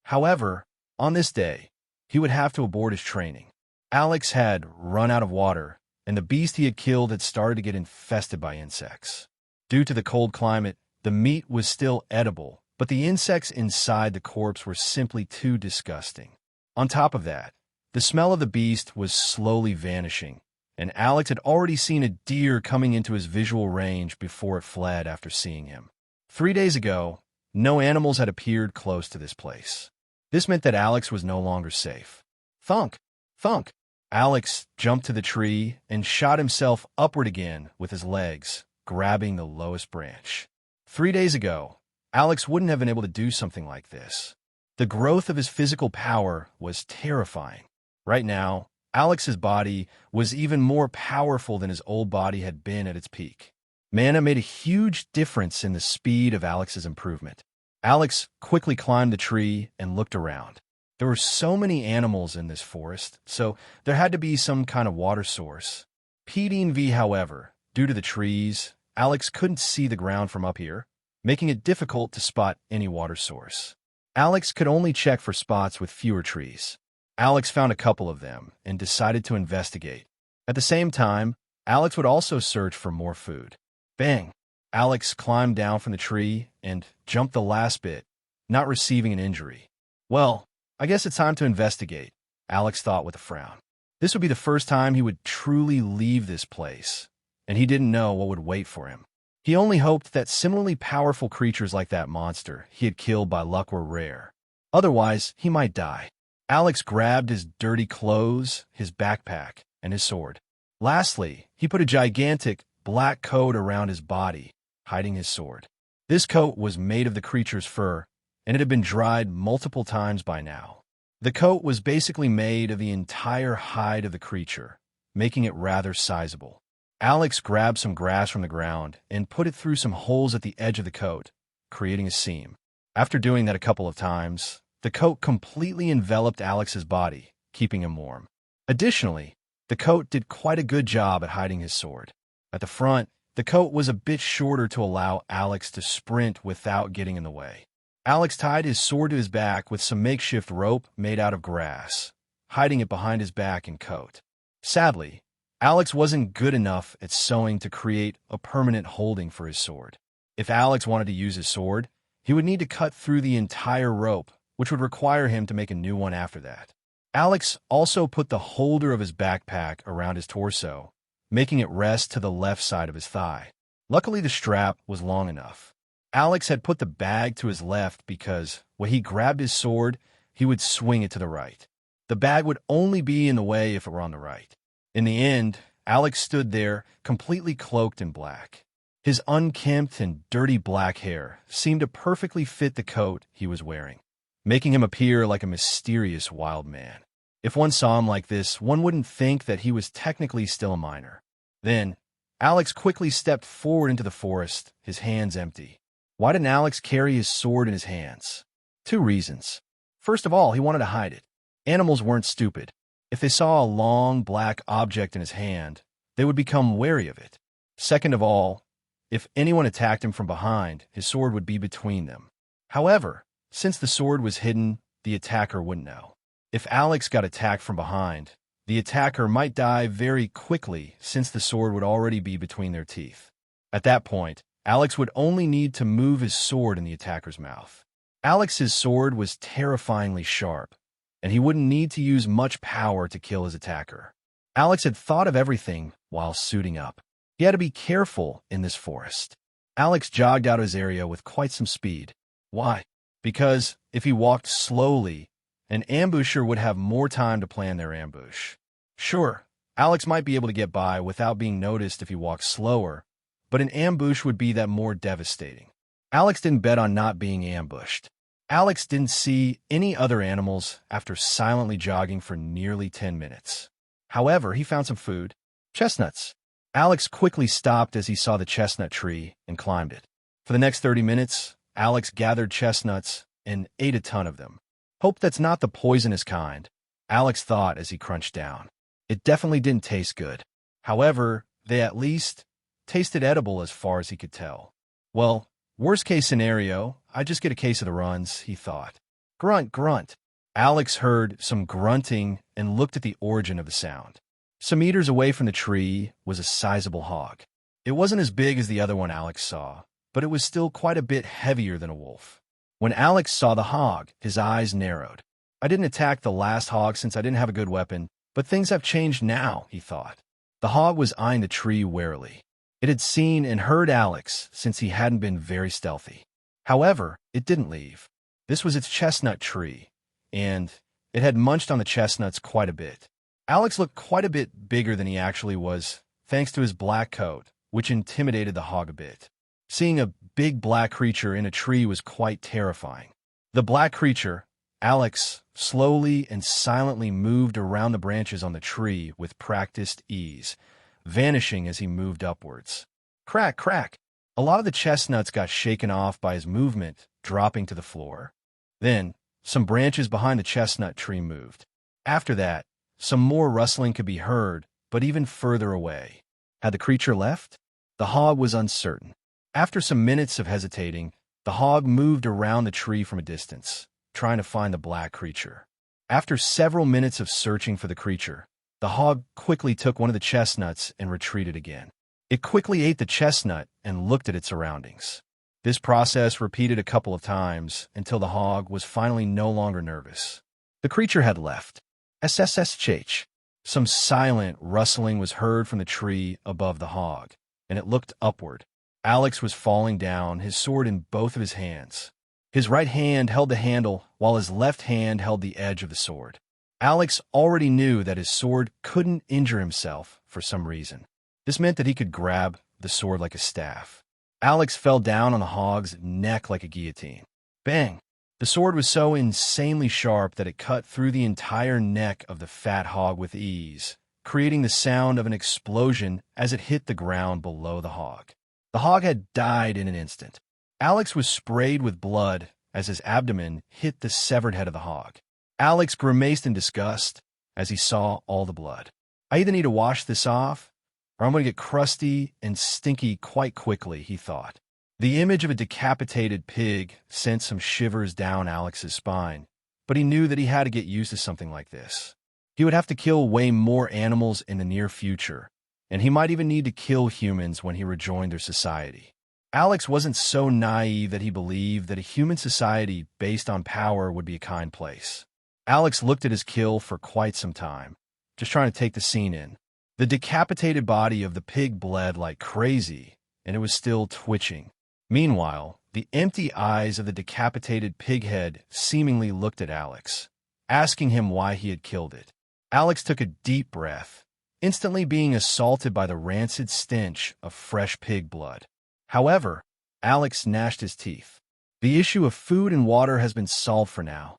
However, on this day, he would have to abort his training. Alex had run out of water, and the beast he had killed had started to get infested by insects. Due to the cold climate, the meat was still edible, but the insects inside the corpse were simply too disgusting. On top of that, the smell of the beast was slowly vanishing, and Alex had already seen a deer coming into his visual range before it fled after seeing him. 3 days ago, no animals had appeared close to this place. This meant that Alex was no longer safe. Thunk! Thunk! Alex jumped to the tree and shot himself upward again with his legs, grabbing the lowest branch. 3 days ago, Alex wouldn't have been able to do something like this. The growth of his physical power was terrifying. Right now, Alex's body was even more powerful than his old body had been at its peak. Mana made a huge difference in the speed of Alex's improvement. Alex quickly climbed the tree and looked around. There were so many animals in this forest, so there had to be some kind of water source. PDV, however, due to the trees, Alex couldn't see the ground from up here, making it difficult to spot any water source. Alex could only check for spots with fewer trees. Alex found a couple of them and decided to investigate. At the same time, Alex would also search for more food. Bang! Alex climbed down from the tree and jumped the last bit, not receiving an injury. Well, I guess it's time to investigate, Alex thought with a frown. This would be the first time he would truly leave this place, and he didn't know what would wait for him. He only hoped that similarly powerful creatures like that monster he had killed by luck were rare. Otherwise, he might die. Alex grabbed his dirty clothes, his backpack, and his sword. Lastly, he put a gigantic black coat around his body, hiding his sword. This coat was made of the creature's fur, and it had been dried multiple times by now. The coat was basically made of the entire hide of the creature, making it rather sizable. Alex grabbed some grass from the ground and put it through some holes at the edge of the coat, creating a seam. After doing that a couple of times, the coat completely enveloped Alex's body, keeping him warm. Additionally, The coat did quite a good job at hiding his sword. At the front, the coat was a bit shorter to allow Alex to sprint without getting in the way. Alex tied his sword to his back with some makeshift rope made out of grass, hiding it behind his back and coat. Sadly, Alex wasn't good enough at sewing to create a permanent holding for his sword. If Alex wanted to use his sword, he would need to cut through the entire rope, which would require him to make a new one after that. Alex also put the holder of his backpack around his torso, making it rest to the left side of his thigh. Luckily, the strap was long enough. Alex had put the bag to his left because when he grabbed his sword, he would swing it to the right. The bag would only be in the way if it were on the right. In the end, Alex stood there, completely cloaked in black. His unkempt and dirty black hair seemed to perfectly fit the coat he was wearing, making him appear like a mysterious wild man. If one saw him like this, one wouldn't think that he was technically still a minor. Then, Alex quickly stepped forward into the forest, his hands empty. Why didn't Alex carry his sword in his hands? 2 reasons. First of all, he wanted to hide it. Animals weren't stupid. If they saw a long, black object in his hand, they would become wary of it. Second of all, if anyone attacked him from behind, his sword would be between them. However, since the sword was hidden, the attacker wouldn't know. If Alex got attacked from behind, the attacker might die very quickly since the sword would already be between their teeth. At that point, Alex would only need to move his sword in the attacker's mouth. Alex's sword was terrifyingly sharp, and he wouldn't need to use much power to kill his attacker. Alex had thought of everything while suiting up. He had to be careful in this forest. Alex jogged out of his area with quite some speed. Why? Because if he walked slowly, an ambusher would have more time to plan their ambush. Sure, Alex might be able to get by without being noticed if he walked slower, but an ambush would be that more devastating. Alex didn't bet on not being ambushed. Alex didn't see any other animals after silently jogging for nearly 10 minutes. However, he found some food. Chestnuts. Alex quickly stopped as he saw the chestnut tree and climbed it. For the next 30 minutes, Alex gathered chestnuts and ate a ton of them. Hope that's not the poisonous kind, Alex thought as he crunched down. It definitely didn't taste good. However, they at least tasted edible as far as he could tell. Well, worst case scenario, I just get a case of the runs, he thought. Grunt, grunt. Alex heard some grunting and looked at the origin of the sound. Some meters away from the tree was a sizable hog. It wasn't as big as the other one Alex saw, but it was still quite a bit heavier than a wolf. When Alex saw the hog, his eyes narrowed. I didn't attack the last hog since I didn't have a good weapon, but things have changed now, he thought. The hog was eyeing the tree warily. It had seen and heard Alex since he hadn't been very stealthy. However, it didn't leave. This was its chestnut tree, and it had munched on the chestnuts quite a bit. Alex looked quite a bit bigger than he actually was, thanks to his black coat, which intimidated the hog a bit. Seeing a big black creature in a tree was quite terrifying. The black creature, Alex, slowly and silently moved around the branches on the tree with practiced ease, vanishing as he moved upwards. Crack, crack. A lot of the chestnuts got shaken off by his movement, dropping to the floor. Then, some branches behind the chestnut tree moved. After that, some more rustling could be heard, but even further away. Had the creature left? The hog was uncertain. After some minutes of hesitating, the hog moved around the tree from a distance, trying to find the black creature. After several minutes of searching for the creature, the hog quickly took one of the chestnuts and retreated again. It quickly ate the chestnut and looked at its surroundings. This process repeated a couple of times until the hog was finally no longer nervous. The creature had left. SSSH. Some silent rustling was heard from the tree above the hog, and it looked upward. Alex was falling down, his sword in both of his hands. His right hand held the handle, while his left hand held the edge of the sword. Alex already knew that his sword couldn't injure himself for some reason. This meant that he could grab the sword like a staff. Alex fell down on the hog's neck like a guillotine. Bang! The sword was so insanely sharp that it cut through the entire neck of the fat hog with ease, creating the sound of an explosion as it hit the ground below the hog. The hog had died in an instant. Alex was sprayed with blood as his abdomen hit the severed head of the hog. Alex grimaced in disgust as he saw all the blood. I either need to wash this off, or I'm going to get crusty and stinky quite quickly, he thought. The image of a decapitated pig sent some shivers down Alex's spine, but he knew that he had to get used to something like this. He would have to kill way more animals in the near future, and he might even need to kill humans when he rejoined their society. Alex wasn't so naive that he believed that a human society based on power would be a kind place. Alex looked at his kill for quite some time, just trying to take the scene in. The decapitated body of the pig bled like crazy, and it was still twitching. Meanwhile, the empty eyes of the decapitated pig head seemingly looked at Alex, asking him why he had killed it. Alex took a deep breath, instantly being assaulted by the rancid stench of fresh pig blood. However, Alex gnashed his teeth. The issue of food and water has been solved for now,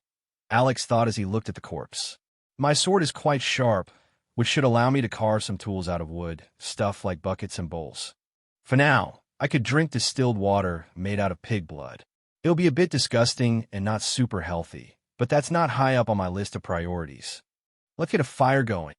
Alex thought as he looked at the corpse. My sword is quite sharp, which should allow me to carve some tools out of wood, stuff like buckets and bowls. For now, I could drink distilled water made out of pig blood. It'll be a bit disgusting and not super healthy, but that's not high up on my list of priorities. Let's get a fire going.